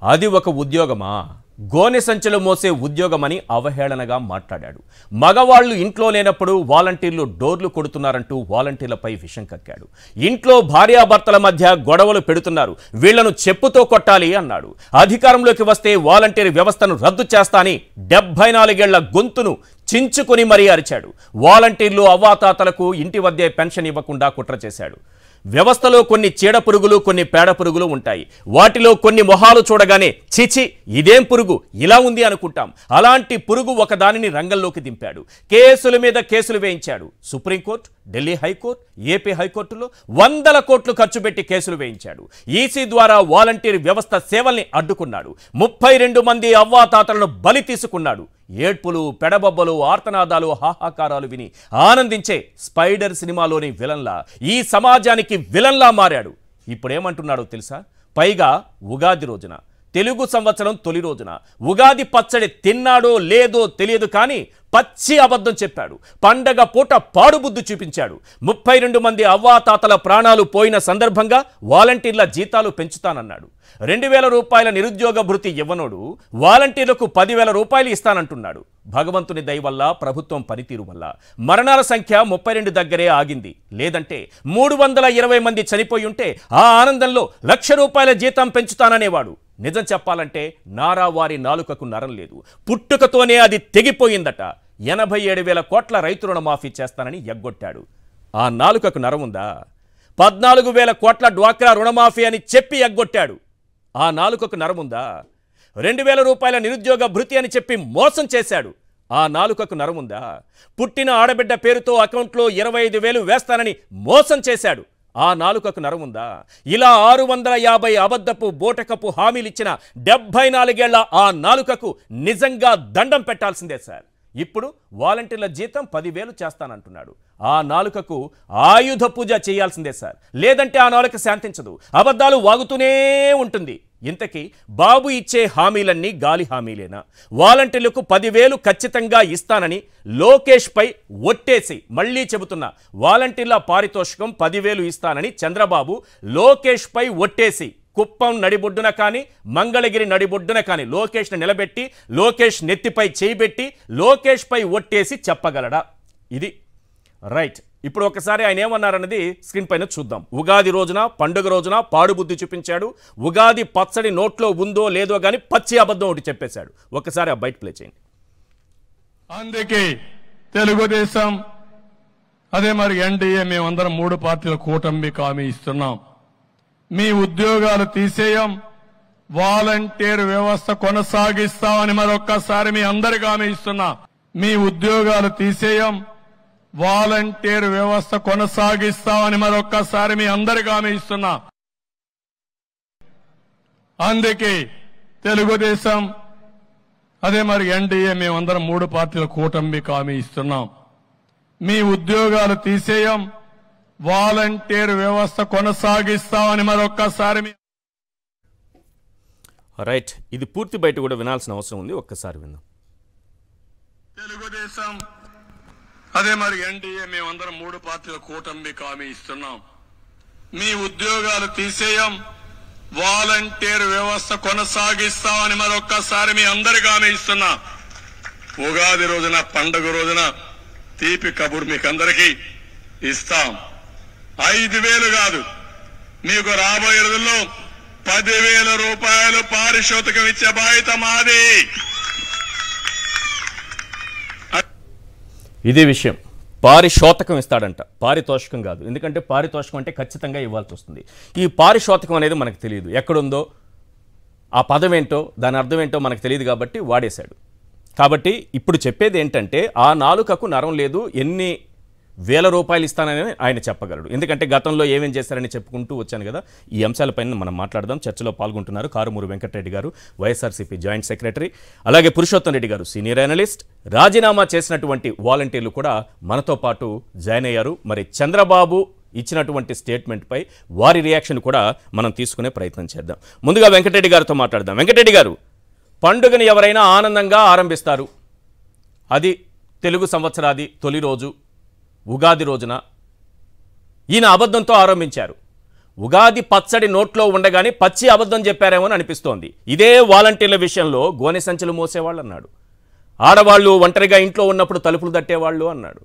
అది ఒక ఉద్యోగమా? గోనె సంచులు మోసే ఉద్యోగమని అవహేళనగా మాట్లాడాడు. మగవాళ్లు ఇంట్లో లేనప్పుడు వాలంటీర్లు డోర్లు కొడుతున్నారంటూ వాలంటీర్లపై విషం కక్కాడు. ఇంట్లో భార్యాభర్తల మధ్య గొడవలు పెడుతున్నారు, వీళ్లను చెప్పుతో కొట్టాలి అన్నాడు. అధికారంలోకి వస్తే వాలంటీర్ వ్యవస్థను రద్దు చేస్తా అని 74 ఏళ్ల గొంతును చించుకొని మరీ అరిచాడు. వాలంటీర్లు అవ్వాతాతలకు ఇంటి వద్దే పెన్షన్ ఇవ్వకుండా కుట్ర చేశాడు. వ్యవస్థలో కొన్ని చీడ పురుగులు, కొన్ని పేడ పురుగులు ఉంటాయి. వాటిలో కొన్ని మొహాలు చూడగానే చిచి ఇదేం పురుగు ఇలా ఉంది అనుకుంటాం. అలాంటి పురుగు ఒకదానిని రంగంలోకి దింపాడు. కేసుల మీద కేసులు వేయించాడు. సుప్రీంకోర్టు, ఢిల్లీ హైకోర్టు, ఏపీ హైకోర్టులో 100 కోట్లు ఖర్చు పెట్టి కేసులు వేయించాడు. ఈసీ ద్వారా వాలంటీర్ వ్యవస్థ సేవల్ని అడ్డుకున్నాడు. 32 మంది అవ్వాతాతలను బలి తీసుకున్నాడు. ఏడ్పులు, పెడబొబ్బలు, ఆర్తనాదాలు, హాహాకారాలు విని ఆనందించే స్పైడర్ సినిమాలోని విలన్లా ఈ సమాజానికి విలన్లా మారాడు. ఇప్పుడేమంటున్నాడో తెలుసా? పైగా ఉగాది రోజున, తెలుగు సంవత్సరం తొలి రోజున ఉగాది పచ్చడి తిన్నాడో లేదో తెలియదు కానీ పచ్చి అబద్ధం చెప్పాడు. పండగ పూట పాడుబుద్దు చూపించాడు. 32 మంది అవ్వాతాతల ప్రాణాలు పోయిన సందర్భంగా వాలంటీర్ల జీతాలు పెంచుతానన్నాడు. 2000 రూపాయల నిరుద్యోగ భృతి ఇవ్వనోడు వాలంటీర్లకు 10,000 రూపాయలు ఇస్తానంటున్నాడు. భగవంతుని దయ వల్ల, ప్రభుత్వం పనితీరు వల్ల మరణాల సంఖ్య 32 దగ్గరే ఆగింది. లేదంటే 320 మంది చనిపోయి ఉంటే ఆ ఆనందంలో ₹1,00,000 జీతం పెంచుతాననేవాడు. నిజం చెప్పాలంటే నారా వారి నాలుకకు నరం లేదు. పుట్టుకతోనే అది తెగిపోయిందట. 87,000 కోట్ల రైతు రుణమాఫీ చేస్తానని ఎగ్గొట్టాడు. ఆ నాలుకకు నరం ఉందా? 14,000 కోట్ల డ్వాక్రా రుణమాఫీ అని చెప్పి ఎగ్గొట్టాడు. ఆ నాలుకకు నరం ఉందా? 2,000 రూపాయల నిరుద్యోగ భృతి అని చెప్పి మోసం చేశాడు. ఆ నాలుకకు నరం ఉందా? పుట్టిన ఆడబిడ్డ పేరుతో అకౌంట్లో 25,000 వేస్తానని మోసం చేశాడు. ఆ నాలుకకు నరం ఉందా? ఇలా 650 అబద్ధపు బోటకపు హామీలిచ్చిన 74 ఏళ్ల ఆ నాలుకకు నిజంగా దండం పెట్టాల్సిందే సార్. ఇప్పుడు వాలంటీర్ల జీతం 10,000 చేస్తానంటున్నాడు. ఆ నాలుకకు ఆయుధ పూజ చేయాల్సిందే సార్. లేదంటే ఆ నాలుక శాంతించదు, అబద్ధాలు వాగుతూనే ఉంటుంది. ఇంతకీ బాబు ఇచ్చే హామీలన్నీ గాలి హామీలేనా? వాలంటీర్లకు 10,000 ఖచ్చితంగా ఇస్తానని లోకేష్ పై ఒట్టేసి, మళ్లీ చెబుతున్నా, వాలంటీర్ల పారితోషికం 10,000 ఇస్తానని చంద్రబాబు లోకేష్ పై ఒట్టేసి కుప్పం నడిబొడ్డున కానీ, మంగళగిరి నడిబొడ్డున కానీ లోకేష్ను నిలబెట్టి, లోకేష్ నెత్తిపై చేయిబెట్టి, లోకేష్ పై ఒట్టేసి చెప్పగలడా? ఇది రైట్. ఇప్పుడు ఒకసారి ఆయన ఏమన్నారన్నది స్క్రీన్ పైన చూద్దాం. ఉగాది రోజున, పండుగ రోజున పాడుబుద్ధి చూపించాడు. ఉగాది పచ్చడి నోట్లో ఉందో లేదో కానీ పచ్చి అబద్ధం ఒకటి చెప్పేశాడు. ఒకసారి ఆ బయట ప్లే చేయండి. అందుకే తెలుగుదేశం, అదే మరి ఎన్డీఏ, మేమందరం 3 పార్టీల కూటమికి హామీ ఇస్తున్నాం. మీ ఉద్యోగాలు తీసేయం, వాలంటీర్ వ్యవస్థ కొనసాగిస్తామని మరొక్కసారి మీ అందరికీ హామీ ఇస్తున్నా. మీ ఉద్యోగాలు తీసేయం, వాలంటీర్ వ్యవస్థ కొనసాగిస్తామని మరొక్కసారి మీ అందరికీ హామీ ఇస్తున్నా. అందుకే తెలుగుదేశం, అదే మరి ఎన్డీఏ, మేమందరం 3 పార్టీల కూటమికి హామీ ఇస్తున్నాం. మీ ఉద్యోగాలు తీసేయం, వాలంటీర్ వ్యవస్థ కొనసాగిస్తామని మరొక్కసారి రైట్. ఇది పూర్తి బయట కూడా వినాల్సిన అవసరం ఉంది. ఒక్కసారి విందాం. తెలుగుదేశం, అదే మరి ఎన్డీఏ, మేమందరం 3 పార్టీల కూటమికి హామీ ఇస్తున్నాం. మీ ఉద్యోగాలు తీసేయం, వాలంటీర్ వ్యవస్థ కొనసాగిస్తామని మరొక్కసారి మీ అందరికీ హామీ ఇస్తున్నా. ఉగాది రోజున, పండుగ రోజున తీపి కబురు మీకు అందరికీ ఇస్తాం. 5,000 కాదు, మీకు రాబోయే రోజుల్లో 10,000 రూపాయలు పారితోషికం ఇచ్చే బాధ్యత మాది. ఇదే విషయం. పారితోషికం ఇస్తాడంట, పారితోషికం కాదు. ఎందుకంటే పారితోషికం అంటే ఖచ్చితంగా ఇవ్వాల్సి వస్తుంది. ఈ పారితోషికం అనేది మనకు తెలియదు, ఎక్కడుందో, ఆ పదం ఏంటో, దాని అర్థం ఏంటో మనకు తెలియదు కాబట్టి వాడేశాడు. కాబట్టి ఇప్పుడు చెప్పేది ఏంటంటే ఆ నాలుకకు నరం లేదు, ఎన్ని వేల రూపాయలు ఇస్తానని ఆయన చెప్పగలడు. ఎందుకంటే గతంలో ఏమేం చేశారని చెప్పుకుంటూ వచ్చాను కదా. ఈ అంశాలపైన మనం మాట్లాడదాం. చర్చలో పాల్గొంటున్నారు కారుమూరు వెంకటరెడ్డి గారు, వైఎస్ఆర్సీపీ జాయింట్ సెక్రటరీ, అలాగే పురుషోత్తం రెడ్డి గారు, సీనియర్ అనలిస్ట్. రాజీనామా చేసినటువంటి వాలంటీర్లు కూడా మనతో పాటు జాయిన్ అయ్యారు. మరి చంద్రబాబు ఇచ్చినటువంటి స్టేట్మెంట్పై వారి రియాక్షన్ కూడా మనం తీసుకునే ప్రయత్నం చేద్దాం. ముందుగా వెంకటరెడ్డి గారితో మాట్లాడదాం. వెంకటరెడ్డి గారు, పండుగను ఎవరైనా ఆనందంగా ఆరంభిస్తారు, అది తెలుగు సంవత్సరాది తొలి రోజు ఉగాది రోజున. ఈయన అబద్ధంతో ఆరంభించారు. ఉగాది పచ్చడి నోట్లో ఉండగానే పచ్చి అబద్ధం చెప్పారేమో అని అనిపిస్తోంది. ఇదే వాలంటీర్ల విషయంలో గోనె సంచులు మోసేవాళ్ళు అన్నాడు, ఆడవాళ్ళు ఒంటరిగా ఇంట్లో ఉన్నప్పుడు తలుపులు తట్టేవాళ్ళు అన్నాడు,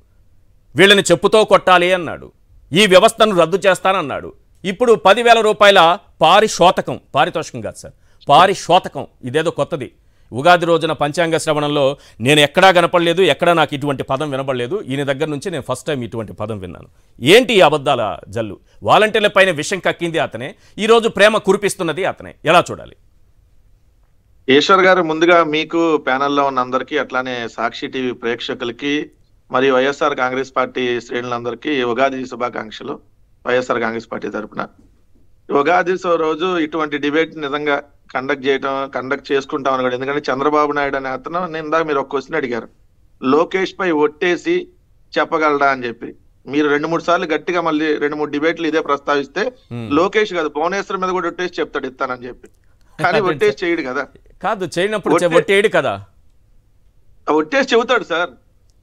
వీళ్ళని చెప్పుతో కొట్టాలి అన్నాడు, ఈ వ్యవస్థను రద్దు చేస్తానన్నాడు. ఇప్పుడు 10,000 రూపాయల పారితోషికం, పారితోషికం కాదు సార్, పారితోషికం, ఇదేదో కొత్తది. ఉగాది రోజున పంచాంగ శ్రవణంలో నేను ఎక్కడా కనపడలేదు, ఎక్కడా నాకు ఇటువంటి పదం వినపడలేదు. ఈయన దగ్గర నుంచి నేను ఫస్ట్ టైం ఇటువంటి పదం విన్నాను. ఏంటి ఈ అబద్ధాల జల్లు? వాలంటీర్ల పైన విషం కక్కింది అతనే, ఈరోజు ప్రేమ కురిపిస్తున్నది అతనే. ఎలా చూడాలి? ఈశ్వర్ గారు, ముందుగా మీకు ప్యానెల్లో ఉన్న అందరికీ, అట్లానే సాక్షి టీవీ ప్రేక్షకులకి మరియు వైఎస్ఆర్ కాంగ్రెస్ పార్టీ శ్రేణులందరికీ ఉగాది శుభాకాంక్షలు. వైఎస్ఆర్ కాంగ్రెస్ పార్టీ తరఫున ఉగాది రోజు ఇటువంటి డిబేట్ నిజంగా కండక్ట్ చేసుకుంటామని కూడా. ఎందుకంటే చంద్రబాబు నాయుడు అనే అతను, నిందా మీరు ఒక క్వశ్చన్ అడిగారు, లోకేష్ పై ఒట్టేసి చెప్పగలడా అని చెప్పి. మీరు 2-3 సార్లు గట్టిగా మళ్ళీ 2-3 డిబేట్లు ఇదే ప్రస్తావిస్తే, లోకేష్ కాదు భువనేశ్వర్ మీద కూడా ఒట్టేసి చెప్తాడు ఇస్తానని చెప్పి. కానీ ఒట్టేసి చేయడు కదా. కాదు, చేయనప్పుడు ఒట్టేయడు కదా, ఒట్టేసి చెబుతాడు సార్.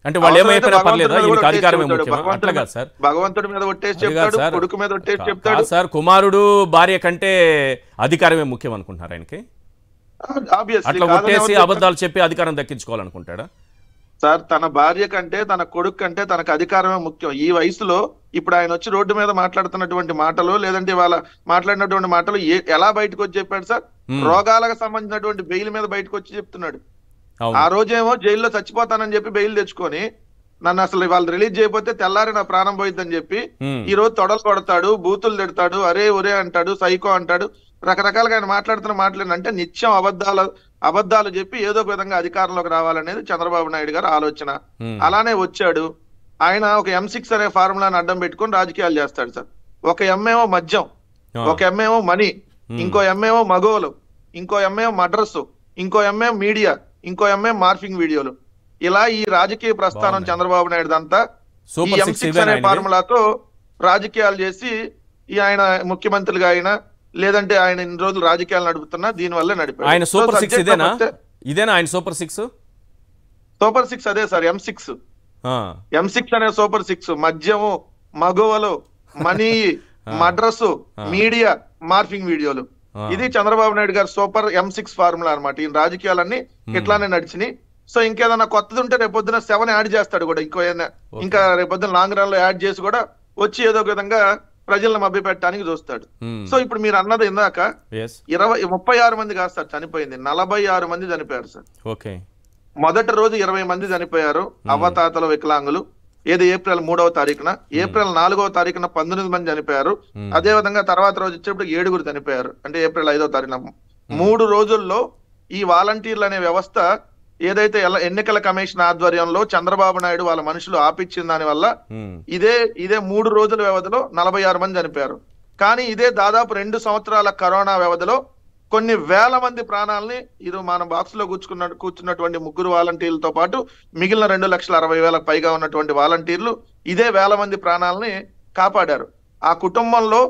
అంటే వాళ్ళు ఏమైపోయినా పర్లేదా? ఈయనకి అధికారమే ముఖ్యమా? అట్లా కాదు సార్, భగవంతుడి మీద ఒట్టేసి చెప్తాడు, కొడుకు మీద ఒట్టేసి చెప్తాడు సార్. కుమారుడు భార్య కంటే అధికారమే ముఖ్యం అనుకుంటున్నారు ఆయనకి? అట్లా ఒట్టేసి అబద్ధాలు చెప్పి అధికారం దక్కించుకోవాలనుకుంటాడా సార్? తన భార్య కంటే, తన కొడుకు కంటే తనకు అధికారమే ముఖ్యం. ఈ వయసులో ఇప్పుడు ఆయన వచ్చి రోడ్డు మీద మాట్లాడుతున్నటువంటి మాటలు, లేదంటే వాళ్ళ మాట్లాడినటువంటి మాటలు ఎలా బయటకు వచ్చి చెప్పాడు సార్? రోగాలకు సంబంధించినటువంటి బెయిల్ మీద బయటకు వచ్చి చెప్తున్నాడు. ఆ రోజేమో జైల్లో చచ్చిపోతానని చెప్పి బెయిల్ తెచ్చుకొని, నన్ను అసలు వాళ్ళు రిలీజ్ చేయకపోతే తెల్లారి నా ప్రాణం పోయిద్దని చెప్పి ఈ రోజు తొడలు కొడతాడు, బూతులు తిడతాడు, అరే ఒరే అంటాడు, సైకో అంటాడు, రకరకాలుగా ఆయన మాట్లాడుతున్న మాటలు అంటే నిత్యం అబద్ధాలు చెప్పి ఏదో ఒక విధంగా అధికారంలోకి రావాలనేది చంద్రబాబు నాయుడు గారు ఆలోచన. అలానే వచ్చాడు ఆయన. ఒక M6 అనే ఫార్ములాని అడ్డం పెట్టుకొని రాజకీయాలు చేస్తాడు సార్. ఒక ఏమో మద్యం, ఒక ఏమో మనీ, ఇంకో ఏమో మగోలు, ఇంకో ఏమో మడ్రస్, ఇంకో ఏమో మీడియా, ఇంకో మార్ఫింగ్ వీడియోలు. ఇలా ఈ రాజకీయ ప్రస్థానం చంద్రబాబు నాయుడు అంతా ఈ M6 అనే ఫార్ములాతో రాజకీయాలు చేసి ఆయన ముఖ్యమంత్రిగా అయినా, లేదంటే ఆయన ఇన్ని రోజులు రాజకీయాలు నడుపుతున్నా దీని వల్లే నడిపాడు. ఆయన సూపర్ 6 ఇదేనా ఆయన సూపర్ 6? సూపర్ 6 అదే సార్, M6 అనే సూపర్ 6. మద్యము, మగవలు, మనీ, మడ్రస్, మీడియా, మార్ఫింగ్ వీడియోలు. ఇది చంద్రబాబు నాయుడు గారు సూపర్ M6 ఫార్ములా అనమాట. ఈ రాజకీయాలన్నీ ఇట్లానే నడిచినాయి. సో ఇంకేదన్నా కొత్తది ఉంటే రేపొద్దున 7 యాడ్ చేస్తాడు కూడా, ఇంకా రేపొద్దున లాంగ్ రన్ లో యాడ్ చేసి కూడా వచ్చి ఏదో ఒక విధంగా ప్రజలను మభ్య పెట్టడానికి చూస్తాడు. సో ఇప్పుడు మీరు అన్నది ఇందాక 36 మంది కాదు సార్ చనిపోయింది, 46 మంది చనిపోయారు సార్. మొదటి రోజు 20 మంది చనిపోయారు అవ్వతాతల వికలాంగులు. ఏది ఏప్రిల్ 3వ తారీఖున, ఏప్రిల్ 4వ తారీఖున 19 మంది చనిపోయారు. అదే విధంగా తర్వాత రోజు వచ్చేప్పుడు 7 చనిపోయారు, అంటే ఏప్రిల్ 5వ తారీఖున. 3 రోజుల్లో ఈ వాలంటీర్లు అనే వ్యవస్థ ఏదైతే ఎన్నికల కమిషన్ ఆధ్వర్యంలో చంద్రబాబు నాయుడు వాళ్ళ మనుషులు ఆపిచ్చిన దాని వల్ల ఇదే 3 రోజుల వ్యవధిలో 46 మంది చనిపోయారు. కానీ ఇదే దాదాపు 2 సంవత్సరాల కరోనా వ్యవధిలో కొన్ని వేల మంది ప్రాణాలని, ఇది మన బాక్స్ లో కూర్చున్నటువంటి 3 వాలంటీర్లతో పాటు మిగిలిన 2,60,000 పైగా ఉన్నటువంటి వాలంటీర్లు ఇదే వేల మంది ప్రాణాలని కాపాడారు. ఆ కుటుంబంలో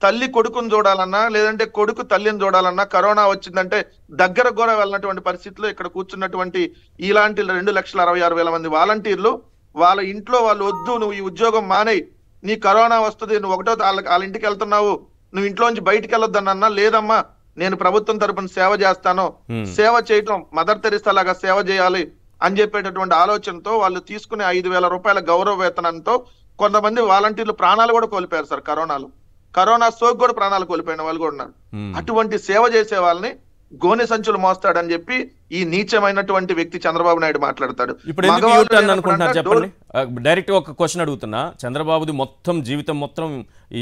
తల్లి కొడుకుని చూడాలన్నా, లేదంటే కొడుకు తల్లిని చూడాలన్నా, కరోనా వచ్చిందంటే దగ్గరకు కూడా వెళ్ళినటువంటి పరిస్థితిలో ఇక్కడ కూర్చున్నటువంటి ఇలాంటి 2,66,000 మంది వాలంటీర్లు వాళ్ళ ఇంట్లో వాళ్ళు, వద్దు నువ్వు ఈ ఉద్యోగం మానేయి, నీ కరోనా వస్తుంది, నువ్వు ఒకటో వాళ్ళ ఇంటికి వెళ్తున్నావు, నువ్వు ఇంట్లోంచి బయటికి వెళ్ళొద్దన్నా, లేదమ్మా నేను ప్రభుత్వం తరపున సేవ చేస్తాను, సేవ చేయటం మదర్ తెరిసా లాగా సేవ చేయాలి అని చెప్పేటటువంటి ఆలోచనతో వాళ్ళు తీసుకునే 5,000 రూపాయల గౌరవ వేతనంతో కొంతమంది వాలంటీర్లు ప్రాణాలు కూడా కోల్పోయారు సార్. కరోనా సోకు కూడా ప్రాణాలు కోల్పోయిన వాళ్ళు కూడా ఉన్నారు. అటువంటి సేవ చేసే వాళ్ళని గోనె సంచులు మోస్తాడని చెప్పి ఈ నీచమైనటువంటి వ్యక్తి చంద్రబాబు నాయుడు మాట్లాడతాడు. ఇప్పుడు ఎందుకు యూ టర్న్ అనుకుంటున్నారు చెప్పండి? డైరెక్ట్ ఒక క్వశ్చన్ అడుగుతున్నా. చంద్రబాబుది మొత్తం జీవితం మొత్తం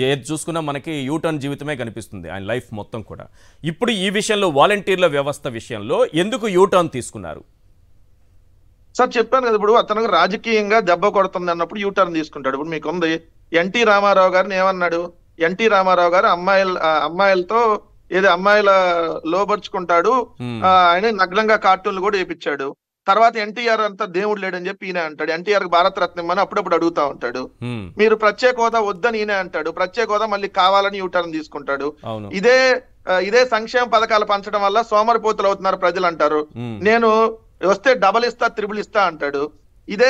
ఏది చూసుకున్నా మనకి యూ టర్న్ జీవితమే కనిపిస్తుంది, ఆయన లైఫ్ మొత్తం కూడా. ఇప్పుడు ఈ విషయంలో వాలంటీర్ల వ్యవస్థ విషయంలో ఎందుకు యూ టర్న్ తీసుకున్నారు సార్? చెప్పాను కదా, ఇప్పుడు అతను రాజకీయంగా దెబ్బ కొడుతుంది అన్నప్పుడు యూ టర్న్ తీసుకుంటాడు. ఇప్పుడు మీకుంది ఎన్టీ రామారావు గారిని ఏమన్నాడు? ఎన్టీ రామారావు గారు అమ్మాయిలతో అమ్మాయిల లోపరుచుకుంటాడు, ఆయన నగ్నంగా కార్టూన్లు కూడా వేయించాడు. తర్వాత ఎన్టీఆర్ అంతా దేవుడు లేడని చెప్పి ఈయన అంటాడు. ఎన్టీఆర్ భారతరత్న ఇమ్మని అప్పుడప్పుడు అడుగుతా ఉంటాడు. మీరు ప్రత్యేక హోదా వద్దని ఈయన అంటాడు. ప్రత్యేక హోదా మళ్ళీ కావాలని యూటర్న్ తీసుకుంటాడు. ఇదే సంక్షేమ పథకాలు పంచడం వల్ల సోమరిపోతులు అవుతున్నారు ప్రజలు అంటారు. నేను వస్తే డబల్ ఇస్తా, త్రిబుల్ ఇస్తా అంటాడు. ఇదే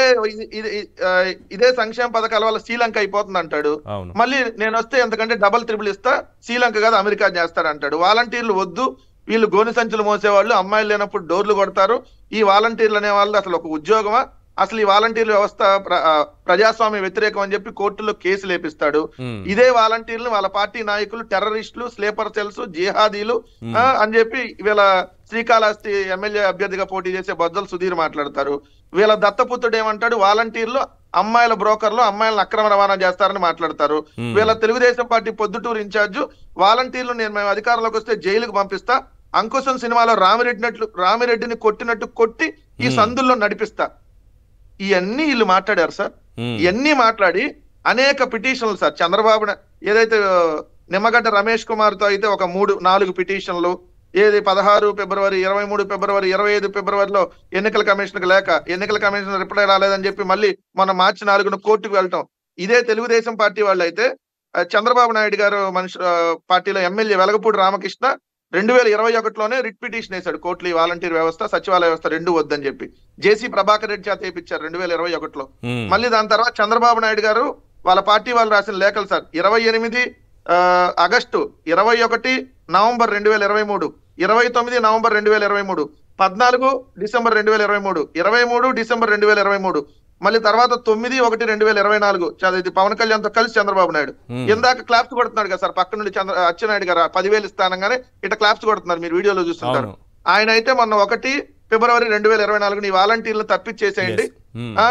ఇదే సంక్షేమ పథకాల వల్ల శ్రీలంక అయిపోతుంది అంటాడు. మళ్ళీ నేను వస్తే ఎంతకంటే డబల్ ట్రిపుల్ ఇస్తా, శ్రీలంక కాదు అమెరికా చేస్తాడు అంటాడు. వాలంటీర్లు వద్దు, వీళ్ళు గోని సంచులు మోసేవాళ్ళు, అమ్మాయిలు లేనప్పుడు డోర్లు కొడతారు. ఈ వాలంటీర్లు అనే వాళ్ళు అసలు ఒక ఉద్యోగమా? అసలు ఈ వాలంటీర్ల వ్యవస్థ ప్రజాస్వామ్య వ్యతిరేకం అని చెప్పి కోర్టులో కేసులు వేపిస్తాడు. ఇదే వాలంటీర్లు వాళ్ళ పార్టీ నాయకులు టెర్రరిస్టులు, స్లీపర్ సెల్స్, జిహాదీలు అని చెప్పి వీళ్ళ శ్రీకాళహస్తి ఎమ్మెల్యే అభ్యర్థిగా పోటీ చేసే బొజ్జల సుధీర్ మాట్లాడతారు. వీళ్ళ దత్తపుత్రుడు ఏమంటాడు, వాలంటీర్లు అమ్మాయిల బ్రోకర్లు, అమ్మాయిలను అక్రమ రవాణా చేస్తారని మాట్లాడతారు. వీళ్ళ తెలుగుదేశం పార్టీ పొద్దుటూరు ఇన్ఛార్జ్, వాలంటీర్లు మేము అధికారంలోకి వస్తే జైలుకు పంపిస్తా, అంకుశం సినిమాలో రామిరెడ్డిని కొట్టినట్టు కొట్టి ఈ సందుల్లో నడిపిస్తా, ఇవన్నీ వీళ్ళు మాట్లాడారు సార్. ఇవన్నీ మాట్లాడి అనేక పిటిషన్లు సార్. చంద్రబాబు ఏదైతే నిమ్మగడ్డ రమేష్ కుమార్ తో అయితే ఒక 3-4 పిటిషన్లు, ఏది 16 ఫిబ్రవరి, 23 ఫిబ్రవరి, 25 ఫిబ్రవరిలో ఎన్నికల కమిషన్ లేక ఎన్నికల కమిషన్ రిప్లై రాలేదని చెప్పి మళ్ళీ మన మార్చి 4న కోర్టుకు వెళ్ళటం. ఇదే తెలుగుదేశం పార్టీ వాళ్ళు అయితే చంద్రబాబు నాయుడు గారు పార్టీలో ఎమ్మెల్యే వెలగపూడి రామకృష్ణ 2021లోనే రిట్ పిటిషన్ వేశాడు కోర్టులో, వాలంటీర్ వ్యవస్థ సచివాలయ వ్యవస్థ రెండు వద్దని చెప్పి. జేసీ ప్రభాకర్ రెడ్డి చేత వేయించారు 2021లో. మళ్ళీ దాని తర్వాత చంద్రబాబు నాయుడు గారు వాళ్ళ పార్టీ వాళ్ళు రాసిన లేఖలు sir, 28 August, 21 November 2023, 29 November 2023, 14 December 2023, 23 December 2023, మళ్ళీ తర్వాత 9/1/2024 ఇది పవన్ కళ్యాణ్ తో కలిసి చంద్రబాబు నాయుడు ఇందాక క్లాప్స్ కొడుతున్నాడు కదా సార్, పక్క నుండి అచ్చెన్నాయుడు గారు 10,000 ఇస్తానగానే ఇట్లా క్లాప్స్ కొడుతున్నారు, మీరు వీడియోలో చూస్తుంటారు. ఆయన అయితే మొన్న 1 ఫిబ్రవరి 2024 ఈ వాలంటీర్లను తప్పించేసేయండి,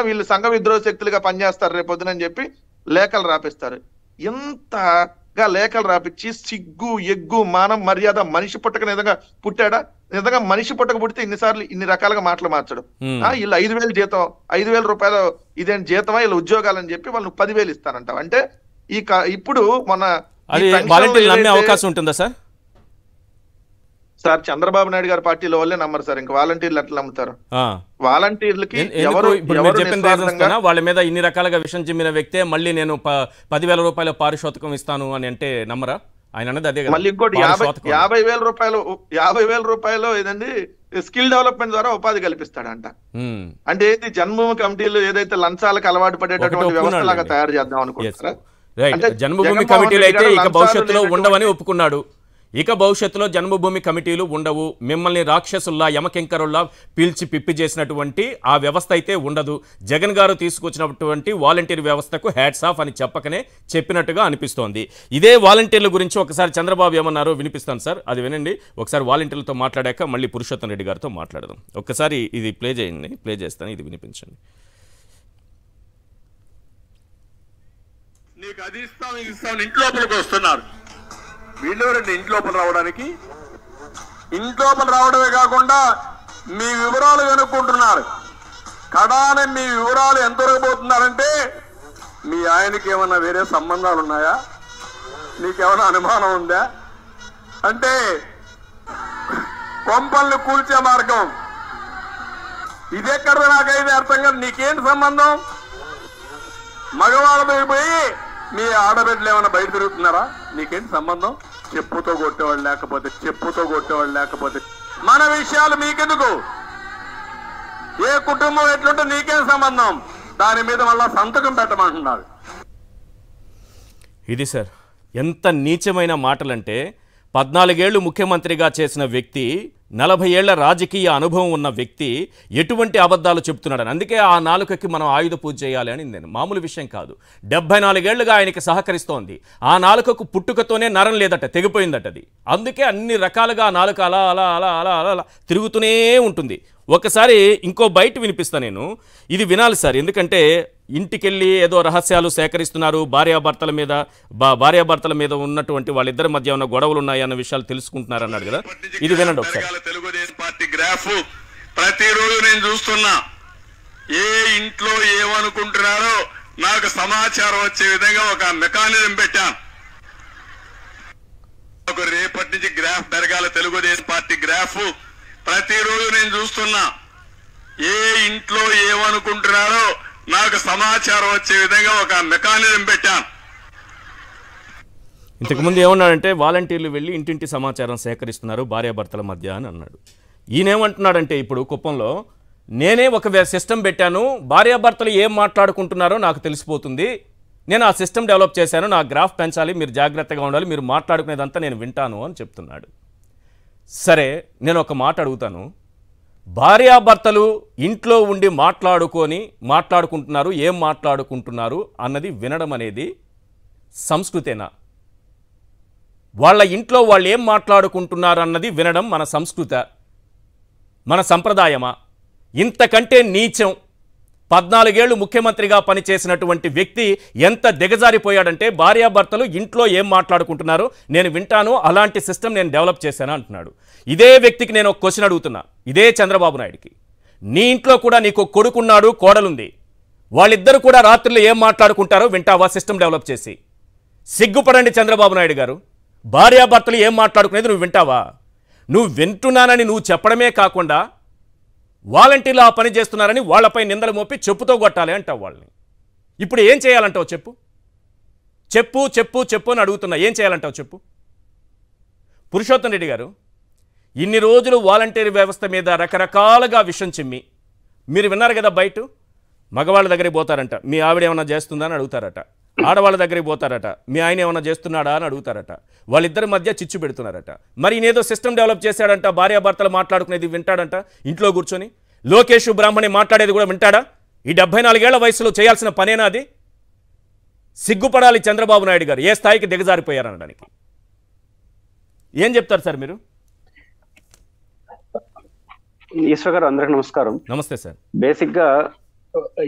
వీళ్ళు సంఘ విద్రోహ శక్తులుగా పనిచేస్తారు రేపొద్దునని చెప్పి లేఖలు రాపిస్తారు. ఇంతగా లేఖలు రాపిచ్చి సిగ్గు, ఎగ్గు, మానం, మర్యాద, మనిషి పుట్టక నిజంగా పుట్టాడా? నిజంగా మనిషి పుట్టక పుడితే ఇన్నిసార్లు ఇన్ని రకాలుగా మాటలు మార్చడం. వీళ్ళు 5,000 జీతం, 5,000 రూపాయలు ఇదేం జీతమా, వీళ్ళు ఉద్యోగాలని చెప్పి వాళ్ళు 10,000 ఇస్తారంటావు. అంటే ఇప్పుడు మొన్న అవకాశం ఉంటుందా సార్? సార్ చంద్రబాబు నాయుడు గారి పార్టీలో వాళ్ళే నమ్మరు సార్, ఇంకా వాలంటీర్లు ఎట్లా నమ్ముతారు? వాలంటీర్లకి వాళ్ళ మీద ఇన్ని రకాలుగా విషయం చెమ్మిన వ్యక్తే మళ్ళీ నేను 10,000 రూపాయల పారితోషికం ఇస్తాను అని అంటే నమ్మరా? ఆయన అనేది అదే. మళ్ళీ ఇంకోటి 50,000 రూపాయలు ఏదండి స్కిల్ డెవలప్మెంట్ ద్వారా ఉపాధి కల్పిస్తాడంట. అంటే ఏంటి, జన్మభూమి కమిటీలు ఏదైతే లంచాలకు అలవాటు పడేటటువంటి వ్యవస్థ లాగా తయారు చేద్దాం అనుకుంటారా? జన్మభూమి కమిటీలు అయితే ఇక భవిష్యత్తులో ఉండవని ఒప్పుకున్నాడు. ఇక భవిష్యత్తులో జన్మభూమి కమిటీలు ఉండవు, మిమ్మల్ని రాక్షసుల్లా యమకింకరుల్లా పీల్చి పిప్పి చేసినటువంటి ఆ వ్యవస్థ అయితే ఉండదు. జగన్ గారు తీసుకొచ్చినటువంటి వాలంటీర్ వ్యవస్థకు హ్యాట్స్ ఆఫ్ అని చెప్పినట్టుగా అనిపిస్తోంది. ఇదే వాలంటీర్ల గురించి ఒకసారి చంద్రబాబు ఏమన్నారో వినిపిస్తాను సార్, అది వినండి. ఒకసారి వాలంటీర్లతో మాట్లాడాక మళ్ళీ పురుషోత్తం రెడ్డి గారితో మాట్లాడదాం. ఒక్కసారి ఇది ప్లే చేయండి, ప్లే చేస్తాను, ఇది వినిపించండి. నీకు అది ఇస్తాం ఇది ఇస్తాం ఇంట్లోపలికి వస్తున్నారు వీళ్ళెవరండి? ఇంట్లోపల రావడమే కాకుండా మీ వివరాలు కనుక్కుంటున్నారు. కడానే మీ వివరాలు ఎంత పోతున్నారంటే మీ ఆయనకి ఏమన్నా వేరే సంబంధాలు ఉన్నాయా, నీకేమైనా అనుమానం ఉందా అంటే కొంపల్ని కూల్చే మార్గం ఇదెక్కడ? నాకైతే అర్థం కాదు. నీకేంటి సంబంధం? మగవాళ్ళ పోయి మీ ఆడబిడ్డలు ఏమైనా బయట తిరుగుతున్నారా? నీకేంటి సంబంధం? చెప్పుతో కొట్టేవాళ్ళు లేకపోతే మన విషయాలు మీకెందుకు? ఏ కుటుంబం ఎట్లుంటే నీకేం సంబంధం? దాని మీద మళ్ళా సంతకం పెట్టమంటున్నారు. ఇది సార్ ఎంత నీచమైన మాటలంటే, 14 ఏళ్లు ముఖ్యమంత్రిగా చేసిన వ్యక్తి, 40 ఏళ్ల రాజకీయ అనుభవం ఉన్న వ్యక్తి ఎటువంటి అబద్ధాలు చెప్తున్నాడని. అందుకే ఆ నాలుకకి మనం ఆయుధ పూజ చేయాలి అని నేను, మామూలు విషయం కాదు. 74 ఏళ్లుగా ఆయనకి సహకరిస్తోంది. ఆ నాలుకకు పుట్టుకతోనే నరం లేదట, తెగిపోయిందట అది. అందుకే అన్ని రకాలుగా ఆ నాలుక అలా అలా అలా అలా అలా తరుగుతూనే ఉంటుంది. ఒకసారి ఇంకో బయట వినిపిస్తా నేను, ఇది వినాలి సార్. ఎందుకంటే ఇంటికెళ్ళి ఏదో రహస్యాలు సేకరిస్తున్నారు, భార్యాభర్తల మీద ఉన్నటువంటి వాళ్ళిద్దరి మధ్య ఉన్న గొడవలు ఉన్నాయన్న విషయాలు తెలుసుకుంటున్నారు అన్నాడు కదా, ఇది వినండి ఒకసారి. తెలుగుదేశం పార్టీ గ్రాఫ్ ప్రతిరోజు నేను చూస్తున్నా. ఏ ఇంట్లో ఏమనుకుంటున్నారో నాకు సమాచారం వచ్చే విధంగా ఒక మెకానిజం పెట్టాను. రేపటి నుంచి గ్రాఫ్ పెరగాల. తెలుగుదేశం పార్టీ గ్రాఫ్ ప్రతిరోజు నేను చూస్తున్నా. ఏ ఇంట్లో ఏమనుకుంటున్నారో నాకు సమాచారం వచ్చే విధంగా ఒక మెకానిజం పెట్టాను. ఇంతకుముందు ఏమన్నాడంటే వాలంటీర్లు వెళ్ళి ఇంటింటి సమాచారం సేకరిస్తున్నారు భార్యాభర్తల మధ్య అని అన్నాడు. ఈయనేమంటున్నాడంటే ఇప్పుడు కుప్పంలో నేనే ఒక సిస్టమ్ పెట్టాను, భార్యాభర్తలు ఏం మాట్లాడుకుంటున్నారో నాకు తెలిసిపోతుంది, నేను ఆ సిస్టమ్ డెవలప్ చేశాను, నా గ్రాఫ్ పెంచాలి, మీరు జాగ్రత్తగా ఉండాలి, మీరు మాట్లాడుకునేదంతా నేను వింటాను అని చెప్తున్నాడు. సరే, నేను ఒక మాట అడుగుతాను, భార్యాభర్తలు ఇంట్లో ఉండి మాట్లాడుకుంటున్నారు, ఏం మాట్లాడుకుంటున్నారు అన్నది వినడం అనేది సంస్కృతేనా? వాళ్ళ ఇంట్లో వాళ్ళు ఏం మాట్లాడుకుంటున్నారు అన్నది వినడం మన సంస్కృత, మన సంప్రదాయమా? ఇంతకంటే నీచం 14 ఏళ్ళు ముఖ్యమంత్రిగా పనిచేసినటువంటి వ్యక్తి ఎంత దిగజారిపోయాడంటే, భార్యాభర్తలు ఇంట్లో ఏం మాట్లాడుకుంటున్నారు నేను వింటాను, అలాంటి సిస్టమ్ నేను డెవలప్ చేశాను అంటున్నాడు. ఇదే వ్యక్తికి నేను ఒక క్వశ్చన్ అడుగుతున్నా, ఇదే చంద్రబాబు నాయుడికి, నీ ఇంట్లో కూడా నీకు కొడుకున్నాడు, కోడలుంది, వాళ్ళిద్దరు కూడా రాత్రులు ఏం మాట్లాడుకుంటారో వింటావా సిస్టమ్ డెవలప్ చేసి? సిగ్గుపడండి చంద్రబాబు నాయుడు గారు. భార్యాభర్తలు ఏం మాట్లాడుకునేది నువ్వు వింటావా? నువ్వు వింటున్నానని నువ్వు చెప్పడమే కాకుండా వాలంటీర్లు ఆ పని చేస్తున్నారని వాళ్ళపై నిందలు మోపి చెప్పుతో కొట్టాలి అంటావు వాళ్ళని. ఇప్పుడు ఏం చేయాలంటావు చెప్పు? చెప్పు చెప్పు చెప్పు అని అడుగుతున్నా, ఏం చేయాలంటావు చెప్పు? పురుషోత్తం రెడ్డి గారు, ఇన్ని రోజులు వాలంటీర్ వ్యవస్థ మీద రకరకాలుగా విషయం చిమ్మి, మీరు విన్నారు కదా, బయట మగవాళ్ళ దగ్గరికి పోతారంట, మీ ఆవిడ ఏమన్నా చేస్తుందా అని అడుగుతారట, ఆడవాళ్ళ దగ్గరికి పోతారట, మీ ఆయన ఏమన్నా చేస్తున్నాడా అని అడుగుతారట, వాళ్ళిద్దరి మధ్య చిచ్చు పెడుతున్నారట. మరి ఈయనేదో సిస్టమ్ డెవలప్ చేశాడంట, భార్యాభర్తలు మాట్లాడుకునేది వింటాడంట ఇంట్లో కూర్చొని. లోకేష్ బ్రాహ్మణి మాట్లాడేది కూడా వింటాడా? ఈ 74 ఏళ్ల వయసులో చేయాల్సిన పనేనా అది? సిగ్గుపడాలి చంద్రబాబు నాయుడు గారు, ఏ స్థాయికి దిగజారిపోయారనడానికి. ఏం చెప్తారు సార్ మీరు? ఈశ్వర్ గారు, అందరికి నమస్కారం. నమస్తే సార్. బేసిక్ గా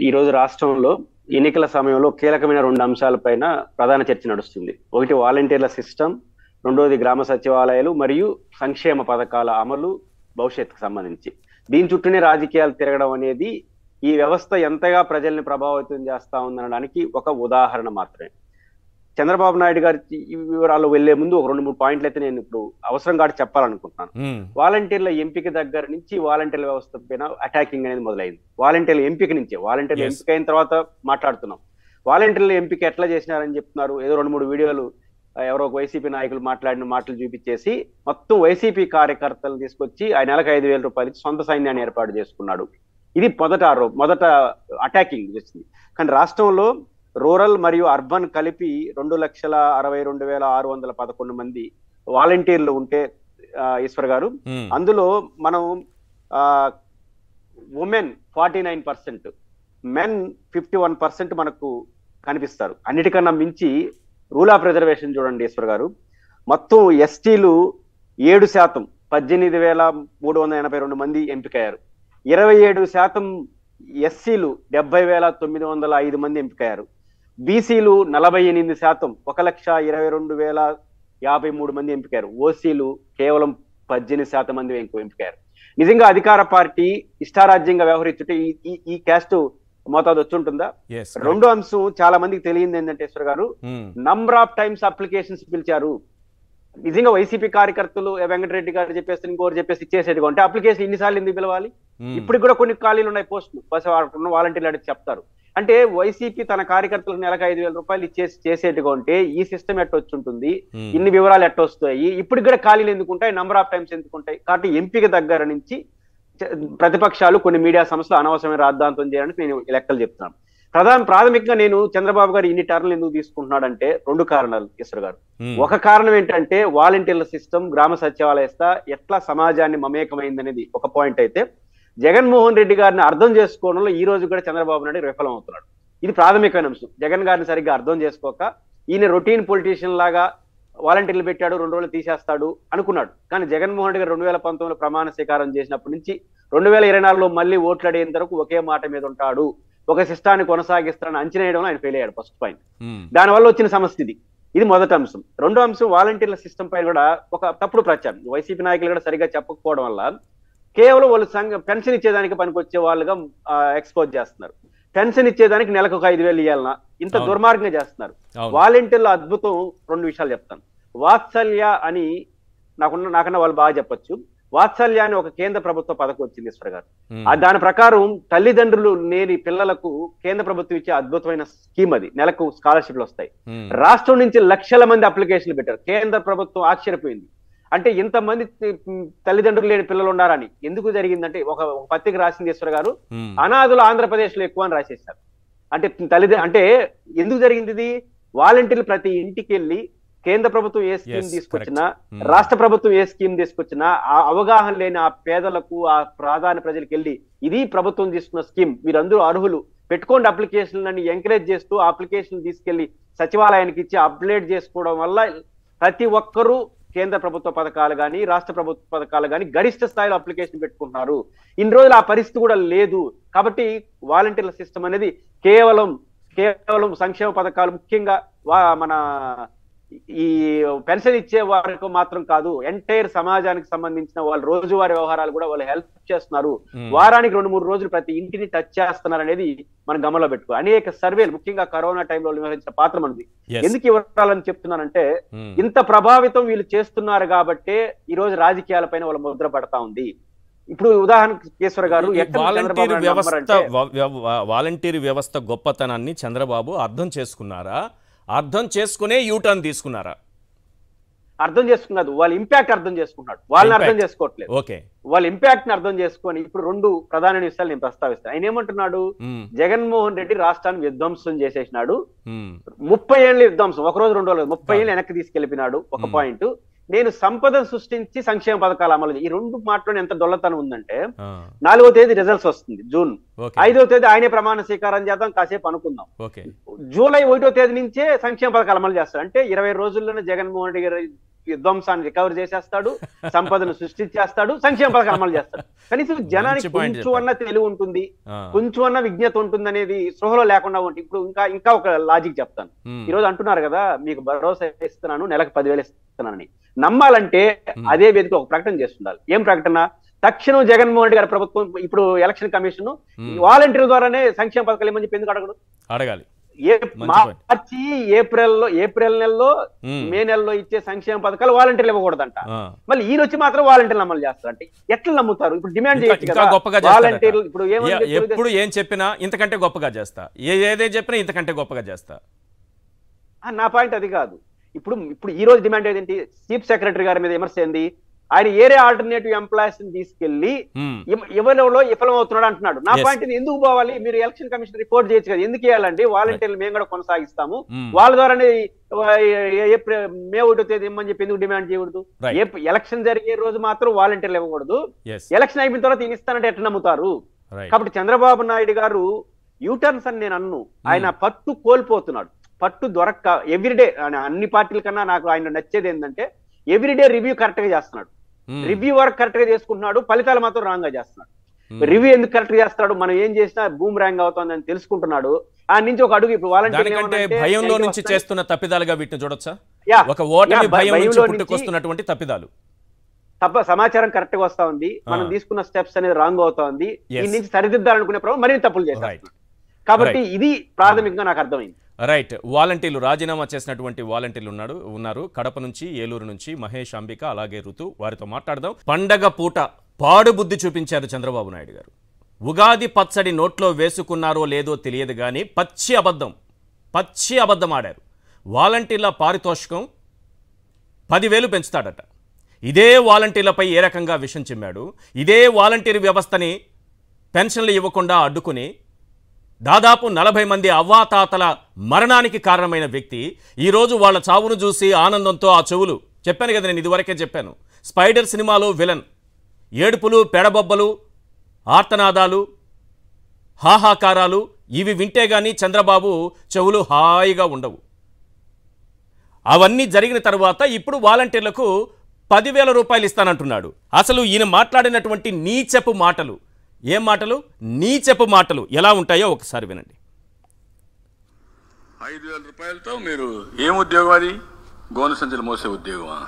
ఈరోజు రాష్ట్రంలో ఎన్నికల సమయంలో కీలకమైన 2 అంశాలపైన ప్రధాన చర్చ నడుస్తుంది. ఒకటి వాలంటీర్ల సిస్టమ్, రెండోది గ్రామ సచివాలయాలు మరియు సంక్షేమ పథకాల అమలు భవిష్యత్తుకు సంబంధించి. దీని చుట్టూనే రాజకీయాలు తిరగడం అనేది ఈ వ్యవస్థ ఎంతగా ప్రజల్ని ప్రభావితం చేస్తా ఉందనడానికి ఒక ఉదాహరణ మాత్రమే. చంద్రబాబు నాయుడు గారి వివరాలు వెళ్లే ముందు ఒక 2-3 పాయింట్లు అయితే నేను ఇప్పుడు అవసరం కాదు చెప్పాలనుకుంటున్నాను. వాలంటీర్ల ఎంపిక దగ్గర నుంచి వాలంటీర్ల వ్యవస్థ పైన అటాకింగ్ అనేది మొదలైంది. వాలంటీర్ల ఎంపిక నుంచే, వాలంటీర్ల ఎంపిక అయిన తర్వాత మాట్లాడుతున్నాం. వాలంటీర్ల ఎంపిక ఎట్లా చేసినారని చెప్తున్నారు. ఏదో 2-3 వీడియోలు ఎవరో వైసీపీ నాయకులు మాట్లాడిన మాటలు చూపించేసి మొత్తం వైసీపీ కార్యకర్తలు తీసుకొచ్చి ఆ నెలకు 5,000 రూపాయలు ఇచ్చి సొంత సైన్యాన్ని ఏర్పాటు చేసుకున్నాడు. ఇది మొదట అటాకింగ్ చేసింది. కానీ రాష్ట్రంలో రూరల్ మరియు అర్బన్ కలిపి 2,62,611 మంది వాలంటీర్లు ఉంటే ఈశ్వర్ గారు, అందులో మనం ఉమెన్ 49%, మెన్ 51% మనకు కనిపిస్తారు. అన్నిటికన్నా మించి రూల్ ఆఫ్ రిజర్వేషన్ చూడండి ఈశ్వర్ గారు, మొత్తం ఎస్టీలు 7%, 18,382 మంది ఎంపికయ్యారు. 27% ఎస్సీలు 70,905 మంది ఎంపికయ్యారు. బీసీలు 48%, 1,22,053 మంది ఎంపికారు. ఓసీలు కేవలం 18% మంది ఎంపికారు. నిజంగా అధికార పార్టీ ఇష్టారాజ్యంగా వ్యవహరించుంటే ఈ క్యాస్ట్ మోతాదు వచ్చి ఉంటుందా? రెండో అంశం చాలా మందికి తెలియంది ఏంటంటే ఈశ్వర్ గారు, నంబర్ ఆఫ్ టైమ్స్ అప్లికేషన్స్ పిలిచారు. నిజంగా వైసీపీ కార్యకర్తలు వెంకటరెడ్డి గారు చెప్పేసి ఇంకోరు చెప్పేసి ఇచ్చేసేది ఉంటే అప్లికేషన్ ఇన్నిసార్లు ఎందుకు పిలవాలి? ఇప్పుడు కూడా కొన్ని ఖాళీలు ఉన్నాయి పోస్టులు, బస్ వాలంటీర్లు అడిగి చెప్తారు. అంటే వైసీపీ తన కార్యకర్తలకు నెలకు 5,000 రూపాయలు ఇచ్చేసి చేసేట్టుగా ఉంటే ఈ సిస్టమ్ ఎట్టొచ్చి ఉంటుంది, ఇన్ని వివరాలు ఎట్టొస్తాయి, ఇప్పుడు కూడా ఖాళీలు ఎందుకుంటాయి, నంబర్ ఆఫ్ టైమ్స్ ఎందుకుంటాయి? కాబట్టి ఎంపిక దగ్గర నుంచి ప్రతిపక్షాలు కొన్ని మీడియా సంస్థలు అనవసరమైన రాద్ధాంతం చేయడానికి నేను లెక్కలు చెప్తున్నాను. ప్రాథమికంగా నేను చంద్రబాబు గారు ఇన్ని టర్న్లు ఎందుకు తీసుకుంటున్నాడంటే 2 కారణాలు ఈశ్వర్ గారు. ఒక కారణం ఏంటంటే వాలంటీర్ల సిస్టమ్, గ్రామ సచివాలయ ఎట్లా సమాజాన్ని మమేకమైందనేది ఒక పాయింట్ అయితే, జగన్మోహన్ రెడ్డి గారిని అర్థం చేసుకోవడంలో ఈ రోజు కూడా చంద్రబాబు నాయుడు విఫలం అవుతున్నాడు. ఇది ప్రాథమికమైన అంశం. జగన్ గారిని సరిగ్గా అర్థం చేసుకోక ఈయన రొటీన్ పొలిటీషియన్ లాగా వాలంటీర్లు పెట్టాడు, 2 రోజులు తీసేస్తాడు అనుకున్నాడు. కానీ జగన్మోహన్ రెడ్డి గారు 2019లో ప్రమాణ స్వీకారం చేసినప్పటి నుంచి 2024లో మళ్ళీ ఓట్లు అడిగిన వరకు ఒకే మాట మీద ఉంటాడు, ఒక సిస్టాన్ని కొనసాగిస్తాడని అంచనా వేయడంలో ఆయన ఫెయిల్ అయ్యాడు. First point. దానివల్ల వచ్చిన సమస్య ఇది మొదటి అంశం. రెండో అంశం, వాలంటీర్ల సిస్టమ్ పైన కూడా ఒక తప్పుడు ప్రచారం వైసీపీ నాయకులు కూడా సరిగ్గా చెప్పకపోవడం వల్ల కేవలం వాళ్ళు పెన్షన్ ఇచ్చేదానికి పనికొచ్చే వాళ్ళుగా ఎక్స్పోజ్ చేస్తున్నారు. పెన్షన్ ఇచ్చేదానికి నెలకు 5,000 ఇవ్వాలన్నా ఇంత దుర్మార్గంగా చేస్తున్నారు. వాలంటీర్ల అద్భుతం 2 విషయాలు చెప్తాను. వాత్సల్య అని నాకన్నా వాళ్ళు బాగా చెప్పొచ్చు. వాత్సల్య అని ఒక కేంద్ర ప్రభుత్వ పథకం వచ్చింది ఈశ్వర్ గారు. దాని ప్రకారం తల్లిదండ్రులు లేని పిల్లలకు కేంద్ర ప్రభుత్వం ఇచ్చే అద్భుతమైన స్కీమ్ అది. నెలకు స్కాలర్షిప్లు వస్తాయి. రాష్ట్రం నుంచి లక్షల మంది అప్లికేషన్లు పెట్టారు. కేంద్ర ప్రభుత్వం ఆశ్చర్యపోయింది. అంటే ఇంతమంది తల్లిదండ్రులు లేని పిల్లలు ఉన్నారని. ఎందుకు జరిగిందంటే ఒక పత్రిక రాసింది ఈశ్వర్ గారు, అనాథులు ఆంధ్రప్రదేశ్ లో ఎక్కువ అని రాసేశారు. అంటే అంటే ఎందుకు జరిగింది ఇది? వాలంటీర్లు ప్రతి ఇంటికి వెళ్ళి కేంద్ర ప్రభుత్వం ఏ స్కీమ్ తీసుకొచ్చినా, రాష్ట్ర ప్రభుత్వం ఏ స్కీమ్ తీసుకొచ్చినా ఆ అవగాహన లేని ఆ పేదలకు, ఆ ప్రాధాన్య ప్రజలకు వెళ్ళి ఇది ప్రభుత్వం తీసుకున్న స్కీమ్, మీరందరూ అర్హులు, పెట్టుకోండి అప్లికేషన్లని ఎంకరేజ్ చేస్తూ అప్లికేషన్ తీసుకెళ్లి సచివాలయానికి ఇచ్చి అప్డేట్ చేసుకోవడం వల్ల ప్రతి ఒక్కరూ కేంద్ర ప్రభుత్వ పథకాలు కానీ రాష్ట్ర ప్రభుత్వ పథకాలు కానీ గరిష్ట స్థాయిలో అప్లికేషన్ పెట్టుకుంటున్నారు. ఇన్ని రోజులు ఆ పరిస్థితి కూడా లేదు. కాబట్టి వాలంటీర్ల సిస్టమ్ అనేది కేవలం సంక్షేమ పథకాలు, ముఖ్యంగా మన ఈ పెన్షన్ ఇచ్చే వారికి మాత్రం కాదు, ఎంటైర్ సమాజానికి సంబంధించిన వాళ్ళ రోజువారీ వ్యవహారాలు కూడా వాళ్ళు హెల్ప్ చేస్తున్నారు. వారానికి 2-3 రోజులు ప్రతి ఇంటిని టచ్ చేస్తున్నారు అనేది మనం గమనంలో పెట్టుకో. అనేక సర్వేలు, ముఖ్యంగా కరోనా టైంలో నిర్వహించిన పాత్ర మనది. ఎందుకు ఇవ్వాలని చెప్తున్నానంటే, ఇంత ప్రభావితం వీళ్ళు చేస్తున్నారు కాబట్టే ఈ రోజు రాజకీయాలపైన వాళ్ళ ముద్ర పడతా ఉంది. ఇప్పుడు ఉదాహరణకు కేశ్వర్ గారు, వాలంటీర్ వ్యవస్థ గొప్పతనాన్ని చంద్రబాబు అర్థం చేసుకున్నారా? అర్థం చేసుకునే యూటర్న్ తీసుకున్నారా? అర్థం చేసుకున్నది వాళ్ళ ఇంపాక్ట్ అర్థం చేసుకున్నాడు, వాళ్ళని అర్థం చేసుకోవట్లేదు. వాళ్ళ ఇంపాక్ట్ ని అర్థం చేసుకొని ఇప్పుడు 2 ప్రధాన విషయాలు నేను ప్రస్తావిస్తాను. ఆయన ఏమంటున్నాడు, జగన్మోహన్ రెడ్డి రాష్ట్రాన్ని విధ్వంసం చేసేసినాడు, 30 ఏళ్ళ విధ్వంసం, ఒక రోజు 2 రోజులు 30 ఏళ్ళు వెనక్కి తీసుకెళ్లిపినాడు. ఒక పాయింట్. నేను సంపదను సృష్టించి సంక్షేమ పథకాలు అమలు. ఈ 2 మాటలో ఎంత దొల్లతనం ఉందంటే, 4వ తేదీ రిజల్ట్స్ వస్తుంది జూన్, 5వ తేదీ ఆయనే ప్రమాణ స్వీకారం చేద్దాం, కాసేపు అనుకుందాం. జూలై 1వ తేదీ నుంచే సంక్షేమ పథకాలు అమలు చేస్తాడు. అంటే 20 రోజుల్లోనే జగన్మోహన్ రెడ్డి గారి విధ్వంసాన్ని రికవర్ చేసేస్తాడు, సంపదను సృష్టించేస్తాడు, సంక్షేమ పథకాలు అమలు చేస్తాడు. కనీసం జనానికి కొంచెం అన్న తెలివి ఉంటుంది, కొంచెం అన్న విజ్ఞత ఉంటుంది అనేది స్పృహలో లేకుండా ఉంటుంది. ఇప్పుడు ఇంకా ఒక లాజిక్ చెప్తాను. ఈ రోజు అంటున్నారు కదా, మీకు భరోసా ఇస్తున్నాను, నెలకు 10,000 ఇస్తున్నానని. నమ్మాలంటే అదే వేదిక ఒక ప్రకటన చేస్తుండాలి. ఏం ప్రకటన? తక్షణం జగన్మోహన్ రెడ్డి గారి ప్రభుత్వం, ఇప్పుడు ఎలక్షన్ కమిషన్ వాలంటీర్ల ద్వారానే సంక్షేమ పథకాలు ఏమని చెప్పి ఎందుకు అడగాలి? మార్చి ఏప్రిల్ నెలలో, మే నెలలో ఇచ్చే సంక్షేమ పథకాలు వాలంటీర్లు ఇవ్వకూడదంట. మళ్ళీ ఈయన వచ్చి మాత్రం వాలంటీర్లు అమలు చేస్తారంటే ఎట్లా నమ్ముతారు? ఇప్పుడు డిమాండ్ చేయొచ్చు కదా వాలంటీర్లు. ఇప్పుడు ఎప్పుడు ఏం చెప్పినా ఇంతకంటే గొప్పగా చేస్తా, ఏదే చెప్పినా ఇంతకంటే గొప్పగా చేస్తా. నా పాయింట్ అది కాదు. ఇప్పుడు ఈ రోజు డిమాండ్ ఏంటి? చీఫ్ సెక్రటరీ గారి మీద విమర్శ ఏంది? ఆయన ఏరే ఆల్టర్నేటివ్ ఎంప్లాయీస్ ని తీసుకెళ్లి ఎవరిలో విఫలమవుతున్నాడు అంటున్నాడు. నా పాయింట్ ఎందుకు పోవాలి? మీరు ఎలక్షన్ కమిషన్ రిపోర్ట్ చేయొచ్చు కదా, ఎందుకు చేయాలండి? వాలంటీర్లు మేము కూడా కొనసాగిస్తాము, వాళ్ళ ద్వారానే మే 1వ తేదీ ఇమ్మని చెప్పి ఎందుకు డిమాండ్ చేయకూడదు? ఎలక్షన్ జరిగే రోజు మాత్రం వాలంటీర్లు ఇవ్వకూడదు, ఎలక్షన్ అయిపోయిన తర్వాత ఈయన ఇస్తానంటే ఎట్లా నమ్ముతారు? కాబట్టి చంద్రబాబు నాయుడు గారు యూటర్న్స్ అని నేను అన్ను, ఆయన పట్టు కోల్పోతున్నాడు. పట్టు దొరక్క ఎవ్రీడే, అన్ని పార్టీల కన్నా నాకు ఆయన నచ్చేది ఏంటంటే ఎవ్రీడే రివ్యూ కరెక్ట్ గా చేస్తున్నాడు, రివ్యూ వర్క్ కరెక్ట్ గా చేసుకుంటున్నాడు, ఫలితాలు మాత్రం రాంగ్ గా చేస్తున్నాడు. రివ్యూ ఎందుకు కరెక్ట్ గా చేస్తాడు? మనం ఏం చేసినా బూమ్ ర్యాంగ్ అవుతుంది అని తెలుసుకుంటున్నాడు. ఆ నుంచి ఒక అడుగు ఇప్పుడు వాలంటీర్ భయంలో నుంచి చేస్తున్న తప్పిదాలుగా వీటిని చూడొచ్చా? ఒక ఓటమి భయం నుంచి పుట్టుకొస్తున్నటువంటి తప్పిదాలు. సమాచారం కరెక్ట్ గా వస్తా ఉంది, మనం తీసుకున్న స్టెప్స్ అనేది రాంగ్ అవుతా ఉంది, ఈ నుంచి సరిదిద్దాలనుకునే ప్రభావం మరింత తప్పులు చేస్తారు. కాబట్టి ఇది ప్రాథమికంగా నాకు అర్థమైంది. రైట్. వాలంటీర్లు రాజీనామా చేసినటువంటి వాలంటీర్లు ఉన్నారు కడప నుంచి, ఏలూరు నుంచి మహేష్, అంబిక, అలాగే ఋతు. వారితో మాట్లాడదాం. పండగ పూట పాడు బుద్ధి చూపించారు చంద్రబాబు నాయుడు గారు. ఉగాది పచ్చడి నోట్లో వేసుకున్నారో లేదో తెలియదు కానీ పచ్చి అబద్ధం ఆడారు. వాలంటీర్ల పారితోషికం 10,000 పెంచుతాడట. ఇదే వాలంటీర్లపై ఏ రకంగా విషం చిమ్మాడు. ఇదే వాలంటీర్ వ్యవస్థని పెన్షన్లు ఇవ్వకుండా అడ్డుకుని దాదాపు 40 మంది అవ్వాతాతల మరణానికి కారణమైన వ్యక్తి ఈరోజు వాళ్ళ చావును చూసి ఆనందంతో ఆ చెవులు, చెప్పాను కదా నేను ఇదివరకే చెప్పాను, స్పైడర్ సినిమాలో విలన్, ఏడుపులు, పెడబొబ్బలు, ఆర్తనాదాలు, హాహాకారాలు ఇవి వింటే గానీ చంద్రబాబు చెవులు హాయిగా ఉండవు. అవన్నీ జరిగిన తర్వాత ఇప్పుడు వాలంటీర్లకు 10,000 రూపాయలు ఇస్తానంటున్నాడు. అసలు ఈయన మాట్లాడినటువంటి నీచపు మాటలు, ఏం మాటలు, నీచపు మాటలు ఎలా ఉంటాయో ఒకసారి వినండి. 5,000 రూపాయలతో మీరు ఏం ఉద్యోగం? అది గోనె సంచులు మోసే ఉద్యోగమా?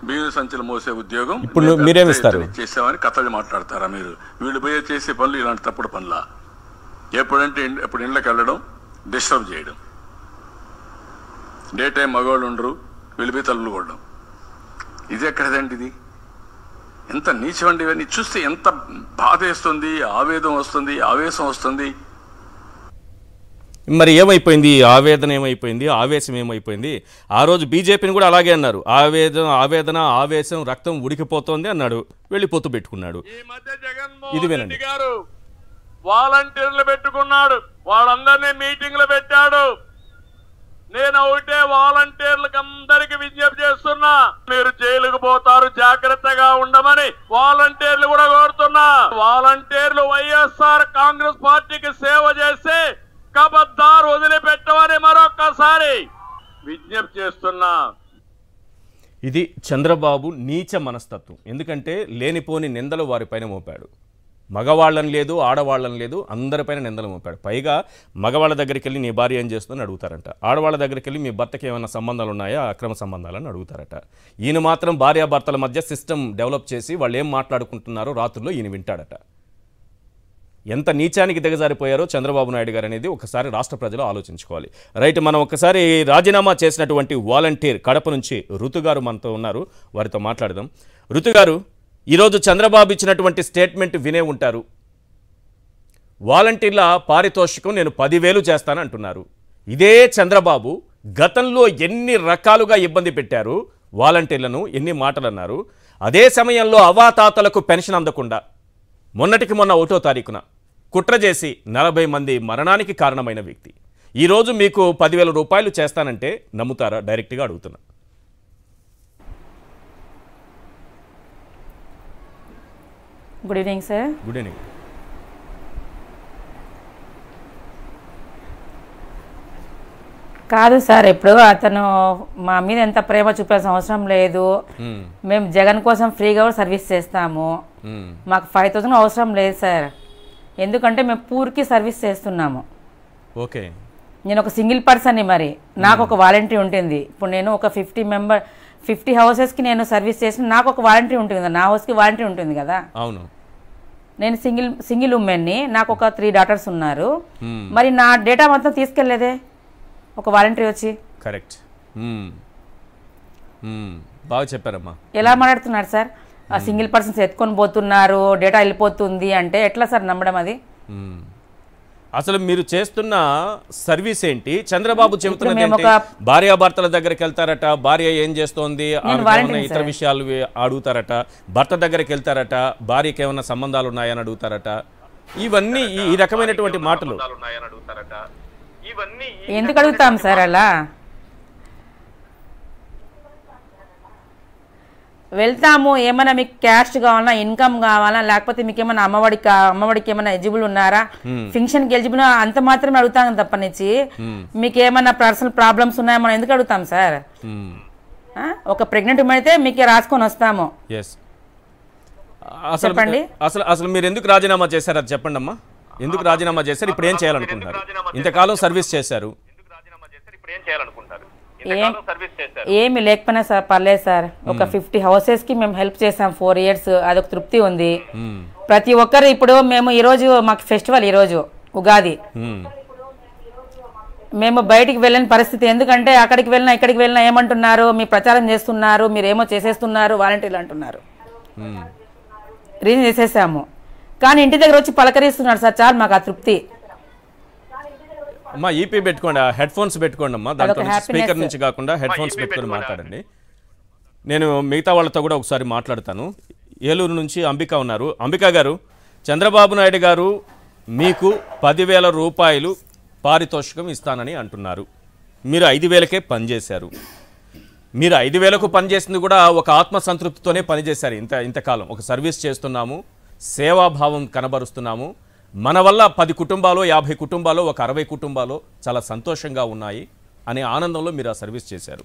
బియ్యం సంచులు మోసే ఉద్యోగం. ఇప్పుడు మీరేమిస్తారు? చేసామని కథలు మాట్లాడతారా మీరు? వీళ్ళు పోయే చేసే పనులు ఇలాంటి తప్పుడు పనులా? ఎప్పుడంటే ఎప్పుడు ఇళ్ళకి వెళ్ళడం, డిస్టర్బ్ చేయడం, డే టైం మగవాళ్ళు ఉండరు, వీళ్ళు పోయి తల్లులు కొట్టడం, ఇది ఎక్కడదండి? ఇది ఎంత నీచమండి! ఇవన్నీ చూస్తే ఎంత బాధ వేస్తుంది, ఆవేదం వస్తుంది, ఆవేశం వస్తుంది. మరి ఏమైపోయింది, ఆవేదన ఏమైపోయింది, ఆవేశం ఏమైపోయింది? ఆ రోజు బీజేపీని కూడా అలాగే అన్నారు, ఆవేదన ఆవేశం రక్తం ఉడికిపోతోంది అన్నాడు, వెళ్ళి పొత్తు పెట్టుకున్నాడు. ఈ మధ్య జగన్మోహన్ రెడ్డి గారు వాలంటీర్లు పెట్టుకున్నాడు, వాళ్ళందరినీ మీటింగ్లు పెట్టాడు. నేను ఒకటే వాలంటీర్లకు అందరికి విజ్ఞప్తి చేస్తున్నా, మీరు జైలుకు పోతారు, జాగ్రత్తగా ఉండమని వాలంటీర్లు కూడా కోరుతున్నా. వాలంటీర్లు వైఎస్ఆర్ కాంగ్రెస్ పార్టీకి సేవ చేసి కబద్దారు వదిలిపెట్టమని మరొక్కసారి విజ్ఞప్తి చేస్తున్నా. ఇది చంద్రబాబు నీచ మనస్తత్వం. ఎందుకంటే లేనిపోని నిందలు వారిపైన మోపాడు. మగవాళ్ళని లేదు, ఆడవాళ్ళని లేదు, అందరిపైన నిందలు మోపాడు. పైగా మగవాళ్ళ దగ్గరికి వెళ్ళి నీ భార్య ఏం చేస్తుందని అడుగుతారంట, ఆడవాళ్ళ దగ్గరికి వెళ్ళి మీ భర్తకి ఏమైనా సంబంధాలు ఉన్నాయా, అక్రమ సంబంధాలని అడుగుతారట. ఈయన మాత్రం భార్యాభర్తల మధ్య సిస్టమ్ డెవలప్ చేసి వాళ్ళు ఏం మాట్లాడుకుంటున్నారో రాత్రుల్లో ఈయన వింటాడట. ఎంత నీచానికి దిగజారిపోయారో చంద్రబాబు నాయుడు గారు అనేది ఒకసారి రాష్ట్ర ప్రజలు ఆలోచించుకోవాలి. రైట్, మనం ఒకసారి రాజీనామా చేసినటువంటి వాలంటీర్ కడప నుంచి ఋతు గారు మనతో ఉన్నారు, వారితో మాట్లాడదాం. ఋతు గారు, ఈరోజు చంద్రబాబు ఇచ్చినటువంటి స్టేట్మెంట్ వినే ఉంటారు. వాలంటీర్ల పారితోషికం నేను 10,000 చేస్తానంటున్నారు. ఇదే చంద్రబాబు గతంలో ఎన్ని రకాలుగా ఇబ్బంది పెట్టారు వాలంటీర్లను, ఎన్ని మాటలు అన్నారు. అదే సమయంలో అవాతాతలకు పెన్షన్ అందకుండా మొన్నటికి మొన్న 1వ తారీఖున కుట్ర చేసి 40 మంది మరణానికి కారణమైన వ్యక్తి ఈరోజు మీకు 10,000 రూపాయలు చేస్తానంటే నమ్ముతారా? డైరెక్ట్గా అడుగుతున్నా. Good evening sir. Good evening. కాదు సార్, ఇప్పుడు అతను మా మీద ఎంత ప్రేమ చూపాల్సిన అవసరం లేదు. మేము జగన్ కోసం ఫ్రీగా కూడా సర్వీస్ చేస్తాము. మాకు 5,000 అవసరం లేదు సార్, ఎందుకంటే మేము పూర్కి సర్వీస్ చేస్తున్నాము. ఓకే, నేను ఒక సింగిల్ పర్సన్ని, మరి నాకు ఒక వాలంటీ ఉంటుంది. ఇప్పుడు నేను ఒక 50 హౌసెస్కి నేను సర్వీస్ చేసిన నాకు ఒక వాలంటీ ఉంటుంది కదా, నా హౌస్కి వాలంటీ ఉంటుంది కదా. అవును, నేను సింగిల్ ఉమెన్ని, నాకు ఒక 3 డాటర్స్ ఉన్నారు. మరి నా డేటా మొత్తం తీసుకెళ్లేదే ఒక వాలంటీర్ వచ్చి. కరెక్ట్, బాగా చెప్పారమ్మా. ఎలా మాట్లాడుతున్నారు సార్? ఆ సింగిల్ పర్సన్స్ ఎత్తుకొని పోతున్నారు, డేటా వెళ్ళిపోతుంది అంటే ఎట్లా సార్ నమ్మడం అది? అసలు మీరు చేస్తున్న సర్వీస్ ఏంటి? చంద్రబాబు చెబుతున్నది భార్యాభర్తల దగ్గరికి వెళ్తారట, భార్య ఏం చేస్తోంది ఇతర విషయాలు అడుగుతారట, భర్త దగ్గరికి వెళ్తారట, భార్యకి ఏమైనా సంబంధాలు ఉన్నాయని అడుగుతారట. ఇవన్నీ ఈ రకమైనటువంటి మాటలు ఎందుకు అడుగుతాం సార్? అలా వెళ్తాము, ఏమైనా మీకు క్యాష్ కావాలా, ఇన్కమ్ కావాలా, లేకపోతే మీకు ఏమైనా అమ్మఒడికి ఏమైనా ఎలిజిబుల్ ఉన్నారా, ఫంక్షన్కి ఎలిజిబుల్, అంత మాత్రమే అడుగుతాం తప్పనిచ్చి మీకు ఏమైనా పర్సనల్ ప్రాబ్లమ్స్ ఉన్నాయా మనం ఎందుకు అడుగుతాం సార్? ఒక ప్రెగ్నెంట్ ఉమెన్ అయితే మీకు రాసుకొని వస్తాము. చెప్పండి, అసలు మీరు ఎందుకు రాజీనామా చేశారు అది చెప్పండి అమ్మా. ఎందుకు రాజీనామా చేశారు? ఇప్పుడు ఏం చేయాలనుకుంటున్నారు? ఇంతకాలం సర్వీస్ చేశారు, ఏమి లేకపోయినా సార్ పర్లేదు సార్. ఒక 50 హౌసెస్ కి మేము హెల్ప్ చేసాం 4 years, అదొక తృప్తి ఉంది. ప్రతి ఒక్కరు ఇప్పుడు మేము ఈరోజు మాకు ఫెస్టివల్, ఈరోజు ఉగాది, మేము బయటికి వెళ్ళని పరిస్థితి. ఎందుకంటే అక్కడికి వెళ్ళినా ఇక్కడికి వెళ్ళినా ఏమంటున్నారు, మీ ప్రచారం చేస్తున్నారు, మీరేమో చేసేస్తున్నారు, వాలంటీర్లు అంటున్నారు. రీజన్ చేసేసాము, కానీ ఇంటి దగ్గర వచ్చి పలకరిస్తున్నారు సార్, చాలు మాకు ఆ తృప్తి. అమ్మా ఈపీ పెట్టుకోండి, హెడ్ ఫోన్స్ పెట్టుకోండి అమ్మా, దాంట్లో స్పీకర్ నుంచి కాకుండా హెడ్ ఫోన్స్ పెట్టుకొని మాట్లాడండి. నేను మిగతా వాళ్ళతో కూడా ఒకసారి మాట్లాడతాను. ఏలూరు నుంచి అంబిక ఉన్నారు. అంబిక గారు, చంద్రబాబు నాయుడు గారు మీకు 10,000 రూపాయలు పారితోషికం ఇస్తానని అంటున్నారు. మీరు 5,000కే పనిచేశారు. మీరు 5,000కు పనిచేసింది కూడా ఒక ఆత్మసంతృప్తితోనే పనిచేశారు. ఇంతకాలం ఒక సర్వీస్ చేస్తున్నాము, సేవాభావం కనబరుస్తున్నాము, మన వల్ల 10 కుటుంబాలు 50 కుటుంబాలు ఒక 60 కుటుంబాలు చాలా సంతోషంగా ఉన్నాయి అనే ఆనందంలో మీరు ఆ సర్వీస్ చేశారు.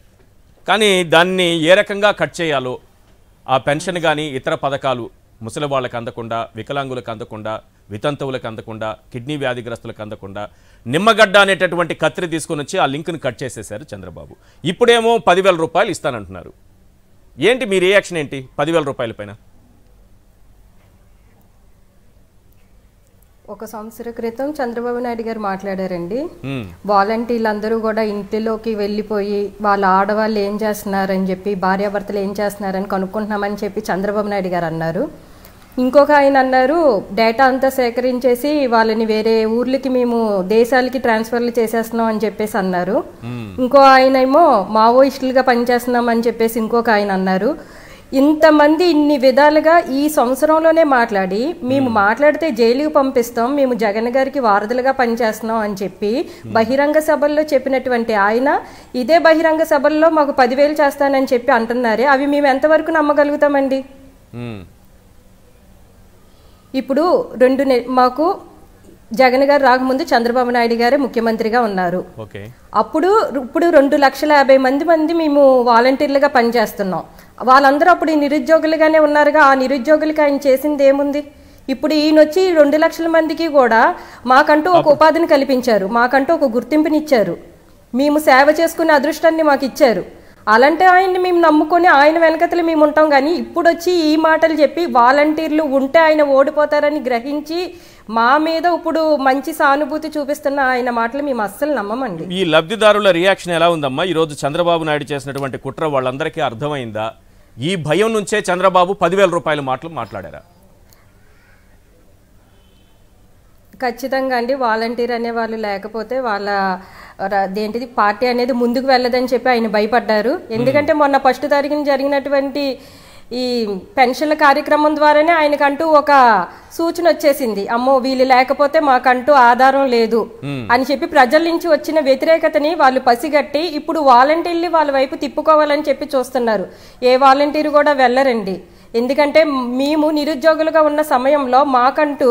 కానీ దాన్ని ఏ రకంగా కట్ చేయాలో, ఆ పెన్షన్ కానీ ఇతర పథకాలు ముసలి వాళ్ళకి అందకుండా, వికలాంగులకు అందకుండా, వితంతువులకు అందకుండా, కిడ్నీ వ్యాధిగ్రస్తులకు అందకుండా నిమ్మగడ్డ అనేటటువంటి కత్తిరి తీసుకొని వచ్చి ఆ లింక్ను కట్ చేసేశారు చంద్రబాబు. ఇప్పుడేమో 10,000 రూపాయలు ఇస్తానంటున్నారు. ఏంటి మీ రియాక్షన్ ఏంటి 10,000 రూపాయల పైన? ఒక సంవత్సర క్రితం చంద్రబాబు నాయుడు గారు మాట్లాడారండి, వాలంటీర్లు అందరూ కూడా ఇంటిలోకి వెళ్ళిపోయి వాళ్ళ ఆడవాళ్ళు ఏం చేస్తున్నారని చెప్పి, భార్యాభర్తలు ఏం చేస్తున్నారని కనుక్కుంటున్నామని చెప్పి చంద్రబాబు నాయుడు గారు అన్నారు. ఇంకొక ఆయన అన్నారు డేటా అంతా సేకరించేసి వాళ్ళని వేరే ఊర్లకి మేము దేశాలకి ట్రాన్స్ఫర్లు చేసేస్తున్నాం అని చెప్పేసి అన్నారు. ఇంకో ఆయన ఏమో మావోయిస్టులుగా పనిచేస్తున్నాం అని చెప్పేసి ఇంకొక ఆయన అన్నారు. ఇంతమంది ఇన్ని విధాలుగా ఈ సంవత్సరంలోనే మాట్లాడి మేము మాట్లాడితే జైలుకి పంపిస్తాం, మేము జగన్ గారికి వారధులుగా పనిచేస్తున్నాం అని చెప్పి బహిరంగ సభల్లో చెప్పినటువంటి ఆయన ఇదే బహిరంగ సభల్లో మాకు 10,000 చేస్తానని చెప్పి అంటున్నారే, అవి మేము ఎంతవరకు నమ్మగలుగుతామండి? ఇప్పుడు మాకు జగన్ గారు రాకముందు చంద్రబాబు నాయుడు గారే ముఖ్యమంత్రిగా ఉన్నారు. ఇప్పుడు 2,50,000 మంది మేము వాలంటీర్లుగా పనిచేస్తున్నాం. వాళ్ళందరూ అప్పుడు నిరుద్యోగులుగానే ఉన్నారుగా. ఆ నిరుద్యోగులకి ఆయన చేసింది ఏముంది? ఇప్పుడు ఈయన వచ్చి 2,00,000 మందికి కూడా మాకంటూ ఒక ఉపాధిని కల్పించారు, మాకంటూ ఒక గుర్తింపునిచ్చారు, మేము సేవ చేసుకునే అదృష్టాన్ని మాకు ఇచ్చారు. అలాంటి ఆయన్ని మేము నమ్ముకొని ఆయన వెనకతలు మేము ఉంటాం. కానీ ఇప్పుడు వచ్చి ఈ మాటలు చెప్పి వాలంటీర్లు ఉంటే ఆయన ఓడిపోతారని గ్రహించి మా మీద ఇప్పుడు మంచి సానుభూతి చూపిస్తున్న ఆయన మాటలు మేము అస్సలు నమ్మమండి. ఈ లబ్ధిదారుల రియాక్షన్ ఎలా ఉందమ్మా? ఈరోజు చంద్రబాబు నాయుడు చేసినటువంటి కుట్ర వాళ్ళందరికీ అర్థమైందా? ఈ భయం నుంచే చంద్రబాబు 10,000 రూపాయల మాటలు మాట్లాడారా? ఖచ్చితంగా అండి. వాలంటీర్ అనే వాళ్ళు లేకపోతే వాళ్ళ దేంటిది పార్టీ అనేది ముందుకు వెళ్ళదని చెప్పి ఆయన భయపడ్డారు. ఎందుకంటే మొన్న 1వ తారీఖున జరిగినటువంటి ఈ పెన్షన్ల కార్యక్రమం ద్వారానే ఆయనకంటూ ఒక సూచన వచ్చేసింది, అమ్మో వీళ్ళు లేకపోతే మాకంటూ ఆధారం లేదు అని చెప్పి ప్రజల నుంచి వచ్చిన వ్యతిరేకతని వాళ్ళు పసిగట్టి ఇప్పుడు వాలంటీర్లు వాళ్ళ వైపు తిప్పుకోవాలని చెప్పి చూస్తున్నారు. ఏ వాలంటీర్ కూడా వెళ్ళరండి. ఎందుకంటే మేము నిరుద్యోగులుగా ఉన్న సమయంలో మాకంటూ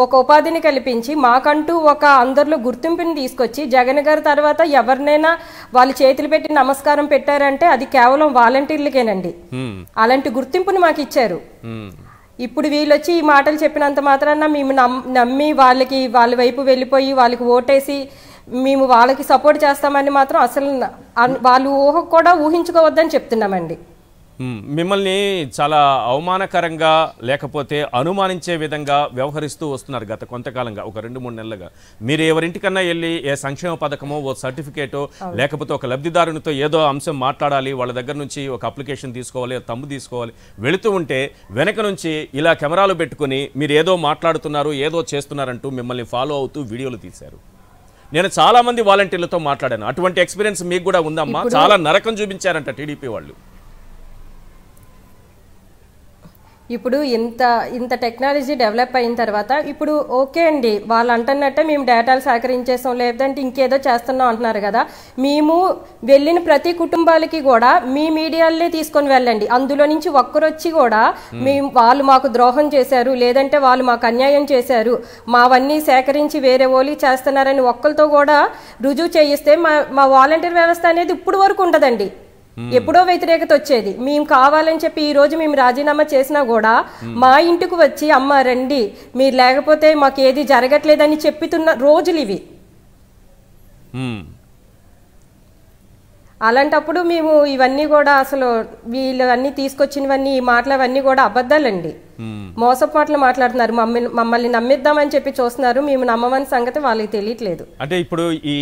ఒక ఉపాధిని కల్పించి మాకంటూ ఒక అందరిలో గుర్తింపుని తీసుకొచ్చి జగన్ గారి తర్వాత ఎవరినైనా వాళ్ళు చేతులు పెట్టి నమస్కారం పెట్టారంటే అది కేవలం వాలంటీర్లకేనండి. అలాంటి గుర్తింపుని మాకు ఇచ్చారు. ఇప్పుడు వీళ్ళొచ్చి ఈ మాటలు చెప్పినంత మాత్రాన మేము నమ్మి వాళ్ళ వైపు వెళ్ళిపోయి వాళ్ళకి ఓటేసి మేము వాళ్ళకి సపోర్ట్ చేస్తామని మాత్రం అసలు వాళ్ళు కూడా ఊహించుకోవద్దని చెప్తున్నామండి. మిమ్మల్ని చాలా అవమానకరంగా లేకపోతే అనుమానించే విధంగా వ్యవహరిస్తూ వస్తున్నారు గత కొంతకాలంగా, ఒక 2-3 నెలలుగా. మీరు ఎవరింటికన్నా వెళ్ళి ఏ సంక్షేమ పథకమో ఓ సర్టిఫికేటో లేకపోతే ఒక లబ్ధిదారునితో ఏదో అంశం మాట్లాడాలి, వాళ్ళ దగ్గర నుంచి ఒక అప్లికేషన్ తీసుకోవాలి, తమ్ము తీసుకోవాలి, వెళుతూ ఉంటే వెనక నుంచి ఇలా కెమెరాలు పెట్టుకుని మీరు ఏదో మాట్లాడుతున్నారు, ఏదో చేస్తున్నారంటూ మిమ్మల్ని ఫాలో అవుతూ వీడియోలు తీశారు. నేను చాలా మంది వాలంటీర్లతో మాట్లాడాను. అటువంటి ఎక్స్పీరియన్స్ మీకు కూడా ఉందమ్మా? చాలా నరకం చూపించారంట టీడీపీ వాళ్ళు. ఇప్పుడు ఇంత టెక్నాలజీ డెవలప్ అయిన తర్వాత ఇప్పుడు ఓకే అండి, వాళ్ళు అంటున్నట్టే మేము డేటాలు సేకరించేసాం లేదంటే ఇంకేదో చేస్తున్నాం అంటున్నారు కదా. మేము వెళ్ళిన ప్రతి కుటుంబాలకి కూడా మీ మీడియాలనే తీసుకొని వెళ్ళండి. అందులో నుంచి ఒక్కరొచ్చి కూడా వాళ్ళు మాకు ద్రోహం చేశారు లేదంటే వాళ్ళు మాకు అన్యాయం చేశారు, మావన్నీ సేకరించి వేరే ఓలి చేస్తున్నారని ఒక్కరితో కూడా రుజువు చేయిస్తే మా వాలంటీర్ వ్యవస్థ అనేది ఇప్పుడు వరకు ఉండదండి. ఎప్పుడో వ్యతిరేకత వచ్చేది. మేము కావాలని చెప్పి ఈ రోజు మేము రాజీనామా చేసినా కూడా మా ఇంటికి వచ్చి అమ్మ రండి మీరు లేకపోతే మాకు ఏది జరగట్లేదని చెప్తున్న రోజులు ఇవి. అలాంటప్పుడు మేము ఇవన్నీ కూడా అసలు వీళ్ళు అన్ని తీసుకొచ్చినవన్నీ ఈ మాటలు అవన్నీ కూడా అబద్ధాలండి. మోసపు మాటలు మాట్లాడుతున్నారు. మమ్మల్ని నమ్మిద్దామని చెప్పి చూస్తున్నారు. మేము నమ్మమని సంగతి వాళ్ళకి తెలియట్లేదు. అంటే ఇప్పుడు ఈ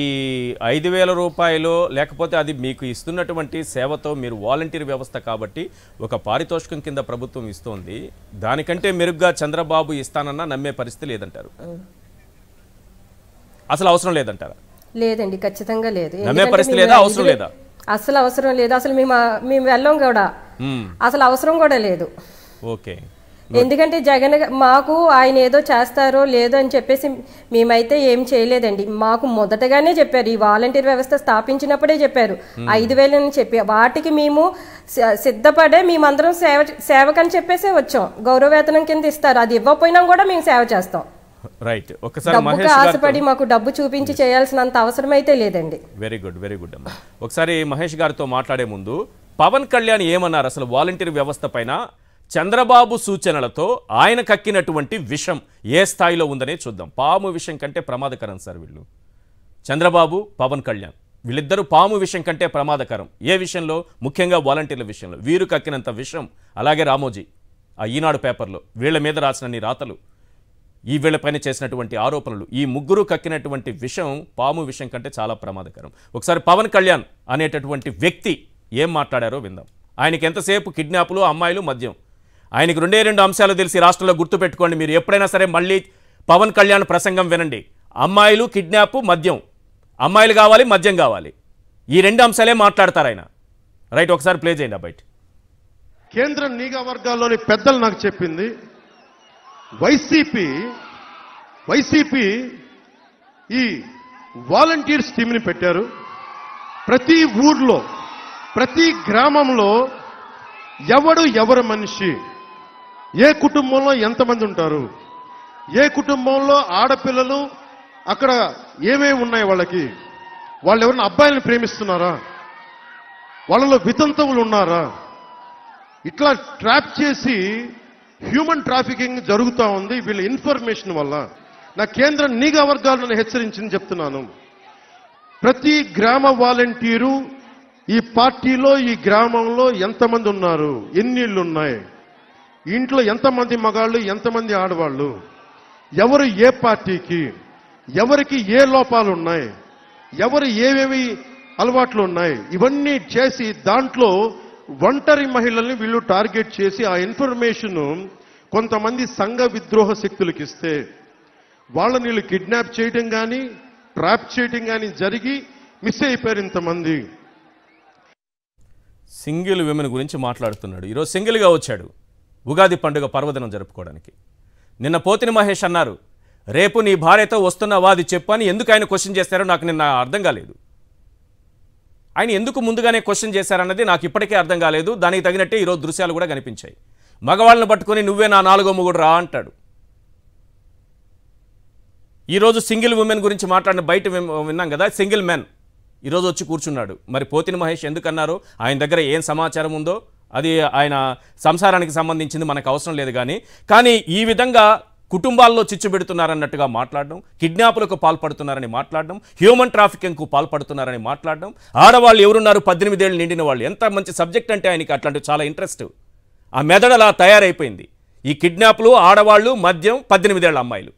5,000 రూపాయలు లేకపోతే అది మీకు ఇస్తున్నటువంటి సేవతో మీరు వాలంటీర్ వ్యవస్థ కాబట్టి ఒక పారితోషికం కింద ప్రభుత్వం ఇస్తోంది, దానికంటే మెరుగ్గా చంద్రబాబు ఇస్తానన్నా నమ్మే పరిస్థితి లేదంటారు? అసలు అవసరం లేదంటారా? లేదండి, ఖచ్చితంగా లేదు. నమ్మే పరిస్థితి లేదా? అవసరం లేదా? అసలు అవసరం లేదు. అసలు మేము వెళ్ళాం కూడా, అసలు అవసరం కూడా లేదు. ఓకే. ఎందుకంటే జగన్ మాకు ఆయన ఏదో చేస్తారో లేదో అని చెప్పేసి మేమైతే ఏం చేయలేదండి. మాకు మొదటగానే చెప్పారు, ఈ వాలంటీర్ వ్యవస్థ స్థాపించినప్పుడే చెప్పారు 5,000 అని చెప్పి, వాటికి మేము సిద్ధపడే మేమందరం సేవకని చెప్పేసి వచ్చాం. గౌరవవేతనం కింద ఇస్తారు, అది ఇవ్వకపోయినా కూడా మేము సేవ చేస్తాం. రైట్. ఒకసారి మహేష్ ఆశపడి మాకు డబ్బు చూపించి చేయాల్సినంత అవసరం అయితే లేదండి. వెరీ గుడ్, వెరీ గుడ్ అమ్మా. ఒకసారి మహేష్ గారితో మాట్లాడే ముందు పవన్ కళ్యాణ్ ఏమన్నారు అసలు వాలంటీర్ వ్యవస్థ పైన? చంద్రబాబు సూచనలతో ఆయన కక్కినటువంటి విషం ఏ స్థాయిలో ఉందనే చూద్దాం. పాము విషం కంటే ప్రమాదకరం సార్ వీళ్ళు. చంద్రబాబు, పవన్ కళ్యాణ్ వీళ్ళిద్దరూ పాము విషం కంటే ప్రమాదకరం. ఏ విషయంలో? ముఖ్యంగా వాలంటీర్ల విషయంలో. వీరు కక్కినంత విషం, అలాగే రామోజీ ఆ ఈనాడు పేపర్లో వీళ్ళ మీద రాసినన్ని రాతలు, ఈ వీళ్ళపైన చేసినటువంటి ఆరోపణలు, ఈ ముగ్గురు కక్కినటువంటి విషం పాము విషం కంటే చాలా ప్రమాదకరం. ఒకసారి పవన్ కళ్యాణ్ అనేటటువంటి వ్యక్తి ఏం మాట్లాడారో విందాం. ఆయనకి ఎంతసేపు కిడ్నాపులు, అమ్మాయిలు, మద్యం. ఆయనకు 2 అంశాలు తెలిసి రాష్ట్రంలో గుర్తుపెట్టుకోండి. మీరు ఎప్పుడైనా సరే మళ్ళీ పవన్ కళ్యాణ్ ప్రసంగం వినండి. అమ్మాయిలు, కిడ్నాప్, మద్యం. అమ్మాయిలు కావాలి, మద్యం కావాలి. ఈ 2 అంశాలే మాట్లాడతారు ఆయన. రైట్, ఒకసారి ప్లే చేయండి బయట. కేంద్ర నిఘా వర్గాల్లోని పెద్దలు నాకు చెప్పింది, వైసీపీ ఈ వాలంటీర్స్ టీంని పెట్టారు. ప్రతి ఊర్లో, ప్రతి గ్రామంలో ఎవరు మనిషి, ఏ కుటుంబంలో ఎంతమంది ఉంటారు, ఏ కుటుంబంలో ఆడపిల్లలు అక్కడ ఏమేమి ఉన్నాయి, వాళ్ళు ఎవరైనా అబ్బాయిలను ప్రేమిస్తున్నారా, వాళ్ళలో వితంతువులు ఉన్నారా, ఇట్లా ట్రాప్ చేసి హ్యూమన్ ట్రాఫికింగ్ జరుగుతూ ఉంది వీళ్ళ ఇన్ఫర్మేషన్ వల్ల. నా కేంద్ర నిఘా వర్గాలను హెచ్చరించింది చెప్తున్నాను. ప్రతి గ్రామ వాలంటీరు ఈ పార్టీలో, ఈ గ్రామంలో ఎంతమంది ఉన్నారు, ఎన్ని ఇళ్ళు ఉన్నాయి, ఇంట్లో ఎంతమంది మగాళ్ళు, ఎంతమంది ఆడవాళ్ళు, ఎవరు ఏ పార్టీకి, ఎవరికి ఏ లోపాలు ఉన్నాయి, ఎవరు ఏవేవి అలవాట్లు ఉన్నాయి, ఇవన్నీ చేసి దాంట్లో ఒంటరి మహిళల్ని వీళ్ళు టార్గెట్ చేసి ఆ ఇన్ఫర్మేషన్ కొంతమంది సంఘ విద్రోహ శక్తులకు ఇస్తే వాళ్ళని వీళ్ళు కిడ్నాప్ చేయడం కానీ, ట్రాప్ చేయడం కానీ జరిగి మిస్ అయిపోయారు ఇంతమంది. సింగిల్ విమెన్ గురించి మాట్లాడుతున్నాడు. ఈరోజు సింగిల్గా వచ్చాడు ఉగాది పండుగ పర్వదినం జరుపుకోవడానికి. నిన్న పోతిని మహేష్ అన్నారు, రేపు నీ భార్యతో వస్తున్నావా అది చెప్పు అని. ఎందుకు ఆయన క్వశ్చన్ చేశారో నాకు నిన్న అర్థం కాలేదు. ఆయన ఎందుకు ముందుగానే క్వశ్చన్ చేశారన్నది నాకు ఇప్పటికే అర్థం కాలేదు. దానికి తగినట్టే ఈరోజు దృశ్యాలు కూడా కనిపించాయి. మగవాళ్ళని పట్టుకొని నువ్వే నా 4వ మొగుడు రా అంటాడు. ఈరోజు సింగిల్ ఉమెన్ గురించి మాట్లాడిన బయట విన్నాం కదా, సింగిల్ మెన్ ఈరోజు వచ్చి కూర్చున్నాడు. మరి పోతిని మహేష్ ఎందుకన్నారు, ఆయన దగ్గర ఏం సమాచారం ఉందో అది ఆయన సంసారానికి సంబంధించింది మనకు అవసరం లేదు. కానీ ఈ విధంగా కుటుంబాల్లో చిచ్చు పెడుతున్నారన్నట్టుగా మాట్లాడడం, కిడ్నాపులకు పాల్పడుతున్నారని మాట్లాడడం, హ్యూమన్ ట్రాఫికింగ్కు పాల్పడుతున్నారని మాట్లాడడం, ఆడవాళ్ళు ఎవరున్నారు 18 ఏళ్ళు నిండిన వాళ్ళు. ఎంత మంచి సబ్జెక్ట్ అంటే ఆయనకి అట్లాంటి చాలా ఇంట్రెస్ట్. ఆ మెదడు అలా తయారైపోయింది. ఈ కిడ్నాప్లు, ఆడవాళ్ళు, మద్యం, 18 ఏళ్ళ అమ్మాయిలు.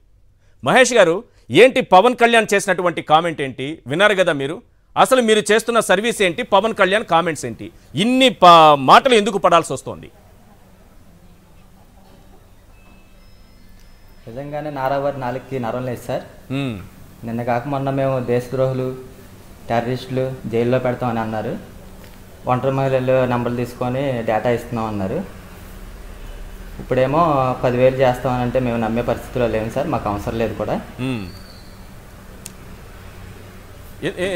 మహేష్ గారు, ఏంటి పవన్ కళ్యాణ్ చేసినటువంటి కామెంట్ ఏంటి విన్నారు కదా మీరు? అసలు మీరు చేస్తున్న సర్వీస్ ఏంటి, పవన్ కళ్యాణ్ కామెంట్స్ ఏంటి, ఇన్ని మాటలు ఎందుకు పడాల్సి వస్తుంది? నిజంగానే నారావారి 4కి నరం లేదు సార్. నిన్న కాక మొన్న మేము దేశద్రోహులు, టెర్రరిస్టులు జైల్లో పెడతామని అన్నారు. ఒంటరి మహిళలు నంబర్లు తీసుకొని డేటా ఇస్తున్నాం అన్నారు. ఇప్పుడేమో 10,000 చేస్తామని అంటే మేము నమ్మే పరిస్థితిలో లేము సార్. మాకు అవసరం లేదు కూడా.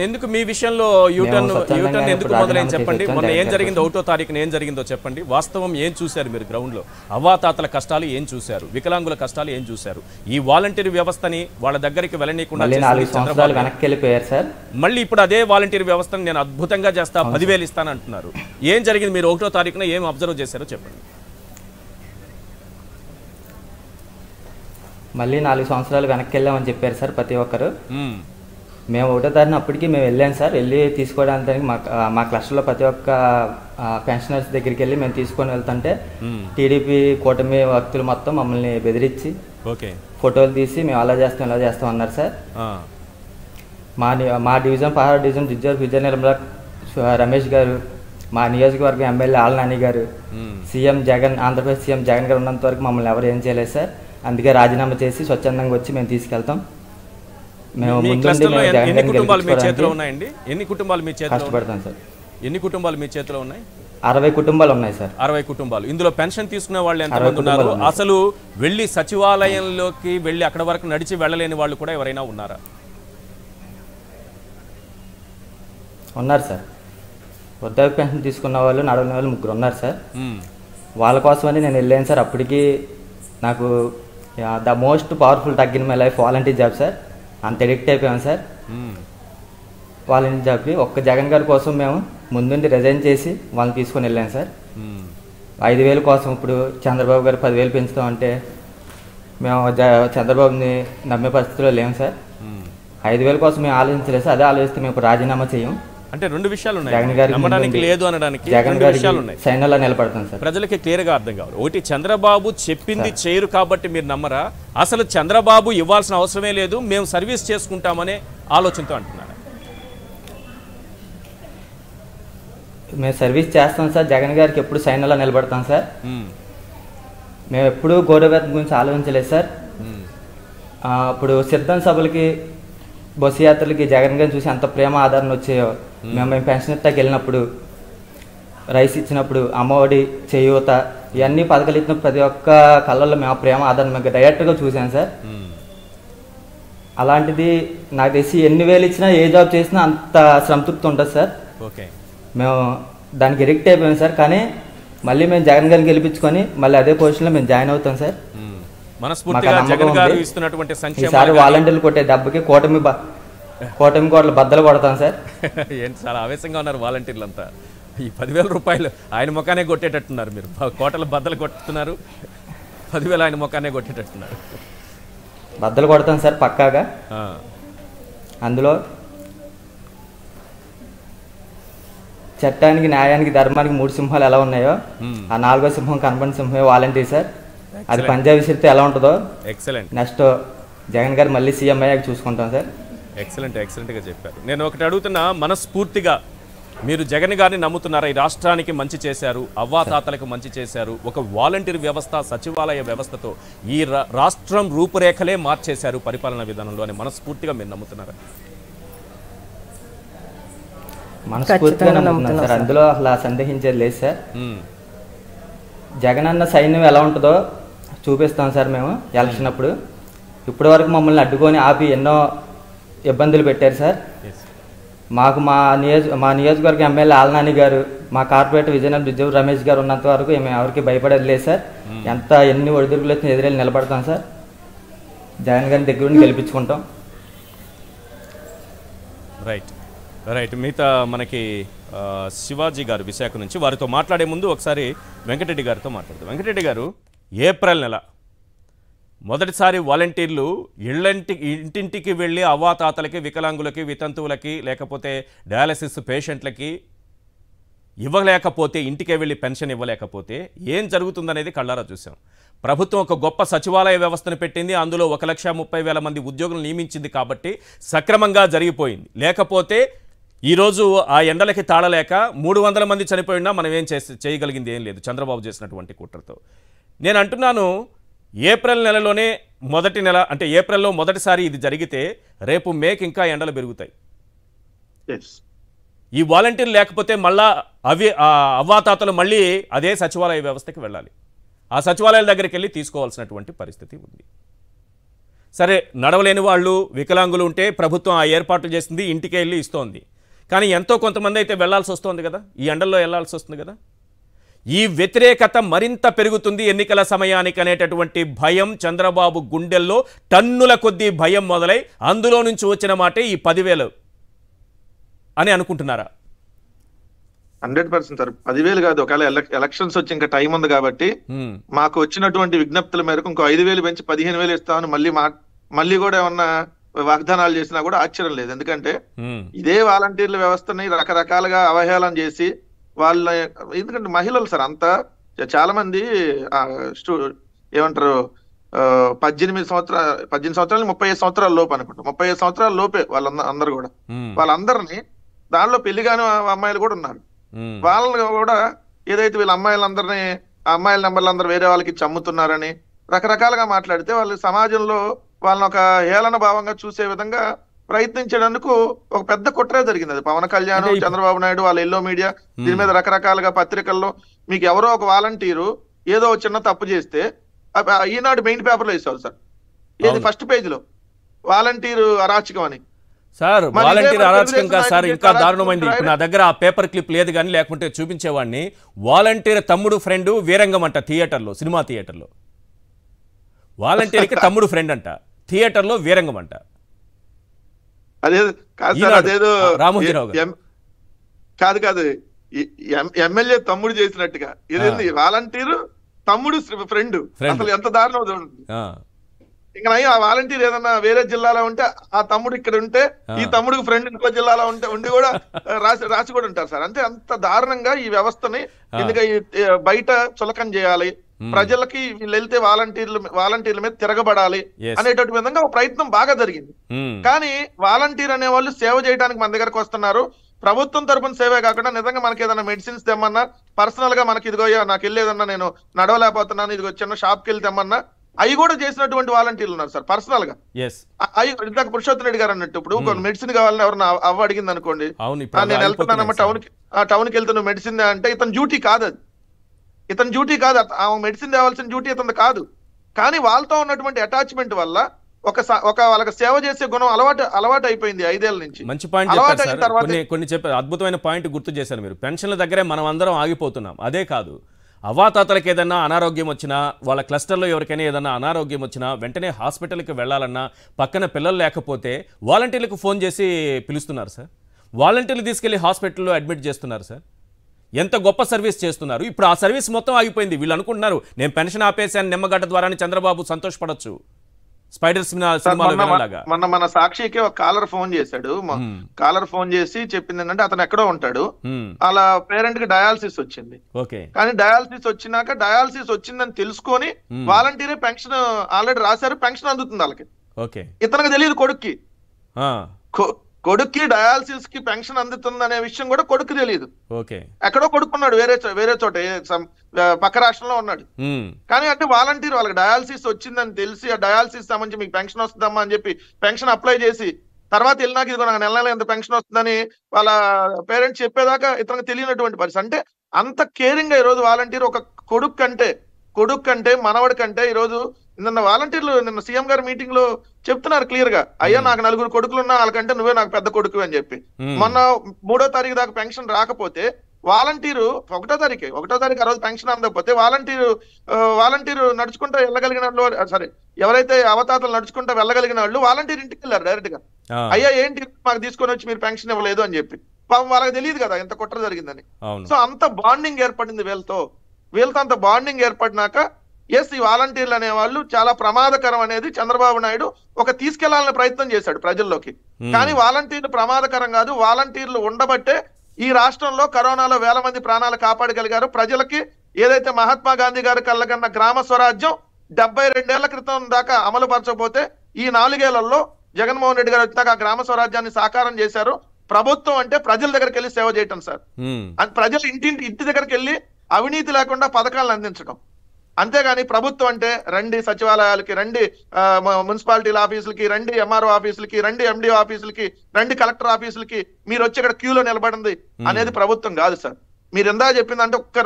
ఎందుకు మీ విషయంలో యూటర్న్ ఎందుకు మొదలైంది చెప్పండి. మొన్న ఏం జరిగిందో, 1వ తారీఖున ఏం జరిగిందో చెప్పండి. వాస్తవం ఏం చూశారు మీరు గ్రౌండ్లో? అవ్వాతాతల కష్టాలు ఏం చూశారు, వికలాంగుల కష్టాలు ఏం చూశారు? ఈ వాలంటీర్ వ్యవస్థని వాళ్ళ దగ్గరికి వెళ్ళనీయకుండా వెనక్కి వెళ్ళిపోయారు సార్. మళ్ళీ ఇప్పుడు అదే వాలంటీర్ వ్యవస్థను నేను అద్భుతంగా చేస్తా, 10,000 ఇస్తానంటున్నారు. ఏం జరిగింది? మీరు 1వ తారీఖున ఏం అబ్జర్వ్ చేశారో చెప్పండి. మళ్ళీ 4 సంవత్సరాలు వెనక్కి వెళ్ళామని చెప్పారు సార్ ప్రతి ఒక్కరు. మేము 1వ తారీఖున అప్పటికి మేము వెళ్ళాం సార్. వెళ్ళి తీసుకోవడానికి మా క్లస్టర్లో ప్రతి ఒక్క పెన్షనర్స్ దగ్గరికి వెళ్ళి మేము తీసుకొని వెళ్తుంటే టీడీపీ కూటమి వ్యక్తులు మొత్తం మమ్మల్ని బెదిరించి ఫోటోలు తీసి మేము అలా చేస్తాం అన్నారు సార్. మా డివిజన్ 16 డివిజన్ విజయ నిర్మల రమేష్ గారు, మా నియోజకవర్గం ఎమ్మెల్యే ఆలనాని గారు, సీఎం జగన్, ఆంధ్రప్రదేశ్ సీఎం జగన్ గారు ఉన్నంత వరకు మమ్మల్ని ఎవరు ఏం చేయలేదు సార్. అందుకే రాజీనామా చేసి స్వచ్ఛందంగా వచ్చి మేము తీసుకెళ్తాం. మేము ఎన్ని కుటుంబాలు మీ చేతిలో ఉన్నాయండి? ఎన్ని కుటుంబాలు మీ చేతిలో కష్టపడతాం సార్. ఎన్ని కుటుంబాలు మీ చేతిలో ఉన్నాయి? 60 కుటుంబాలు ఉన్నాయి సార్. 60 కుటుంబాలు. ఇందులో పెన్షన్ తీసుకునే వాళ్ళు ఎంతమంది ఉన్నారు? అసలు వెళ్ళి సచివాలయంలోకి వెళ్ళి అక్కడ వరకు నడిచి వెళ్ళలేని వాళ్ళు కూడా ఎవరైనా ఉన్నారా? ఉన్నారు సార్. వృద్ధాప్య పెన్షన్ తీసుకున్న వాళ్ళు, నడవని వాళ్ళు 3 ఉన్నారు సార్. వాళ్ళ కోసమని నేను వెళ్ళాను సార్. అప్పటికి నాకు the most powerful drug in my life volunteer job sir. అంత ఎడిక్ట్ అయిపోయాం సార్ వాలంటీర్ జాబ్కి. ఒక్క జగన్ గారి కోసం మేము ముందుండి రిజైన్ చేసి వాళ్ళని తీసుకొని వెళ్ళాం సార్. 5,000 కోసం ఇప్పుడు చంద్రబాబు గారు 10,000 పెంచుతామంటే మేము చంద్రబాబుని నమ్మే పరిస్థితిలో లేము సార్. 5,000 కోసం మేము ఆలోచించలేదు సార్. అదే ఆలోచిస్తే మేము ఇప్పుడు రాజీనామా చేయం. అంటే 2 విషయాలు ఉన్నాయి. జగన్ గారికి నమ్మడానికి లేదు అనడానికి 2 విషయాలు ఉన్నాయి. సైన్యంలో నిలబడతాం సార్. ప్రజలకి క్లియర్గా అర్థం కావాలి. ఒకటి, చంద్రబాబు చెప్పింది చేయరు కాబట్టి మీరు నమ్మరా? అసలు చంద్రబాబు ఇవ్వాల్సిన అవసరమే లేదు, మేము సర్వీస్ చేసుకుంటామనే ఆలోచనతో అంటున్నారు. మేము సర్వీస్ చేస్తాం సార్. జగన్ గారికి ఎప్పుడు సైన్యంలో నిలబడతాం సార్. మేము ఎప్పుడూ గౌరవవేతన గురించి ఆలోచించలేదు సార్. ఇప్పుడు సిద్ధం సభలకి బస్సు యాత్రలకి జగన్ గారిని చూసి అంత ప్రేమ ఆదరణ వచ్చాయో, మేము పెన్షన్ ఇస్తాకి వెళ్ళినప్పుడు, రైస్ ఇచ్చినప్పుడు, అమ్మఒడి, చేయూత, ఇవన్నీ పథకాలు ఇచ్చిన ప్రతి ఒక్క కళ్ళల్లో మేము ప్రేమ ఆదరణ మేము డైరెక్ట్గా చూసాను సార్. అలాంటిది నాకు తెలిసి ఎన్ని వేలు ఇచ్చినా ఏ జాబ్ చేసినా అంత సంతృప్తి ఉంటుంది సార్. మేము దానికి ఎడిక్ట్ అయిపోయాం సార్. కానీ మళ్ళీ మేము జగన్ గారిని గెలిపించుకొని మళ్ళీ అదే పొజిషన్లో మేము జాయిన్ అవుతాం సార్. ఈసారి వాలంటీర్లు కొట్టే దెబ్బకి కూటమి కోటలు బద్దలు కొడతాం సార్. ఏంటి చాలా ఆవేశంగా ఉన్నారు వాలంటీర్లు అంతా. ఈ 10,000 రూపాయలు ఆయన ముఖానే కొట్టేటట్టున్నారు. మీరు కోటలు బద్దలు కొట్టుతున్నారు, 10,000 ఆయన ముఖానే కొట్టేటట్టున్నారు. బద్దలు కొడతాం సార్ పక్కాగా. అందులో చట్టానికి, న్యాయానికి, ధర్మానికి 3 సింహాలు ఎలా ఉన్నాయో ఆ 4వ సింహం కనపడిన సింహమే వాలంటీర్ సార్. అది పంజాబ్ విసిరితే ఎలా ఉంటుందో నెక్స్ట్ జగన్ గారు మళ్ళీ సీఎం అయ్యాక చూసుకుంటాం సార్. ఎక్సలెంట్గా చెప్పారు. నేను ఒకటి అడుగుతున్నా, మనస్ఫూర్తిగా మీరు జగన్ గారిని నమ్ముతున్నారా? ఈ రాష్ట్రానికి మంచి చేశారు, అవ్వాతాతలకు మంచి చేశారు, ఒక వాలంటీర్ వ్యవస్థ, సచివాలయ వ్యవస్థతో ఈ రాష్ట్రం రూపురేఖలే మార్చేశారు పరిపాలనా విధానంలో అని మనస్ఫూర్తిగా మీరు నమ్ముతున్నారా? మనస్ఫూర్తిగా నమ్ముతున్నాం సార్. అందులో అసలు సందేహించేది లేదు సార్. జగన్ అన్న సైన్యం ఎలా ఉంటుందో చూపిస్తాం సార్ మేము ఎలక్షన్ అప్పుడు. ఇప్పటి వరకు మమ్మల్ని అడ్డుకొని ఆపి ఎన్నో ఇబ్బందులు పెట్టారు సార్. మాకు మా నియోజకవర్గ ఎమ్మెల్యే ఆలనాని గారు, మా కార్పొరేటర్ విజయనగరం రిజర్వ్ రమేష్ గారు ఉన్నంత వరకు మేము ఎవరికి భయపడేది లేదు సార్. ఎన్ని ఒడిదుడుకులు వచ్చినా ఎదురెళ్ళి నిలబడతాం సార్. జగన్ గారి దగ్గర నుండి గెలిపించుకుంటాం. రైట్. మిగతా మనకి శివాజీ గారు విశాఖ నుంచి, వారితో మాట్లాడే ముందు ఒకసారి వెంకటరెడ్డి గారితో మాట్లాడతాం. వెంకటరెడ్డి గారు, ఏప్రిల్ నెల మొదటిసారి వాలంటీర్లు ఇంటింటికి వెళ్ళి అవ్వాతాతలకి, వికలాంగులకి, వితంతువులకి, లేకపోతే డయాలసిస్ పేషెంట్లకి ఇవ్వలేకపోతే, ఇంటికే వెళ్ళి పెన్షన్ ఇవ్వలేకపోతే ఏం జరుగుతుందనేది కళ్ళారా చూసాం. ప్రభుత్వం ఒక గొప్ప సచివాలయ వ్యవస్థను పెట్టింది, అందులో 1,30,000 మంది ఉద్యోగులు నియమించింది కాబట్టి సక్రమంగా జరిగిపోయింది. లేకపోతే ఈరోజు ఆ ఎండలకి తాళలేక 300 మంది చనిపోయినా మనం ఏం చేయగలిగింది ఏం లేదు చంద్రబాబు చేసినటువంటి కుట్రతో. నేను అంటున్నాను, ఏప్రిల్ నెలలోనే మొదటి నెల, అంటే ఏప్రిల్లో మొదటిసారి ఇది జరిగితే రేపు మేకి ఇంకా ఎండలు పెరుగుతాయి. ఈ వాలంటీర్లు లేకపోతే మళ్ళా అవ్వాతాతలు మళ్ళీ అదే సచివాలయ వ్యవస్థకి వెళ్ళాలి. ఆ సచివాలయాల దగ్గరికి వెళ్ళి తీసుకోవాల్సినటువంటి పరిస్థితి ఉంది. సరే, నడవలేని వాళ్ళు, వికలాంగులు ఉంటే ప్రభుత్వం ఆ ఏర్పాట్లు చేసింది, ఇంటికి వెళ్ళి ఇస్తోంది. కానీ ఎంతో కొంతమంది అయితే వెళ్లాల్సి వస్తుంది కదా, ఈ ఎండల్లో వెళ్లాల్సి వస్తుంది కదా. ఈ వ్యతిరేకత మరింత పెరుగుతుంది ఎన్నికల సమయానికి అనేటటువంటి భయం చంద్రబాబు గుండెల్లో టన్నుల కొద్దీ భయం మొదలై అందులో నుంచి వచ్చిన మాటే ఈ 10,000 అని అనుకుంటున్నారా? 100% సార్. 10,000 కాదు, ఒకవేళ ఎలక్షన్స్ వచ్చి ఇంకా టైం ఉంది కాబట్టి మాకు వచ్చినటువంటి విజ్ఞప్తుల మేరకు ఇంకో 5,000 పెంచి 15,000 ఇస్తామని మళ్ళీ కూడా ఏమన్నా వాగ్దానాలు చేసినా కూడా ఆశ్చర్యం లేదు. ఎందుకంటే ఇదే వాలంటీర్ల వ్యవస్థని రకరకాలుగా అవహేళన చేసి వాళ్ళ, ఎందుకంటే మహిళలు సార్ అంతా చాలా మంది ఏమంటారు 18 సంవత్సరాలు 35 సంవత్సరాల లోపు అనుకుంటా, 35 సంవత్సరాల లోపే వాళ్ళందరూ కూడా, వాళ్ళందరినీ దానిలో పెళ్లి కాని అమ్మాయిలు కూడా ఉన్నారు. వాళ్ళని కూడా ఏదైతే వీళ్ళ అమ్మాయిలందరినీ, అమ్మాయిల నెంబర్లందరూ వేరే వాళ్ళకి చమ్ముతున్నారని రకరకాలుగా మాట్లాడితే వాళ్ళు సమాజంలో వాళ్ళని ఒక హేళన భావంగా చూసే విధంగా ప్రయత్నించేందుకు ఒక పెద్ద కుట్రే జరిగింది. అది పవన్ కళ్యాణ్, చంద్రబాబు నాయుడు, వాళ్ళ ఎల్లో మీడియా దీని మీద రకరకాలుగా పత్రికల్లో మీకు ఎవరో ఒక వాలంటీరు ఏదో చిన్న తప్పు చేస్తే ఈనాడు మెయిన్ పేపర్లో వేసేవారు సార్, ఏది ఫస్ట్ పేజ్ లో వాలంటీరు అరాచకం అని. సార్ వాలంటీర్ అరాచకం కాదు సార్, ఇంకా దారుణమైంది. ఇప్పుడు నా దగ్గర ఆ పేపర్ క్లిప్ లేదు కానీ లేకుంటే చూపించేవాడిని. వాలంటీర్ తమ్ముడు ఫ్రెండ్ వీరంగం అంట, థియేటర్లో, సినిమా థియేటర్లో. వాలంటీర్కి తమ్ముడు ఫ్రెండ్ అంట, థియేటర్లో వీరంగం అంట. అదేదో రామోజీరావు కాదు ఎమ్మెల్యే తమ్ముడు చేసినట్టుగా ఇదేంది వాలంటీరు తమ్ముడు ఫ్రెండ్, అసలు ఎంత దారుణం చూడండి. ఇంకా ఆ వాలంటీర్ ఏదన్నా వేరే జిల్లాలో ఉంటే ఆ తమ్ముడు ఇక్కడ ఉంటే ఈ తమ్ముడికి ఫ్రెండ్ ఇంకో జిల్లాలో ఉండి కూడా రాసి కూడా ఉంటారు సార్. అంటే అంత దారుణంగా ఈ వ్యవస్థని ఎందుకంటే బయట చులకం చేయాలి, ప్రజలకి వీళ్ళు వెళ్తే వాలంటీర్ల మీద తిరగబడాలి అనేటువంటి విధంగా ఒక ప్రయత్నం బాగా జరిగింది. కానీ వాలంటీర్ అనే వాళ్ళు సేవ చేయడానికి మన దగ్గరకు వస్తున్నారు, ప్రభుత్వం తరపున సేవే కాకుండా నిజంగా మనకి ఏదైనా మెడిసిన్స్ తెమ్మన్నా, పర్సనల్ గా మనకి ఇదిగో నాకు వెళ్ళేదన్నా నేను నడవలేకపోతున్నాను, ఇదిగో చిన్న షాప్కి వెళ్తే తెమ్మన్నా, అవి కూడా చేసినటువంటి వాలంటీర్లు ఉన్నారు సార్ పర్సనల్ గా. ఇందాక పురుషోత్తమ రెడ్డి గారు అన్నట్టు ఇప్పుడు మెడిసిన్ కావాలని ఎవరన్నా అవ్వ అడిగింది అనుకోండి, నేను వెళ్తున్నానమ్మా టౌన్కి వెళ్తే నువ్వు మెడిసిన్ అంటే ఇతని డ్యూటీ కాదు, అది ఇతని డ్యూటీ కాదు, ఆ మెడిసిన్ తేవాల్సిన డ్యూటీ ఇతను కాదు. కానీ వాళ్ళతో ఉన్నటువంటి అటాచ్మెంట్ వల్ల వాళ్ళకి సేవ చేసే గుణం అలవాటు అయిపోయింది 5 ఏళ్ల నుంచి. మంచి పాయింట్ చెప్పారు. కొన్ని చెప్పారు, అద్భుతమైన పాయింట్ గుర్తు చేశారు మీరు. పెన్షన్ల దగ్గరే మనం అందరం ఆగిపోతున్నాం. అదే కాదు, అవ్వాతాతలకు ఏదన్నా అనారోగ్యం వచ్చినా, వాళ్ళ క్లస్టర్లో ఎవరికైనా ఏదన్నా అనారోగ్యం వచ్చినా వెంటనే హాస్పిటల్కి వెళ్ళాలన్నా పక్కన పిల్లలు లేకపోతే వాలంటీర్లకు ఫోన్ చేసి పిలుస్తున్నారు సార్. వాలంటీర్లు తీసుకెళ్లి హాస్పిటల్లో అడ్మిట్ చేస్తున్నారు సార్. ఎంత గొప్ప సర్వీస్ చేస్తున్నారు. ఇప్పుడు ఆ సర్వీస్ మొత్తం ఆగిపోయింది. వీళ్ళు అనుకుంటున్నారు నేను పెన్షన్ ఆపేసాను నిమ్మగడ్డ ద్వారా చంద్రబాబు సంతోషపడొచ్చు. స్పైడర్ మొన్న మన సాక్షికి ఒక కాలర్ ఫోన్ చేశాడు. కాలర్ ఫోన్ చేసి చెప్పింది ఏంటంటే అతను ఎక్కడో ఉంటాడు, అలా పేరెంట్ కి డయాలసిస్ వచ్చింది. కానీ డయాలసిస్ వచ్చినాక డయాలసిస్ వచ్చిందని తెలుసుకొని వాలంటీరే పెన్షన్ ఆల్రెడీ రాశారు, పెన్షన్ అందుతుంది వాళ్ళకి. ఇతనికి తెలియదు కొడుక్కి. కొడుక్కి డయాలసిస్ కి పెన్షన్ అందుతుంది అనే విషయం కూడా కొడుకు తెలియదు. ఎక్కడో కొడుకున్నాడు, వేరే చోట పక్క రాష్ట్రంలో ఉన్నాడు. కానీ అంటే వాలంటీర్ వాళ్ళకి డయాలసిస్ వచ్చిందని తెలిసి ఆ డయాలసిస్ సంబంధించి మీకు పెన్షన్ వస్తుందమ్మా అని చెప్పి పెన్షన్ అప్లై చేసి తర్వాత వెళ్ళినాక ఇది నాకు నెల ఎంత పెన్షన్ వస్తుందని వాళ్ళ పేరెంట్స్ చెప్పేదాకా ఇతనికి తెలియనటువంటి పరిస్థితి. అంటే అంత కేరింగ్ గా ఈరోజు వాలంటీర్ ఒక కొడుకు కంటే మనవడి కంటే ఈరోజు నిన్న వాలంటీర్లు నిన్న సీఎం గారి మీటింగ్ లో చెప్తున్నారు క్లియర్ గా, అయ్యా నాకు 4 కొడుకులున్నా వాళ్ళకంటే నువ్వే నాకు పెద్ద కొడుకు అని చెప్పి. మొన్న 3వ తారీఖు దాకా పెన్షన్ రాకపోతే వాలంటీరు 1వ తారీఖు ఆ రోజు పెన్షన్ అందకపోతే వాలంటీరు నడుచుకుంటూ వెళ్ళగలిగిన వాళ్ళు, సరే ఎవరైతే అవతాతలు నడుచుకుంటూ వెళ్ళగలిగిన వాళ్ళు వాలంటీర్ ఇంటికి వెళ్ళారు డైరెక్ట్ గా. అయ్యా ఏంటి మాకు తీసుకొని వచ్చి మీరు పెన్షన్ ఇవ్వలేదు అని చెప్పి. పాపం వాళ్ళకి తెలియదు కదా ఎంత కుట్ర జరిగిందని. సో అంత బాండింగ్ ఏర్పడింది వీళ్ళతో అంత బాండింగ్ ఏర్పడినాక ఈ వాలంటీర్లు అనే వాళ్ళు చాలా ప్రమాదకరం అనేది చంద్రబాబు నాయుడు తీసుకెళ్లాలనే ప్రయత్నం చేశాడు ప్రజల్లోకి. కానీ వాలంటీర్లు ప్రమాదకరం కాదు, వాలంటీర్లు ఉండబట్టే ఈ రాష్ట్రంలో కరోనాలో వేల మంది ప్రాణాలు కాపాడగలిగారు. ప్రజలకి ఏదైతే మహాత్మా గాంధీ గారు కళ్ళకన్న గ్రామ స్వరాజ్యం 72 ఏళ్ల క్రితం దాకా అమలు పరచకపోతే ఈ 4 ఏళ్లలో జగన్మోహన్ రెడ్డి గారు వచ్చాక ఆ గ్రామ స్వరాజ్యాన్ని సాకారం చేశారు. ప్రభుత్వం అంటే ప్రజల దగ్గరికి వెళ్ళి సేవ చేయటం సార్, ప్రజలు ఇంటి దగ్గరికి వెళ్ళి అవినీతి లేకుండా పథకాలను అందించడం. అంతేగాని ప్రభుత్వం అంటే రండి సచివాలయాలకి, రండి మున్సిపాలిటీల ఆఫీసులకి, రండి ఎంఆర్ఓ ఆఫీసులకి, రండి ఎండిఓ ఆఫీసులకి, రండి కలెక్టర్ ఆఫీసులకి, మీరు వచ్చి ఇక్కడ క్యూలో నిలబడింది అనేది ప్రభుత్వం కాదు సార్. మీరు ఎందా చెప్పిందంటే ఒక్క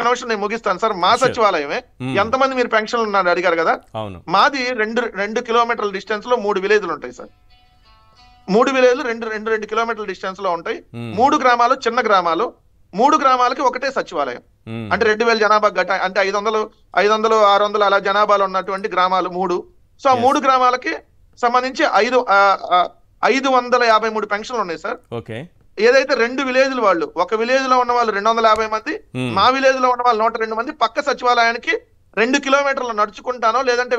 నిమిషం నేను ముగిస్తాను సార్. మా సచివాలయమే ఎంతమంది మీరు పెన్షన్లు ఉన్నారు అడిగారు కదా, మాది 2 కిలోమీటర్ల డిస్టెన్స్ లో 3 విలేజ్లు ఉంటాయి సార్. 3 విలేజ్లు 2 కిలోమీటర్ల డిస్టెన్స్ లో ఉంటాయి. 3 గ్రామాలు చిన్న గ్రామాలు, 3 గ్రామాలకి ఒకటే సచివాలయం. అంటే 2000 జనాభా అంటే 500, 600 అలా జనాభాలో ఉన్నటువంటి గ్రామాలు 3. సో ఆ 3 గ్రామాలకి సంబంధించి 553 పెన్షన్లు ఉన్నాయి సార్. ఏదైతే 2 విలేజ్లు వాళ్ళు, ఒక విలేజ్ లో ఉన్న వాళ్ళు 250 మంది, మా విలేజ్ లో ఉన్న వాళ్ళు 102 మంది పక్క సచివాలయానికి 2 కిలోమీటర్లు నడుచుకుంటానో లేదంటే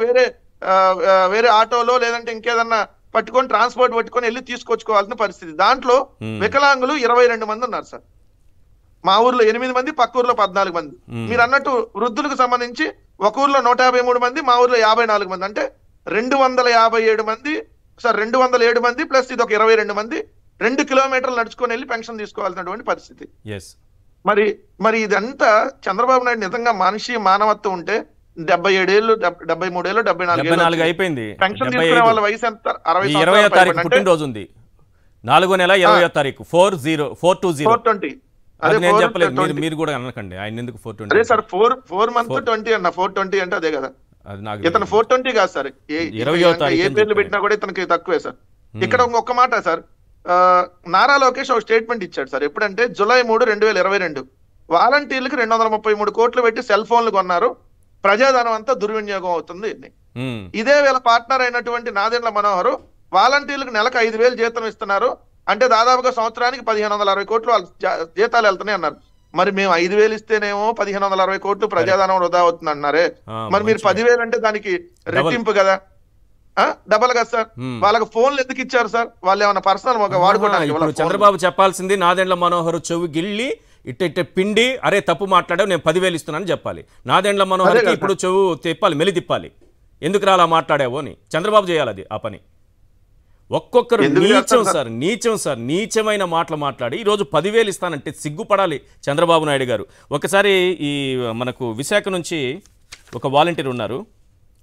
వేరే ఆటోలో లేదంటే ఇంకేదన్నా పట్టుకొని ట్రాన్స్పోర్ట్ పట్టుకొని వెళ్ళి తీసుకొచ్చుకోవాల్సిన పరిస్థితి. దాంట్లో వికలాంగులు 22 మంది ఉన్నారు సార్. మా ఊర్లో 8 మంది, పక్క ఊర్లో 14 మంది. మీరు అన్నట్టు వృద్ధులకు సంబంధించి ఒక ఊర్లో 153 మంది, మా ఊర్లో 54 మంది. అంటే 257 మంది సార్, 207 మంది ప్లస్ ఇది ఒక 22 మంది 2 కిలోమీటర్లు నడుచుకొని వెళ్ళి పెన్షన్ తీసుకోవాల్సినటువంటి పరిస్థితి. మరి ఇదంతా చంద్రబాబు నాయుడు నిజంగా మానవత్వం ఉంటే 77 ఏళ్ళు, 73 ఏళ్ళు, 74 అయిపోయింది. పెన్షన్ తీసుకునే వాళ్ళ వయసు ఎంత? 20వ తారీఖు పుట్టినరోజు ఉంది, 4వ నెల 20వ తారీఖు 420. అదే నేను చెప్పలేదు, మీరు కూడా అనకండి ఆయన ఎందుకు 420. అదే సార్ 4 month 20 అన్న 420 అంటే అదే కదా. ఇతను 420 కాదు సార్, ఏ పేర్లు పెట్టినా కూడా ఇతనికి తక్కువే సార్. ఇక్కడ ఒక్క మాట సార్, నారా లోకేష్ ఒక స్టేట్మెంట్ ఇచ్చాడు సార్. ఎప్పుడంటే జూలై 3, 2022 వాలంటీర్లకు 233 కోట్లు పెట్టి సెల్ ఫోన్లు కొన్నారు, ప్రజాధనం అంతా దుర్వినియోగం అవుతుంది. ఇదే వీళ్ళ పార్ట్నర్ అయినటువంటి నాదెండ్ల మనోహర్ వాలంటీర్లకు నెలకు 5,000 జీతం ఇస్తున్నారు, అంటే దాదాపుగా సంవత్సరానికి 1,560 కోట్లు వాళ్ళ జీతాలు వెళ్తున్నాయి అన్నారు. మరి మేము 5,000 ఇస్తేనేమో 1,560 కోట్లు ప్రజాధనం వృధా అవుతుంది అన్నారే, మరి మీరు 10,000 అంటే దానికి రెట్టింపు కదా, డబల్ కదా సార్. వాళ్ళకి ఫోన్లు ఎందుకు ఇచ్చారు సార్? వాళ్ళు ఏమన్నా పర్సనల్ వాడుకోవడానికి? చంద్రబాబు చెప్పాల్సింది నాదెండ్ల మనోహర్ చెవి గిల్లి ఇట్ట పిండి, అరే తప్పు మాట్లాడావు నేను 10,000 ఇస్తున్నాను చెప్పాలి. నాదెండ్ల మనోహర్ ఇప్పుడు చెవు తిప్పాలి, మెలి తిప్పాలి, ఎందుకు అలా మాట్లాడావు అని చంద్రబాబు చేయాలి అది ఆ పని. ఒక్కొక్కరు నీచం సార్, నీచం సార్, నీచమైన మాటలు మాట్లాడి ఈరోజు 10,000 ఇస్తానంటే సిగ్గుపడాలి చంద్రబాబు నాయుడు గారు. ఒకసారి ఈ మనకు విశాఖ నుంచి ఒక వాలంటీర్ ఉన్నారు,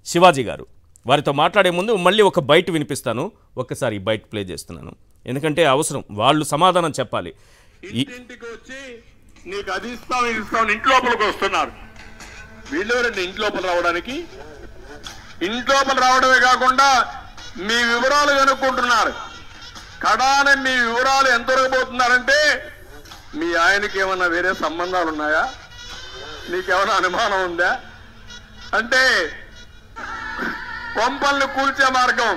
శివాజీ గారు, వారితో మాట్లాడే ముందు మళ్ళీ ఒక బైట్ వినిపిస్తాను. ఒక్కసారి ఈ బైట్ ప్లే చేస్తున్నాను, ఎందుకంటే అవసరం, వాళ్ళు సమాధానం చెప్పాలి. ఇంటికి వచ్చి నీకు అది ఇస్తాం ఇది ఇస్తాం ఇంటి లోపలికి వస్తున్నారు. వీళ్ళు ఇంటి లోపల రావడానికి, ఇంటి లోపల రావడమే కాకుండా మీ వివరాలు కనుక్కుంటున్నారు. కడాన మీ వివరాలు ఎంత దొరకబోతున్నారంటే మీ ఆయనకి ఏమన్నా వేరే సంబంధాలు ఉన్నాయా, నీకేమైనా అనుమానం ఉందా అంటే కొంపల్ని కూల్చే మార్గం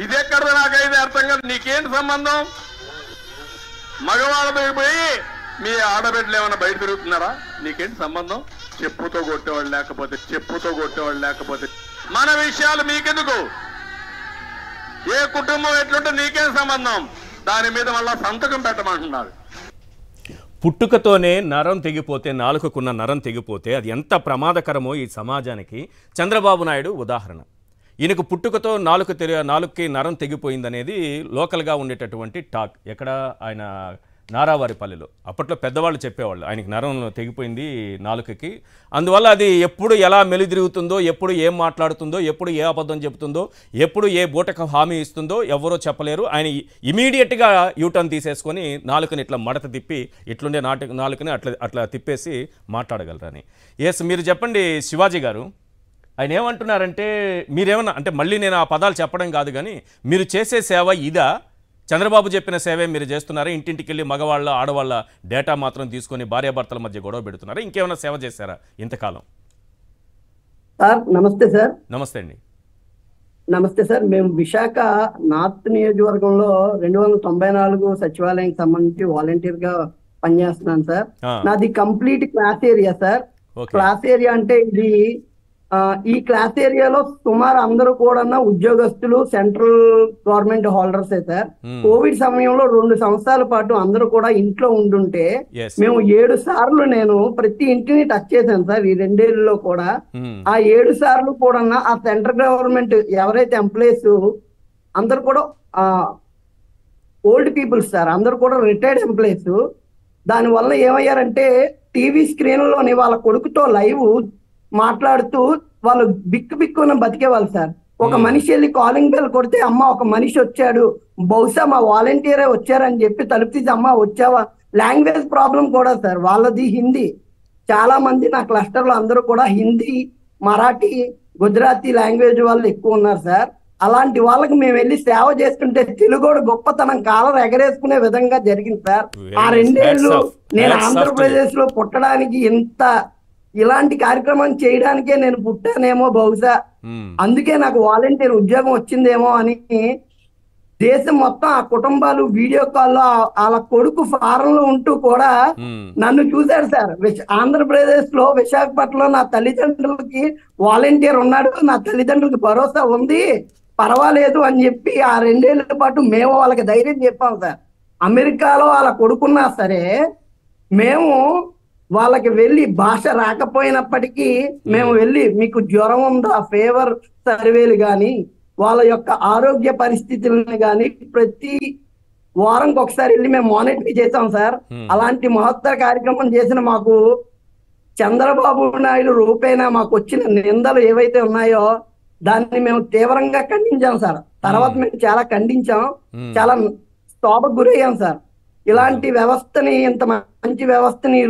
ఇదెక్కడ నాకైతే అర్థం కాదు. నీకేంటి సంబంధం? మగవాళ్ళతో పోయి మీ ఆడబిడ్డలు ఏమైనా బయట తిరుగుతున్నారా? నీకేంటి సంబంధం? చెప్పుతో కొట్టేవాళ్ళు లేకపోతే మన విషయాలు మీకెందుకు? ఏ కుటుంబం ఎట్లుంటే నీకేం సంబంధం? దాని మీద మళ్ళా సంతకం పెట్టమంటున్నారు. పుట్టుకతోనే నరం తెగిపోతే, నాలుకకున్న నరం తెగిపోతే అది ఎంత ప్రమాదకరమో ఈ సమాజానికి చంద్రబాబు నాయుడు ఉదాహరణ. ఈయనకు పుట్టుకతో నాలుగుకి నరం తెగిపోయిందనేది లోకల్గా ఉండేటటువంటి టాక్. ఎక్కడ ఆయన నారావారిపల్లిలో అప్పట్లో పెద్దవాళ్ళు చెప్పేవాళ్ళు ఆయనకి నరం తెగిపోయింది నాలుకకి, అందువల్ల అది ఎప్పుడు ఎలా మెలిదిరుగుతుందో, ఎప్పుడు ఏం మాట్లాడుతుందో, ఎప్పుడు ఏ అబద్ధం చెబుతుందో, ఎప్పుడు ఏ బూటకు హామీ ఇస్తుందో ఎవరో చెప్పలేరు. ఆయన ఇమీడియట్గా యూటర్న్ తీసేసుకొని నాలుకని ఇట్లా మడత తిప్పి ఇట్లుండే నాలుకని అట్లా తిప్పేసి మాట్లాడగలరని. ఎస్, మీరు చెప్పండి శివాజీ గారు, ఆయన ఏమంటున్నారంటే మీరేమన్నా అంటే మళ్ళీ నేను ఆ పదాలు చెప్పడం కాదు కానీ మీరు చేసే సేవ ఇదా? చంద్రబాబు చెప్పిన సేవే మీరు చేస్తున్నారా? ఇంటింటికి వెళ్ళి మగవాళ్ళ ఆడవాళ్ళ డేటా మాత్రం తీసుకొని భార్యాభర్తల మధ్య గొడవ పెడుతున్నారా? ఇంకేమైనా సేవ చేశారా ఇంతకాలం? సార్ నమస్తే సార్. నమస్తే అండి. నమస్తే సార్. మేము విశాఖ నార్త్ నియోజకవర్గంలో 294 సచివాలయానికి సంబంధించి వాలంటీర్ గా పనిచేస్తున్నాను సార్. నాది complete class area sir. Class area అంటే ఇది ఈ క్లాస్ ఏరియాలో సుమారు అందరూ కూడా ఉద్యోగస్తులు, central government holders sir. Covid సమయంలో 2 సంవత్సరాల పాటు అందరూ కూడా ఇంట్లో ఉండుంటే మేము 7 సార్లు నేను ప్రతి ఇంటిని టచ్ చేశాను సార్ ఈ 2 ఏళ్లలో కూడా. ఆ 7 సార్లు కూడా ఆ సెంట్రల్ గవర్నమెంట్ ఎవరైతే ఎంప్లాయీస్ అందరు కూడా ఓల్డ్ పీపుల్స్ సార్, అందరు కూడా రిటైర్డ్ ఎంప్లాయీస్. దాని వల్ల ఏమయ్యారంటే టీవీ స్క్రీన్ లోని వాళ్ళ కొడుకుతో లైవ్ మాట్లాడుతూ వాళ్ళు బిక్కున బతికేవాళ్ళు సార్. ఒక మనిషి వెళ్ళి కాలింగ్ బెల్ కొడితే అమ్మ ఒక మనిషి వచ్చాడు, బహుశా మా వాలంటీరే వచ్చారని చెప్పి తలుపు తీసి అమ్మ వచ్చావా. లాంగ్వేజ్ ప్రాబ్లం కూడా సార్, వాళ్ళది హిందీ. చాలా మంది నా క్లస్టర్ లో అందరూ కూడా హిందీ, మరాఠీ, గుజరాతీ లాంగ్వేజ్ వాళ్ళు ఎక్కువ ఉన్నారు సార్. అలాంటి వాళ్ళకి మేము వెళ్ళి సేవ చేస్తుంటే తెలుగోడు గొప్పతనం కాలర్ ఎగరేసుకునే విధంగా జరిగింది సార్. ఆ 2 ఏళ్ళు నేను ఆంధ్రప్రదేశ్ లో పుట్టడానికి ఇంత ఇలాంటి కార్యక్రమం చేయడానికే నేను పుట్టానేమో బహుశా, అందుకే నాకు వాలంటీర్ ఉద్యోగం వచ్చిందేమో అని దేశం మొత్తం ఆ కుటుంబాలు వీడియో కాల్లో వాళ్ళ కొడుకు ఫారెన్ లో ఉంటూ కూడా నన్ను చూశాడు సార్. ఆంధ్రప్రదేశ్ లో విశాఖపట్నంలో నా తల్లిదండ్రులకి వాలంటీర్ ఉన్నాడు, నా తల్లిదండ్రులకి భరోసా ఉంది, పర్వాలేదు అని చెప్పి ఆ 2 ఏళ్ల పాటు మేము వాళ్ళకి ధైర్యం చెప్పాం సార్. అమెరికాలో వాళ్ళ కొడుకున్నా సరే మేము వాళ్ళకి వెళ్ళి భాష రాకపోయినప్పటికీ మేము వెళ్ళి మీకు జ్వరం ఉందా, ఫీవర్ సర్వేలు కానీ వాళ్ళ యొక్క ఆరోగ్య పరిస్థితులను కానీ ప్రతి వారంకి ఒకసారి వెళ్ళి మేము మానిటర్ చేసాం సార్. అలాంటి మహత్తర కార్యక్రమం చేసిన మాకు చంద్రబాబు నాయుడు రూపేణా మాకు వచ్చిన నిందలు ఏవైతే ఉన్నాయో దాన్ని మేము తీవ్రంగా ఖండించాం సార్. తర్వాత మేము చాలా ఖండించాం, చాలా స్తోభకు గురయ్యాం సార్. ఇలాంటి వ్యవస్థని, ఇంత మంచి వ్యవస్థని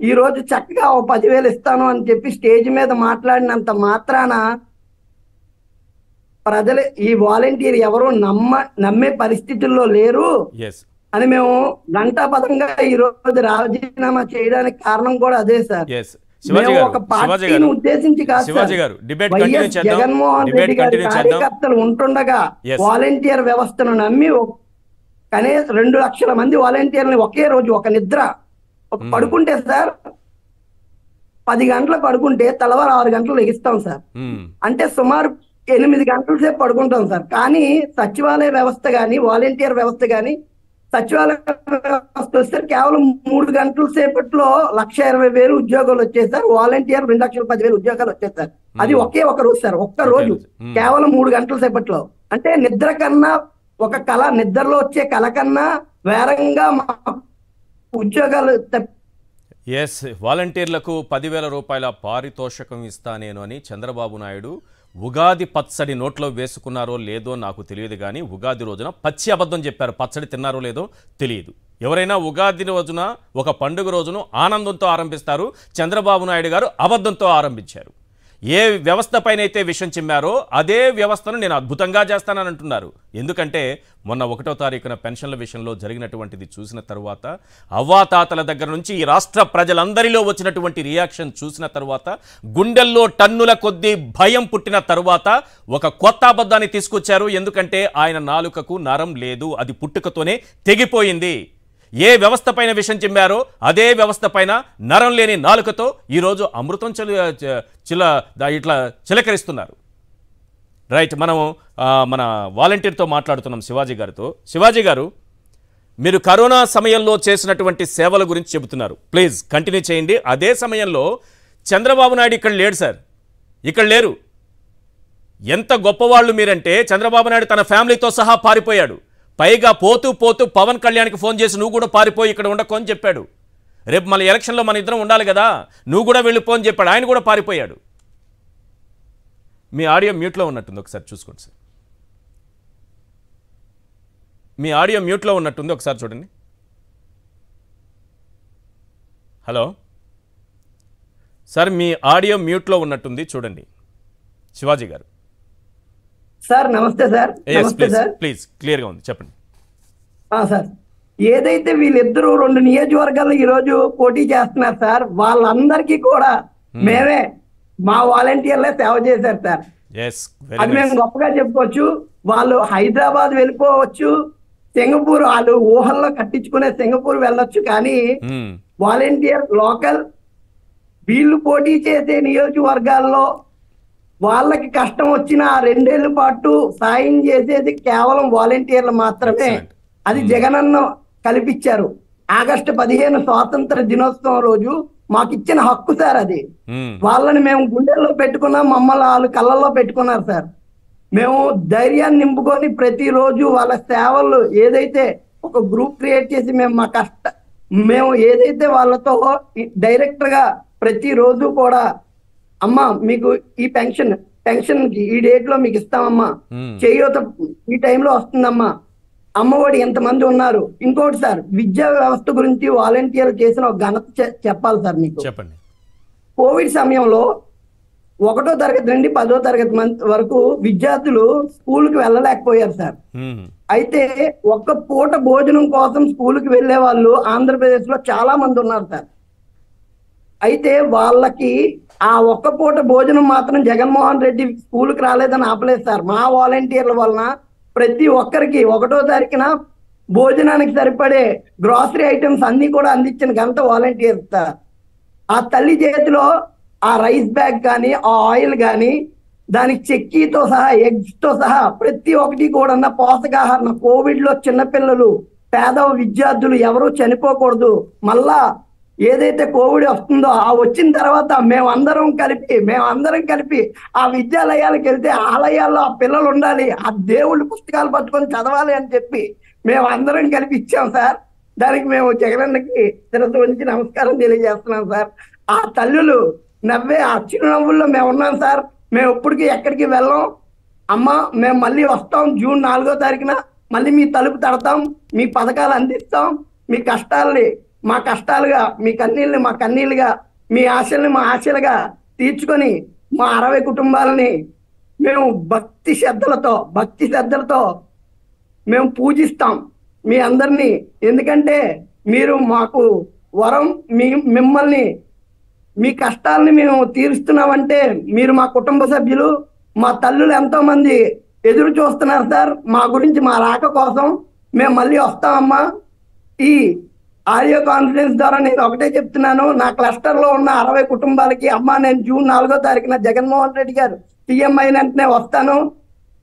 ఈ రోజు చక్కగా 10,000 ఇస్తాను అని చెప్పి స్టేజ్ మీద మాట్లాడినంత మాత్రాన ప్రజలు ఈ వాలంటీర్ ఎవరు నమ్మే పరిస్థితుల్లో లేరు అని మేము గంటాపదంగా ఈ రోజు రాజీనామా చేయడానికి కారణం కూడా అదే సార్. ఒక పార్టీని ఉద్దేశించి కాదు సార్, వైఎస్ జగన్మోహన్ రెడ్డి గారి కార్యకర్తలు ఉంటుండగా వాలంటీర్ వ్యవస్థను నమ్మి కనీసం 2 లక్షల మంది వాలంటీర్ని ఒకే రోజు ఒక నిద్ర పడుకుంటే సార్ 10 గంటలు పడుకుంటే తెల్లవారు 6 గంటలు లెగిస్తాం సార్. అంటే సుమారు 8 గంటల సేపు పడుకుంటాం సార్. కానీ సచివాలయ వ్యవస్థ కానీ వాలంటీర్ వ్యవస్థ కానీ సచివాలయ వ్యవస్థ వస్తే కేవలం 3 గంటల సేపట్లో 1,20,000 ఉద్యోగాలు వచ్చేసారు. వాలంటీర్ 2,10,000 ఉద్యోగాలు వచ్చేసారు. అది ఒకే ఒక రోజు సార్, ఒక్క రోజు కేవలం 3 గంటల సేపట్లో. అంటే నిద్ర కన్నా ఒక కళ, నిద్రలో వచ్చే కళ కన్నా వేరంగా మా ఉద్యోగాలు ఎస్, వాలంటీర్లకు 10,000 రూపాయల పారితోషకం ఇస్తా నేను అని చంద్రబాబు నాయుడు ఉగాది పచ్చడి నోట్లో వేసుకున్నారో లేదో నాకు తెలియదు, కానీ ఉగాది రోజున పచ్చి అబద్ధం చెప్పారు. పచ్చడి తిన్నారో లేదో తెలియదు. ఎవరైనా ఉగాది రోజున ఒక పండుగ రోజును ఆనందంతో ఆరంభిస్తారు. చంద్రబాబు నాయుడు గారు అబద్ధంతో ఆరంభించారు. ఏ వ్యవస్థపైనైతే విషం చిమ్మారో అదే వ్యవస్థను నేను అద్భుతంగా చేస్తానని అంటున్నారు. ఎందుకంటే మొన్న 1వ తారీఖున పెన్షన్ల విషయంలో జరిగినటువంటిది చూసిన తర్వాత, అవ్వాతాతల దగ్గర నుంచి ఈ రాష్ట్ర ప్రజలందరిలో వచ్చినటువంటి రియాక్షన్ చూసిన తర్వాత, గుండెల్లో టన్నుల కొద్దీ భయం పుట్టిన తరువాత ఒక కొత్త అబద్ధాన్ని తీసుకొచ్చారు. ఎందుకంటే ఆయన నాలుకకు నరం లేదు, అది పుట్టుకతోనే తెగిపోయింది. ఏ వ్యవస్థ పైన విషం చిమ్మారో అదే వ్యవస్థ పైన నరం లేని నాలుకతో ఈరోజు అమృతం ఇట్లా చిలకరిస్తున్నారు. రైట్, మనం మన వాలంటీర్తో మాట్లాడుతున్నాం శివాజీ గారితో. శివాజీ గారు, మీరు కరోనా సమయంలో చేసినటువంటి సేవల గురించి చెబుతున్నారు. ప్లీజ్ కంటిన్యూ చేయండి. అదే సమయంలో చంద్రబాబు నాయుడు ఇక్కడ లేడు సార్, ఇక్కడ లేరు. ఎంత గొప్పవాళ్ళు మీరంటే, చంద్రబాబు నాయుడు తన ఫ్యామిలీతో సహా పారిపోయాడు. పైగా పోతూ పోతూ పవన్ కళ్యాణ్కి ఫోన్ చేసి నువ్వు కూడా పారిపోయి ఇక్కడ ఉండకు అని చెప్పాడు. రేపు మన ఎలక్షన్లో మన ఇద్దరం ఉండాలి కదా, నువ్వు కూడా వెళ్ళిపో అని చెప్పాడు. ఆయన కూడా పారిపోయాడు. మీ ఆడియో మ్యూట్లో ఉన్నట్టుంది, ఒకసారి చూసుకోండి సార్. మీ ఆడియో మ్యూట్లో ఉన్నట్టుంది, ఒకసారి చూడండి. హలో సార్, మీ ఆడియో మ్యూట్లో ఉన్నట్టుంది, చూడండి శివాజీ గారు. సార్ నమస్తే సార్. నమస్తే సార్. ప్లీజ్ క్లియర్గా ఉంది, చెప్పండి. సార్, ఏదైతే వీళ్ళిద్దరూ 2 నియోజకవర్గాల్లో ఈ రోజు పోటీ చేస్తున్నారు సార్, వాళ్ళందరికీ కూడా మేమే మా వాలంటీర్లే సేవ చేశారు సార్. అది మేము గొప్పగా చెప్పుకోవచ్చు. వాళ్ళు హైదరాబాద్ వెళ్ళిపోవచ్చు, సింగపూర్ వాళ్ళు ఊహల్లో కట్టించుకునే సింగపూర్ వెళ్ళొచ్చు, కానీ వాలంటీర్ లోకల్ వీళ్ళు పోటీ చేసే నియోజకవర్గాల్లో వాళ్ళకి కష్టం వచ్చిన 2 ఏళ్ల పాటు సాయం చేసేది కేవలం వాలంటీర్లు మాత్రమే. అది జగనన్న కల్పించారు. ఆగస్టు 15 స్వాతంత్ర దినోత్సవం రోజు మాకు ఇచ్చిన హక్కు సార్ అది. వాళ్ళని మేము గుండెల్లో పెట్టుకున్నాం, మమ్మల్ని వాళ్ళు కళ్ళల్లో పెట్టుకున్నారు సార్. మేము ధైర్యాన్ని నింపుకొని ప్రతిరోజు వాళ్ళ సేవలు ఏదైతే ఒక గ్రూప్ క్రియేట్ చేసి మేము ఏదైతే వాళ్ళతో డైరెక్ట్ గా ప్రతిరోజు కూడా, అమ్మా మీకు ఈ పెన్షన్ కి ఈ డేట్ లో మీకు ఇస్తామమ్మా, చేయూత ఈ టైంలో వస్తుందమ్మా, అమ్మఒడి ఎంతమంది ఉన్నారు. ఇంకోటి సార్, విద్యా వ్యవస్థ గురించి వాలంటీర్లు చేసిన ఒక ఘనత చెప్పాలి సార్ మీకు. చెప్పండి. కోవిడ్ సమయంలో 1వ తరగతి నుండి 10వ తరగతి వరకు విద్యార్థులు స్కూల్కి వెళ్ళలేకపోయారు సార్. అయితే ఒక్క పూట భోజనం కోసం స్కూల్కి వెళ్లే వాళ్ళు ఆంధ్రప్రదేశ్ లో చాలా మంది ఉన్నారు సార్. అయితే వాళ్ళకి ఆ ఒక్క పూట భోజనం మాత్రం జగన్మోహన్ రెడ్డి స్కూల్కి రాలేదని ఆపలేదు సార్. మా వాలంటీర్ల వలన ప్రతి ఒక్కరికి 1వ తారీఖున భోజనానికి సరిపడే గ్రాసరీ ఐటమ్స్ అన్ని కూడా అందించిన ఘనత వాలంటీర్ సార్. ఆ తల్లి చేతిలో ఆ రైస్ బ్యాగ్ కానీ, ఆ ఆయిల్ కానీ, దానికి చెక్కీతో సహా, ఎగ్స్ తో సహా ప్రతి ఒక్కటి కూడా పోషకాహారం. కోవిడ్ లో చిన్నపిల్లలు, పేద విద్యార్థులు ఎవరూ చనిపోకూడదు. మళ్ళా ఏదైతే కోవిడ్ వస్తుందో ఆ వచ్చిన తర్వాత మేమందరం కలిపి ఆ విద్యాలయాలకు వెళ్తే ఆలయాల్లో ఆ పిల్లలు ఉండాలి, ఆ దేవుళ్ళ పుస్తకాలు పట్టుకొని చదవాలి అని చెప్పి మేమందరం కలిపి ఇచ్చాం సార్. దానికి మేము జగనన్నకి శిరస్సు వంచి నమస్కారం తెలియజేస్తున్నాం సార్. ఆ తల్లులు నవ్వే ఆ చిరునవ్వుల్లో మేము ఉన్నాం సార్. మేము ఇప్పటికీ ఎక్కడికి వెళ్ళాం. అమ్మ మేము మళ్ళీ వస్తాం, జూన్ 4వ తారీఖున మళ్ళీ మీ తలుపు తడతాం, మీ పథకాలు అందిస్తాం, మీ కష్టాలని మా కష్టాలుగా, మీ కన్నీళ్ళని మా కన్నీళ్ళుగా, మీ ఆశల్ని మా ఆశలుగా తీర్చుకొని మా 60 కుటుంబాలని మేము భక్తి శ్రద్ధలతో మేము పూజిస్తాం మీ అందరినీ. ఎందుకంటే మీరు మాకు వరం, మిమ్మల్ని మీ కష్టాలని మేము తీరుస్తున్నామంటే మీరు మా కుటుంబ సభ్యులు. మా తల్లులు ఎంతో మంది ఎదురు చూస్తున్నారు సార్ మా గురించి, మా రాక కోసం. మేము మళ్ళీ వస్తామమ్మా. ఈ ఆడియో కాన్ఫరెన్స్ ద్వారా నేను ఒకటే చెప్తున్నాను, నా క్లస్టర్ లో ఉన్న 60 కుటుంబాలకి, అమ్మా నేను జూన్ 4వ తారీఖున జగన్మోహన్ రెడ్డి గారు సీఎం అయిన వెంటనే వస్తాను.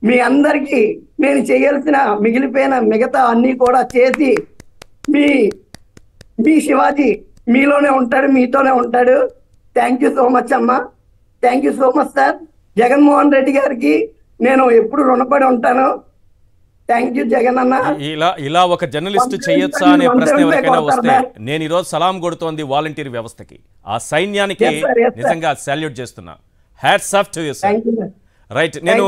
మీ అందరికీ నేను చేయాల్సిన మిగిలిపోయిన మిగతా అన్ని కూడా చేసి మీ శివాజీ మీలోనే ఉంటాడు, మీతోనే ఉంటాడు. థ్యాంక్ యూ సో మచ్ అమ్మా. Thank you so much sir. Jaganmohan Reddy గారికి నేను ఎప్పుడు రుణపడి ఉంటాను. థ్యాంక్ యూ జగన్ అన్న. ఇలా ఒక జర్నలిస్ట్ చేయొచ్చా అనే ప్రశ్న ఎవరికైనా వస్తే నేను ఈరోజు సలాం కొడుతోంది వాలంటీర్ వ్యవస్థకి, ఆ సైన్యానికి నిజంగా సాల్యూట్ చేస్తున్నా. Hats off to you sir. Right. నేను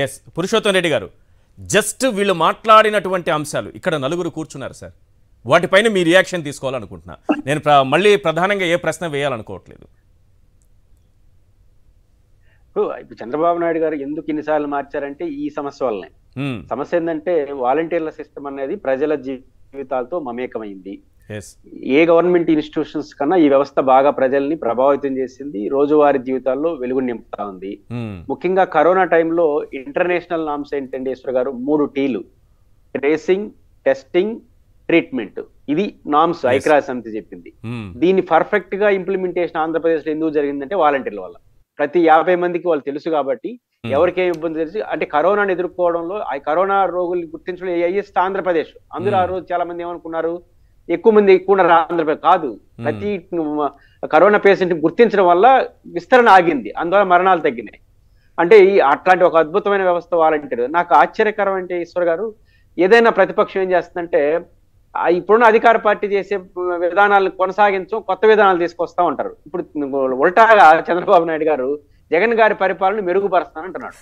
ఎస్ పురుషోత్తం రెడ్డి గారు, జస్ట్ వీళ్ళు మాట్లాడినటువంటి అంశాలు ఇక్కడ నలుగురు కూర్చున్నారు సార్, వాటిపైన మీ రియాక్షన్ తీసుకోవాలనుకుంటున్నా. నేను మళ్ళీ ప్రధానంగా ఏ ప్రశ్న వేయాలనుకోవట్లేదు. ఇప్పుడు చంద్రబాబు నాయుడు గారు ఎందుకు ఇన్నిసార్లు మార్చారంటే ఈ సమస్య వల్లనే. సమస్య ఏంటంటే వాలంటీర్ల సిస్టమ్ అనేది ప్రజల జీవితాలతో మమేకమైంది. ఏ గవర్నమెంట్ ఇన్స్టిట్యూషన్స్ కన్నా ఈ వ్యవస్థ బాగా ప్రజల్ని ప్రభావితం చేసింది, రోజువారీ జీవితాల్లో వెలుగు నింపుతా ఉంది. ముఖ్యంగా కరోనా టైంలో ఇంటర్నేషనల్ నామ్స్ ఏంటండి ఈశ్వర్ గారు? 3 Tలు: ట్రేసింగ్, టెస్టింగ్, ట్రీట్మెంట్. ఇది నామ్స్ ఐక్యరాజ్య సమితి చెప్పింది. దీన్ని పర్ఫెక్ట్ గా ఇంప్లిమెంటేషన్ ఆంధ్రప్రదేశ్ లో ఎందుకు జరిగిందంటే వాలంటీర్ల వల్ల. ప్రతి 50 మందికి వాళ్ళు తెలుసు కాబట్టి ఎవరికేం ఇబ్బంది తెలిసి, అంటే కరోనాను ఎదుర్కోవడంలో ఆ కరోనా రోగుల్ని గుర్తించడం హైయెస్ట్ ఆంధ్రప్రదేశ్. అందులో ఆ రోజు చాలా మంది ఏమనుకున్నారు, ఎక్కువ మంది ఆంధ్రప్రదేశ్ కాదు, ప్రతి కరోనా పేషెంట్ గుర్తించడం వల్ల విస్తరణ ఆగింది, అందువల్ల మరణాలు తగ్గినాయి. అంటే అట్లాంటి ఒక అద్భుతమైన వ్యవస్థ వాలంటీర్. నాకు ఆశ్చర్యకరం అంటే ఈశ్వర్ గారు, ఏదైనా ప్రతిపక్షం ఏం చేస్తుందంటే ఇప్పుడున్న అధికార పార్టీ చేసే విధానాలను కొనసాగించడం, కొత్త విధానాలు తీసుకొస్తా ఉంటారు. ఇప్పుడు ఉల్టాగా చంద్రబాబు నాయుడు గారు జగన్ గారి పరిపాలన మెరుగుపరుస్తానంటున్నాడు.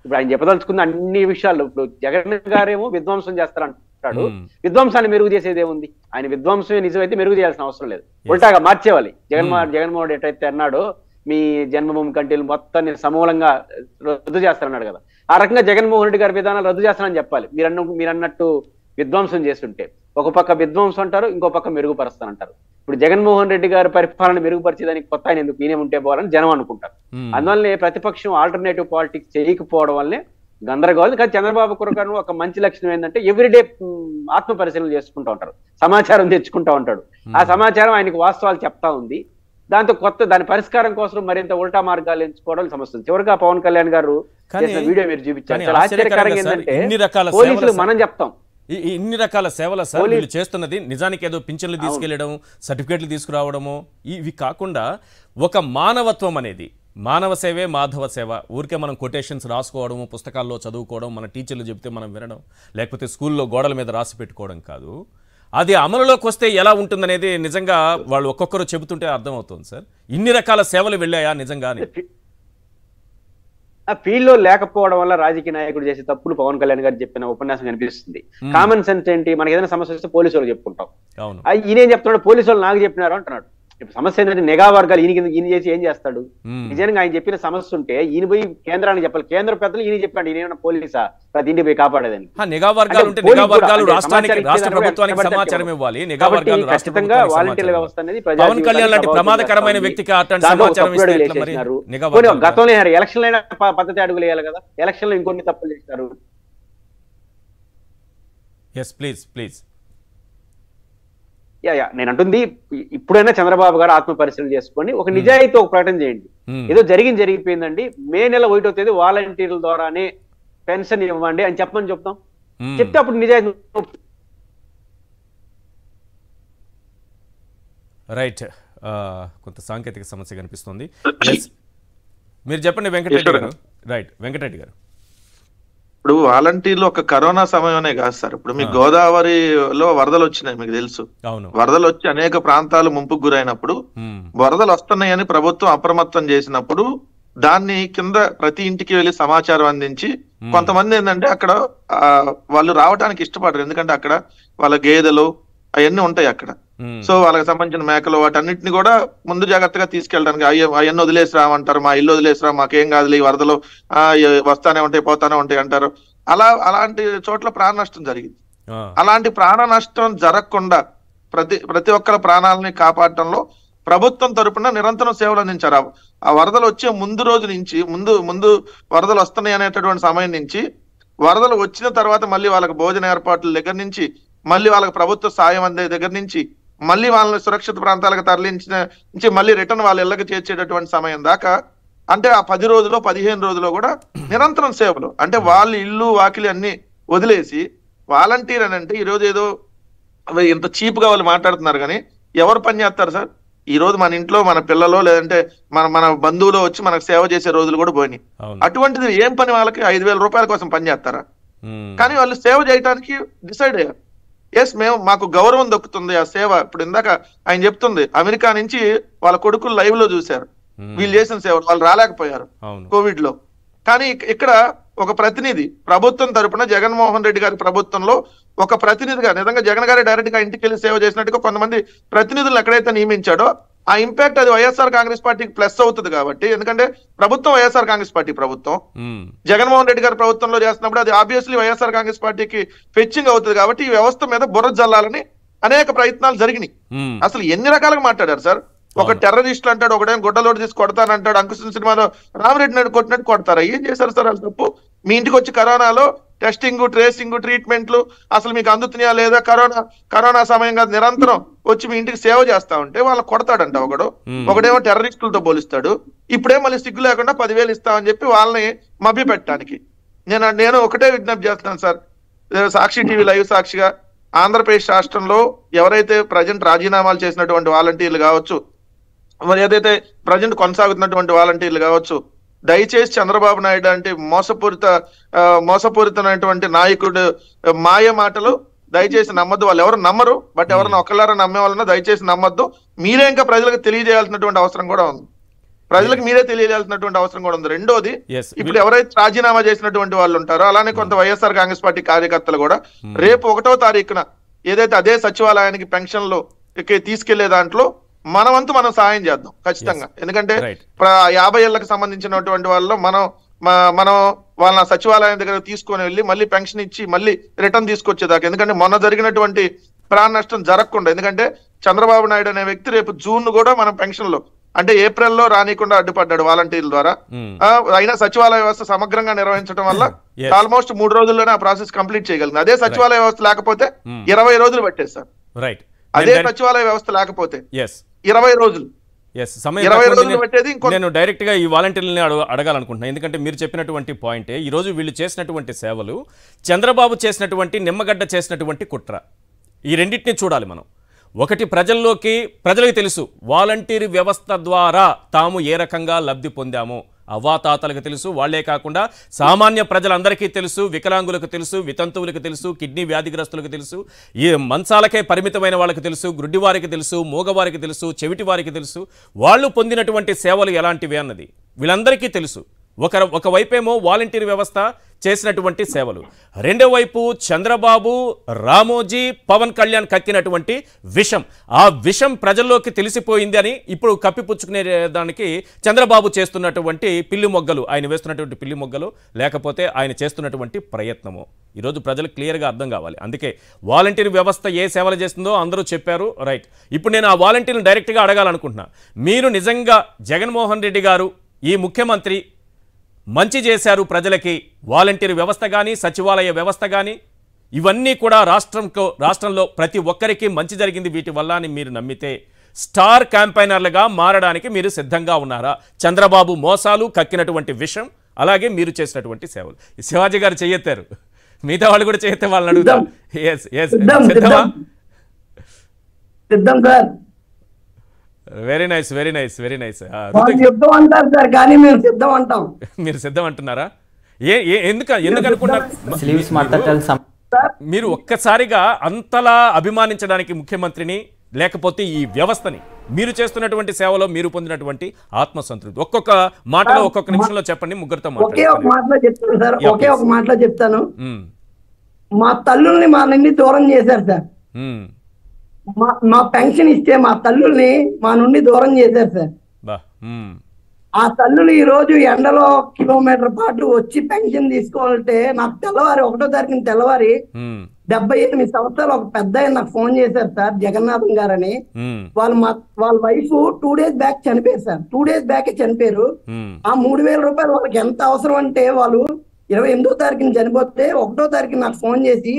ఇప్పుడు ఆయన చెప్పదలుచుకున్న అన్ని విషయాల్లో, ఇప్పుడు జగన్ గారేమో విధ్వంసం చేస్తారంటాడు, విధ్వంసాన్ని మెరుగు చేసేది ఏముంది? ఆయన విధ్వంసమే నిజమైతే మెరుగు చేయాల్సిన అవసరం లేదు, ఉల్టాగా మార్చేవాలి. జగన్మోహన్ ఎట్లయితే అన్నాడో మీ జన్మభూమి కంటెలు మొత్తాన్ని సమూలంగా రద్దు చేస్తారన్నాడు కదా, ఆ రకంగా జగన్మోహన్ రెడ్డి గారి విధానాలు రద్దు చేస్తానని చెప్పాలి. మీరన్నట్టు విధ్వంసం చేస్తుంటే ఒక పక్క విధ్వంసం అంటారు, ఇంకో పక్క మెరుగుపరుస్తానంటారు. ఇప్పుడు జగన్మోహన్ రెడ్డి గారి పరిపాలన మెరుగుపరిచేదానికి కొత్త ఆయన ఎందుకు ఈయనే ఉంటే పోవాలని జనం అనుకుంటారు. అందువల్లనే ప్రతిపక్షం ఆల్టర్నేటివ్ పాలిటిక్స్ చేయకపోవడం వల్లే గందరగోళం. కానీ చంద్రబాబు గారు ఒక మంచి లక్షణం ఏంటంటే ఎవ్రీడే ఆత్మ పరిశీలన చేసుకుంటూ ఉంటారు, సమాచారం తెచ్చుకుంటూ ఉంటాడు. ఆ సమాచారం ఆయనకు వాస్తవాలు చెప్తా ఉంది. దాంతో దాని పరిష్కారం కోసం మరింత ఉల్టా మార్గాలు ఎంచుకోవడం సమస్య. చివరిగా పవన్ కళ్యాణ్ గారు వీడియో మీరు చూపించారు. ఆశ్చర్యకరంగా ఏంటంటే పోలీసులు మనం చెప్తాం ఇన్ని రకాల సేవల సార్ వీళ్ళు చేస్తున్నది, నిజానికి ఏదో పింఛన్లు తీసుకెళ్లడం, సర్టిఫికేట్లు తీసుకురావడము, ఇవి కాకుండా ఒక మానవత్వం అనేది, మానవ సేవే మాధవ సేవ. ఊరికే మనం కొటేషన్స్ రాసుకోవడము, పుస్తకాల్లో చదువుకోవడం, మన టీచర్లు చెప్తే మనం వినడం, లేకపోతే స్కూల్లో గోడల మీద రాసి పెట్టుకోవడం కాదు. అది అమలులోకి వస్తే ఎలా ఉంటుందనేది నిజంగా వాళ్ళు ఒక్కొక్కరు చెబుతుంటే అర్థమవుతుంది సార్. ఇన్ని రకాల సేవలు వెళ్ళాయా నిజంగానే? ఆ ఫీల్డ్ లో లేకపోవడం వల్ల రాజకీయ నాయకుడు చేసే తప్పులు పవన్ కళ్యాణ్ గారు చెప్పిన ఉపన్యాసం కనిపిస్తుంది. కామన్ సెన్స్ ఏంటి, మనకి ఏదైనా సమస్య వస్తే పోలీసు వాళ్ళు చెప్పుకుంటాం. ఈయనేం చెప్తున్నాడు, పోలీసు వాళ్ళు నాకు చెప్పినారు అంటున్నాడు. ఇప్పుడు సమస్య ఏంటంటే నిఘా వర్గాలు ఈయన చేసి ఏం చేస్తాడు? నిజంగా ఆయన చెప్పిన సమస్య ఉంటే ఈయన పోయి కేంద్రానికి చెప్పాలి. కేంద్ర పెద్దలు ఈయన చెప్పాడు, ఈయన పోలీసా ప్రతి ఇంటికి పోయి కాపాడేదని. నిఘా వర్గాలు ఉంటే నిఘా వర్గాలు రాష్ట్రానికి, రాష్ట్ర ప్రభుత్వానికి సమాచారం ఇవ్వాలి. నిఘా వర్గాలు ఖచ్చితంగా వాలంటీర్ల వ్యవస్థ అనేది పవన్ కళ్యాణ్ లాంటి ప్రమాదకరమైన వ్యక్తికి అట్లాంటి సమాచారం ఇస్తే గతంలో ఎలక్షన్ అయినా పద్ధతి అడుగులు వేయాలి కదా, ఎలక్షన్ లో ఇంకొన్ని తప్పులు చేస్తారు. ప్లీజ్ నేను అంటుంది, ఇప్పుడైనా చంద్రబాబు గారు ఆత్మ పరిశీలన చేసుకొని ఒక నిజాయితీ ఒక ప్రకటన చేయండి. ఏదో జరిగిపోయిందండి, మే నెల 1వ తేదీ వాలంటీర్ల ద్వారానే పెన్షన్ ఇవ్వండి అని చెప్పమని చెప్తాం. చెప్తే అప్పుడు నిజాయితీ. రైట్. కొంత సాంకేతిక సమస్య కనిపిస్తుంది. మీరు చెప్పండి వెంకటరెడ్డి గారు. రైట్, వెంకటరెడ్డి గారు. ఇప్పుడు వాలంటీర్లు ఒక కరోనా సమయమే కాదు సార్. ఇప్పుడు మీకు గోదావరిలో వరదలు వచ్చినాయి, మీకు తెలుసు. వరదలు వచ్చి అనేక ప్రాంతాలు ముంపుకు గురైనప్పుడు, వరదలు వస్తున్నాయని ప్రభుత్వం అప్రమత్తం చేసినప్పుడు దాన్ని కింద ప్రతి ఇంటికి వెళ్ళి సమాచారం అందించి, కొంతమంది ఏంటంటే అక్కడ వాళ్ళు రావడానికి ఇష్టపడరు, ఎందుకంటే అక్కడ వాళ్ళ గేదెలు అవన్నీ ఉంటాయి అక్కడ. సో వాళ్ళకి సంబంధించిన మేకలు వాటన్నిటిని కూడా ముందు జాగ్రత్తగా తీసుకెళ్ళడానికి అవన్నీ వదిలేసి రామంటారు. మా ఇల్లు వదిలేసి రా, మాకేం కాదులే, ఈ వరదలు వస్తానే ఉంటాయి పోతానే ఉంటాయి అంటారు. అలాంటి చోట్ల ప్రాణ నష్టం జరిగింది. అలాంటి ప్రాణ నష్టం జరగకుండా ప్రతి ఒక్కరి ప్రాణాలని కాపాడటంలో ప్రభుత్వం తరపున నిరంతరం సేవలు అందించారు. ఆ వరదలు వచ్చే ముందు రోజు నుంచి, ముందు వరదలు వస్తున్నాయి అనేటటువంటి సమయం నుంచి, వరదలు వచ్చిన తర్వాత మళ్ళీ వాళ్ళకి భోజన ఏర్పాట్ల దగ్గర నుంచి, మళ్ళీ వాళ్ళకి ప్రభుత్వ సాయం అందే దగ్గర నుంచి, మళ్ళీ వాళ్ళని సురక్షిత ప్రాంతాలకు తరలించి మళ్ళీ రిటర్న్ వాళ్ళ ఇళ్ళకి చేర్చేటటువంటి సమయం దాకా, అంటే ఆ 10 రోజులు 15 రోజుల్లో కూడా నిరంతరం సేవలు. అంటే వాళ్ళ ఇల్లు వాకిలి అన్ని వదిలేసి వాలంటీర్ అని అంటే ఈరోజు ఏదో ఇంత చీప్ గా వాళ్ళు మాట్లాడుతున్నారు. కానీ ఎవరు పని చేస్తారు సార్? ఈ రోజు మన ఇంట్లో మన పిల్లలో లేదంటే మన బంధువులు వచ్చి మనకు సేవ చేసే రోజులు కూడా పోయినాయి. అటువంటిది ఏం పని వాళ్ళకి 5,000 రూపాయల కోసం పని చేస్తారా? కానీ వాళ్ళు సేవ చేయడానికి డిసైడ్ అయ్యారు. ఎస్, మాకు గౌరవం దక్కుతుంది ఆ సేవ. ఇప్పుడు ఇందాక ఆయన చెప్తుంది, అమెరికా నుంచి వాళ్ళ కొడుకులు లైవ్ లో చూశారు వీళ్ళు చేసిన సేవ, వాళ్ళు రాలేకపోయారు కోవిడ్ లో. కానీ ఇక్కడ ఒక ప్రతినిధి ప్రభుత్వం తరపున జగన్మోహన్ రెడ్డి గారి ప్రభుత్వంలో ఒక ప్రతినిధిగా నిజంగా జగన్ గారి డైరెక్ట్ గా ఇంటికి వెళ్ళి సేవ చేసినట్టుగా కొంతమంది ప్రతినిధులు ఎక్కడైతే నియమించాడో ఆ ఇంపాక్ట్ అది వైఎస్ఆర్ కాంగ్రెస్ పార్టీకి ప్లస్ అవుతుంది. కాబట్టి ఎందుకంటే ప్రభుత్వం వైఎస్ఆర్ కాంగ్రెస్ పార్టీ ప్రభుత్వం, జగన్మోహన్ రెడ్డి గారి ప్రభుత్వంలో చేస్తున్నప్పుడు అది ఆబ్వియస్లీ వైఎస్ఆర్ కాంగ్రెస్ పార్టీకి ఫెచ్చింగ్ అవుతుంది. కాబట్టి ఈ వ్యవస్థ మీద బుర్ర జల్లాలని అనేక ప్రయత్నాలు జరిగినాయి. అసలు ఎన్ని రకాలుగా మాట్లాడారు సార్. ఒక టెర్రరిస్టులు అంటాడు, ఒకడేం గుడ్డలోడు తీసి కొడతానంటాడు, అంకుశం సినిమాలో రామిరెడ్డి నాయుడు కొట్టినట్టు కొడతారా? ఏం చేశారు సార్ వాళ్ళు తప్పు? మీ ఇంటికి వచ్చి కరోనాలో టెస్టింగ్, ట్రేసింగ్, ట్రీట్మెంట్లు అసలు మీకు అందుతున్నాయా లేదా? కరోనా సమయం కాదు, నిరంతరం వచ్చి మీ ఇంటికి సేవ చేస్తా ఉంటే వాళ్ళని కొడతాడంట ఒకడేమో టెర్రరిస్టులతో పోలిస్తాడు. ఇప్పుడే మళ్ళీ సిగ్గు లేకుండా 10,000 ఇస్తామని చెప్పి వాళ్ళని మభ్య పెట్టడానికి నేను ఒకటే విజ్ఞప్తి చేస్తున్నాను సార్. సాక్షి టీవీ లైవ్ సాక్షిగా ఆంధ్రప్రదేశ్ రాష్ట్రంలో ఎవరైతే ప్రజెంట్ రాజీనామాలు చేసినటువంటి వాలంటీర్లు కావచ్చు, మరి ఏదైతే ప్రజెంట్ కొనసాగుతున్నటువంటి వాలంటీర్లు కావచ్చు, దయచేసి చంద్రబాబు నాయుడు అంటే మోసపూరితమైనటువంటి నాయకుడు మాయ మాటలు దయచేసి నమ్మద్దు. వాళ్ళు ఎవరు నమ్మరు, బట్ ఎవరైనా ఒకళ్ళారా నమ్మే వాళ్ళన్నా దయచేసి నమ్మద్దు. మీరే ఇంకా ప్రజలకు తెలియజేయాల్సినటువంటి అవసరం కూడా ఉంది. ప్రజలకు మీరే తెలియజేయాల్సినటువంటి అవసరం కూడా ఉంది. రెండోది, ఇప్పుడు ఎవరైతే రాజీనామా చేసినటువంటి వాళ్ళు ఉంటారో అలానే కొంత వైఎస్ఆర్ కాంగ్రెస్ పార్టీ కార్యకర్తలు కూడా రేపు 1వ తారీఖున ఏదైతే అదే సచివాలయానికి పెన్షన్లు తీసుకెళ్లే దాంట్లో మన వంతు మనం సహాయం చేద్దాం ఖచ్చితంగా. ఎందుకంటే 50 ఏళ్లకు సంబంధించినటువంటి వాళ్ళు మనం వాళ్ళ సచివాలయం దగ్గర తీసుకొని వెళ్ళి మళ్ళీ పెన్షన్ ఇచ్చి మళ్ళీ రిటర్న్ తీసుకొచ్చేదాకా. ఎందుకంటే మొన్న జరిగినటువంటి ప్రాణ నష్టం జరగకుండా, ఎందుకంటే చంద్రబాబు నాయుడు అనే వ్యక్తి రేపు జూన్ కూడా మనం పెన్షన్లో అంటే ఏప్రిల్లో రానికుండా అడ్డుపడ్డాడు వాలంటీర్ల ద్వారా. అయినా సచివాలయ వ్యవస్థ సమగ్రంగా నిర్వహించడం వల్ల ఆల్మోస్ట్ 3 రోజుల్లోనే ఆ ప్రాసెస్ కంప్లీట్ చేయగలిగింది. అదే సచివాలయ వ్యవస్థ లేకపోతే 20 రోజులు పట్టేది సార్. అదే సచివాలయ వ్యవస్థ లేకపోతే 20 రోజులు. నేను డైరెక్ట్ గా ఈ వాలంటీర్లని అడగాలనుకుంటున్నాను. ఎందుకంటే మీరు చెప్పినటువంటి పాయింటే ఈ రోజు వీళ్ళు చేసినటువంటి సేవలు, చంద్రబాబు చేసినటువంటి నిమ్మగడ్డ చేసినటువంటి కుట్ర, ఈ రెండింటిని చూడాలి మనం. ఒకటి, ప్రజలకు తెలుసు వాలంటీర్ వ్యవస్థ ద్వారా తాము ఏ రకంగా లబ్ధి పొందాము, అవ్వాతాతలకు తెలుసు. వాళ్లే కాకుండా సామాన్య ప్రజలందరికీ తెలుసు, వికలాంగులకు తెలుసు, వితంతువులకు తెలుసు, కిడ్నీ వ్యాధిగ్రస్తులకు తెలుసు, ఈ మంచాలకే పరిమితమైన వాళ్ళకి తెలుసు, గుడ్డివారికి తెలుసు, మూగవారికి తెలుసు, చెవిటి వారికి తెలుసు. వాళ్ళు పొందినటువంటి సేవలు ఎలాంటివి అన్నది వీళ్ళందరికీ తెలుసు. ఒకవైపేమో వాలంటీర్ వ్యవస్థ చేసినటువంటి సేవలు, రెండో వైపు చంద్రబాబు, రామోజీ, పవన్ కళ్యాణ్ కక్కినటువంటి విషం. ఆ విషం ప్రజల్లోకి తెలిసిపోయింది అని ఇప్పుడు కప్పిపుచ్చుకునే దానికి చంద్రబాబు చేస్తున్నటువంటి పిల్లి మొగ్గలు, ఆయన వేస్తున్నటువంటి పిల్లి మొగ్గలు, లేకపోతే ఆయన చేస్తున్నటువంటి ప్రయత్నము ఈరోజు ప్రజలకు క్లియర్గా అర్థం కావాలి. అందుకే వాలంటీర్ వ్యవస్థ ఏ సేవలు చేస్తుందో అందరూ చెప్పారు, రైట్. ఇప్పుడు నేను ఆ వాలంటీర్ని డైరెక్ట్గా అడగాలనుకుంటున్నా. మీరు నిజంగా జగన్మోహన్ రెడ్డి గారు, ఈ ముఖ్యమంత్రి మంచి చేశారు ప్రజలకి, వాలంటీర్ వ్యవస్థ కానీ సచివాలయ వ్యవస్థ కానీ ఇవన్నీ కూడా రాష్ట్రంలో ప్రతి ఒక్కరికి మంచి జరిగింది వీటి వల్ల అని మీరు నమ్మితే స్టార్ క్యాంపైనర్లుగా మారడానికి మీరు సిద్ధంగా ఉన్నారా? చంద్రబాబు మోసాలు, కక్కినటువంటి విషయం, అలాగే మీరు చేసినటువంటి సేవలు. శివాజీ గారు చెయ్యెత్తారు, మిగతా వాళ్ళు కూడా చేయతే వాళ్ళని అడుగుతాం. Very nice, very nice, very nice. మీరు సిద్ధం అంటున్నారా? ఎందుకు అనుకున్నారు? మీరు ఒక్కసారిగా అంతలా అభిమానించడానికి ముఖ్యమంత్రిని, లేకపోతే ఈ వ్యవస్థని, మీరు చేస్తున్నటువంటి సేవలో మీరు పొందినటువంటి ఆత్మసంతృప్తి ఒక్కొక్క మాటలో ఒక్కొక్క నిమిషంలో చెప్పండి. ముగ్గురితో ఒకే ఒక మాటలో చెప్తాను. మా తల్లుల్ని మా నుండి దూరం చేశారు సార్. మా పెన్షన్ ఇస్తే మా తల్లుల్ని మా నుండి దూరం చేశారు సార్. ఆ తల్లులు ఈ రోజు ఎండలో కిలోమీటర్ పాటు వచ్చి పెన్షన్ తీసుకోవాలంటే నాకు తెల్లవారి 1వ తారీఖున తెల్లవారి 78 సంవత్సరాలు ఒక పెద్ద నాకు ఫోన్ చేశారు సార్, జగన్నాథం గారని. వాళ్ళ వైఫ్ 2 డేస్ బ్యాక్ చనిపోయారు సార్. 2 డేస్ బ్యాక్ చనిపోయారు. ఆ 3,000 రూపాయలు వాళ్ళకి ఎంత అవసరం అంటే వాళ్ళు 28వ తారీఖున చనిపోతే 1వ తారీఖున నాకు ఫోన్ చేసి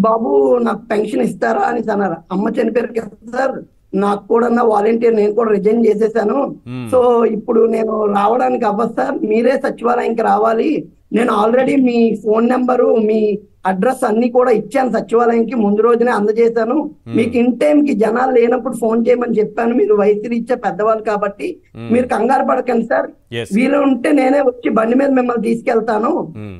బాబు నాకు పెన్షన్ ఇస్తారా అని అన్నారు. అమ్మ చనిపోయారు కదా సార్, నాకు కూడా వాలంటీర్ నేను కూడా రిజైన్ చేసేసాను, సో ఇప్పుడు నేను రావడానికి అవ్వదు సార్, మీరే సచివాలయంకి రావాలి, నేను ఆల్రెడీ మీ ఫోన్ నెంబరు మీ అడ్రస్ అన్ని కూడా ఇచ్చాను, సచివాలయంకి ముందు రోజునే అందజేశాను. మీకు ఇన్ టైం కి జనాలు లేనప్పుడు ఫోన్ చేయమని చెప్పాను. మీరు వయసు రీత్యా పెద్దవాళ్ళు కాబట్టి మీరు కంగారు పడకండి సార్, వీలు ఉంటే నేనే వచ్చి బండి మీద మిమ్మల్ని తీసుకెళ్తాను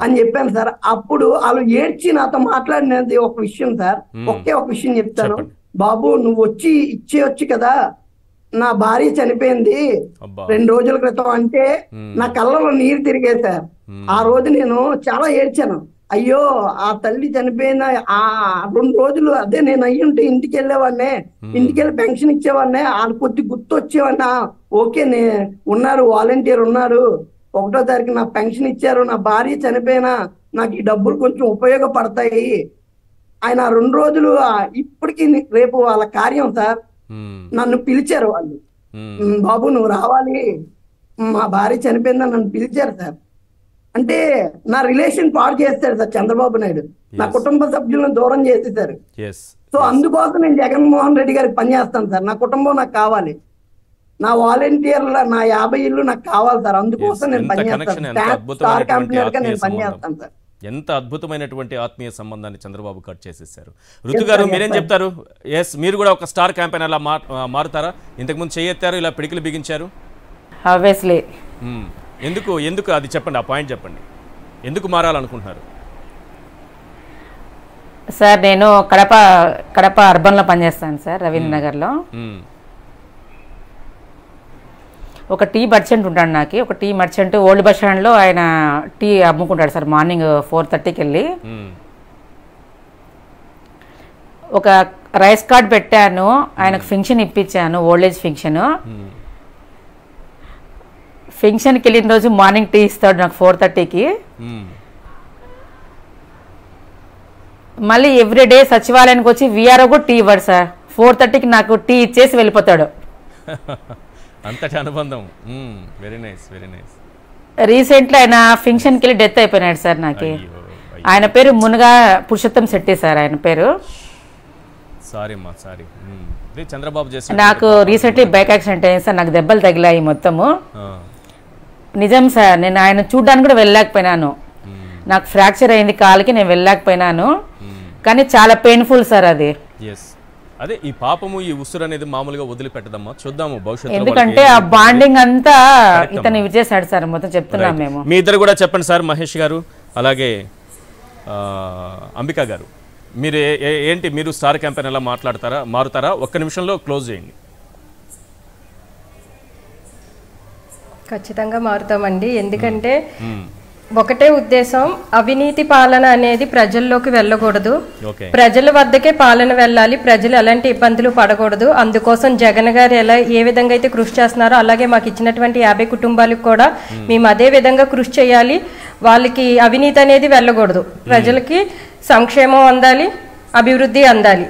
అని చెప్పాను సార్. అప్పుడు వాళ్ళు ఏడ్చి నాతో మాట్లాడినది ఒక విషయం సార్, ఒకే ఒక విషయం చెప్తాను. బాబు నువ్వు వచ్చి ఇచ్చేయొచ్చు కదా, నా భార్య చనిపోయింది 2 రోజుల క్రితం అంటే నా కళ్ళలో నీరు తిరిగాయి సార్. ఆ రోజు నేను చాలా ఏడ్చాను. అయ్యో ఆ తల్లి చనిపోయిన ఆ 2 రోజులు అదే నేను అయ్యుంటే ఇంటికి వెళ్ళేవాడినే, ఇంటికి వెళ్ళి పెన్షన్ ఇచ్చేవాడినే, ఆ కొద్ది గుర్తు వచ్చేవాడినా. ఓకే ఉన్నారు, వాలంటీర్ ఉన్నారు, 1వ తారీఖు నా పెన్షన్ ఇచ్చారు, నా భార్య చనిపోయినా నాకు ఈ డబ్బులు కొంచెం ఉపయోగపడతాయి. ఆయన 2 రోజులు ఇప్పటికి రేపు వాళ్ళ కార్యం సార్, నన్ను పిలిచారు వాళ్ళు. బాబు నువ్వు రావాలి, మా భార్య చనిపోయిందని నన్ను పిలిచారు సార్. అంటే నా రిలేషన్ పాడు చేస్తాడు సార్ చంద్రబాబు నాయుడు, నా కుటుంబ సభ్యులను దూరం చేసేసారు. సో అందుకోసం నేను జగన్మోహన్ రెడ్డి గారికి పనిచేస్తాను సార్. నా కుటుంబం నాకు కావాలి, నా వాలంటీర్ల నా 50 ఇళ్ళు నాకు కావాలి సార్. అందుకోసం నేను పనిచేస్తాను, స్టార్ క్యాంపెయినర్ గా నేను పనిచేస్తాను సార్. ఎంత అద్భుతమైనటువంటి ఆత్మీయ సంబంధాన్ని చంద్రబాబు కట్ చేసేసారు. ఋతు గారు మీరేం చెప్తారు? మీరు కూడా ఒక స్టార్ క్యాంపెయిన్ అలా మారుతారా? ఇంతకుముందు చేయెత్తారు, ఇలా పిడికిలు బిగించారు. ఆబ్వియస్లీ ఎందుకు అది చెప్పండి, ఆ పాయింట్ చెప్పండి. ఎందుకు మారాలనుకుంటున్నారు? సార్ నేను కడప అర్బన్లో పనిచేస్తాను సార్, రవీంద్ర నగర్లో. ఒక టీ మర్చెంట్ ఉంటాడు నాకు, ఒక టీ మర్చెంట్ ఓల్డ్ బస్ స్టాండ్లో ఆయన టీ అమ్ముకుంటాడు సార్. మార్నింగ్ 4:30కి వెళ్ళి ఒక రైస్ కార్డ్ పెట్టాను, ఆయనకు ఫంక్షన్ ఇప్పించాను, ఓల్డ్ ఏజ్ ఫంక్షన్కి వెళ్ళిన రోజు మార్నింగ్ టీ ఇస్తాడు నాకు 4:30కి. మళ్ళీ ఎవ్రీడే సచివాలయానికి వచ్చి వీఆర్ఓ కూడా టీ ఇవ్వడు సార్. 4:30కి నాకు టీ ఇచ్చేసి వెళ్ళిపోతాడు. అంతటి అనుబంధం. Very nice, very nice. Recently ఆయన ఫంక్షన్కి వెళ్ళి డెత్ అయిపోయినాడు సార్ నాకు. ఆయన పేరు మునగా పురుషోత్తం శెట్టి సార్ ఆయన పేరు. సారీ అమ్మా, సారీ. చంద్రబాబు చేసిన నాకు రీసెంట్లీ బైక్ యాక్సిడెంట్ అయింది సార్, నాకు దెబ్బలు తగిలాయి మొత్తము. నిజం సార్, నేను ఆయన చూడ్డానికి కూడా వెళ్ళలేకపోయినాను. నాకు ఫ్రాక్చర్ అయింది కాలికి, నేను వెళ్ళలేకపోయినాను. కానీ చాలా పెయిన్ఫుల్ సార్ అది. అదే ఈ పాపము ఈ ఉసురు అనేది మామూలుగా వదిలిపెట్టదమ్మా, చూద్దాము భవిష్యత్తు. ఎందుకంటే ఆ బాండింగ్ అంతా ఇతను ఇచ్చేసాడు సార్, మొత్తం చెప్తున్నాం మేము. మీ ఇద్దరు కూడా చెప్పండి సార్, మహేష్ గారు అలాగే అంబికా గారు, మీరు ఏంటి, మీరు స్టార్ క్యాంపెయిన్ ఎలా మారుతారా? ఒక్క నిమిషంలో క్లోజ్ చేయండి. ఖచ్చితంగా మారుతామండి. ఎందుకంటే ఒకటే ఉద్దేశం, అవినీతి పాలన అనేది ప్రజల్లోకి వెళ్ళకూడదు, ప్రజల వద్దకే పాలన వెళ్ళాలి, ప్రజలు ఎలాంటి ఇబ్బందులు పడకూడదు. అందుకోసం జగన్ గారు ఏ విధంగా అయితే కృషి చేస్తున్నారో అలాగే మాకు ఇచ్చినటువంటి 50 కుటుంబాలకు కూడా మేము అదే విధంగా కృషి చేయాలి. వాళ్ళకి అవినీతి అనేది వెళ్ళకూడదు, ప్రజలకి సంక్షేమం అందాలి, అభివృద్ధి అందాలి.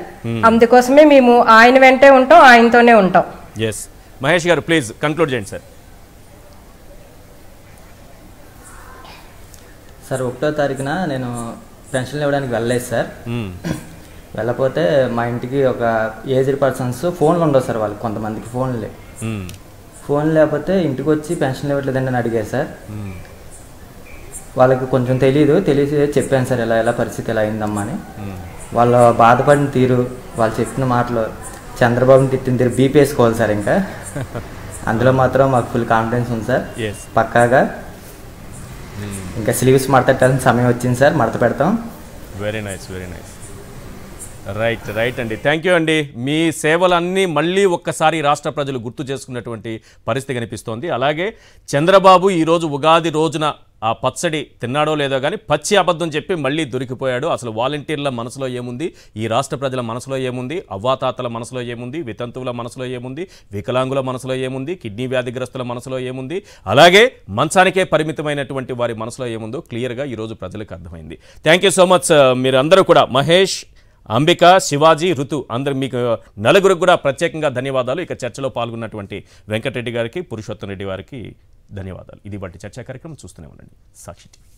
అందుకోసమే మేము ఆయన వెంటే ఉంటాం, ఆయనతోనే ఉంటాం. మహేష్ గారు ప్లీజ్ కంక్లూడ్ చేయండి సార్. సార్ 1వ తారీఖున నేను పెన్షన్లు ఇవ్వడానికి వెళ్ళలేదు సార్. వెళ్ళకపోతే మా ఇంటికి ఒక ఏజ్డ్ పర్సన్స్ ఫోన్లు ఉండవు సార్, వాళ్ళకి కొంతమందికి ఫోన్ లేకపోతే ఇంటికి వచ్చి పెన్షన్లు ఇవ్వట్లేదండి అని అడిగారు సార్. వాళ్ళకి కొంచెం తెలిసి చెప్పాను సార్, ఎలా పరిస్థితి ఎలా అయిందమ్మా అని. వాళ్ళు బాధపడిన తీరు, వాళ్ళు చెప్పిన మాటలు, చంద్రబాబుని తిట్టిన తీరు బీపీ వేసుకోవాలి సార్. ఇంకా అందులో మాత్రం మాకు ఫుల్ కాన్ఫిడెన్స్ ఉంది సార్, పక్కాగా. ఇంకా స్లీవ్స్ మడత పెట్టాల్సిన సమయం వచ్చింది సార్, మడత పెడతాం. Very nice, very nice. Right అండి, థ్యాంక్ యూ అండి. మీ సేవలన్నీ మళ్ళీ ఒక్కసారి రాష్ట్ర ప్రజలు గుర్తు చేసుకున్నటువంటి పరిస్థితి కనిపిస్తోంది. అలాగే చంద్రబాబు ఈరోజు ఉగాది రోజున ఆ పచ్చడి తిన్నాడో లేదో కానీ పచ్చి అబద్ధం చెప్పి మళ్ళీ దొరికిపోయాడు. అసలు వాలంటీర్ల మనసులో ఏముంది, ఈ రాష్ట్ర ప్రజల మనసులో ఏముంది, అవ్వాతాతల మనసులో ఏముంది, వితంతువుల మనసులో ఏముంది, వికలాంగుల మనసులో ఏముంది, కిడ్నీ వ్యాధిగ్రస్తుల మనసులో ఏముంది, అలాగే మంచానికే పరిమితమైనటువంటి వారి మనసులో ఏముందో క్లియర్గా ఈరోజు ప్రజలకు అర్థమైంది. Thank you so much. మీరందరూ కూడా మహేష్, అంబిక, శివాజీ, ఋతు అందరూ మీకు నలుగురికి కూడా ప్రత్యేకంగా ధన్యవాదాలు. ఇక చర్చలో పాల్గొన్నటువంటి వెంకటరెడ్డి గారికి, పురుషోత్తం రెడ్డి వారికి ధన్యవాదాలు. ఇది వాటి చర్చా కార్యక్రమం. చూస్తూనే ఉండండి సాక్షి టీవీ.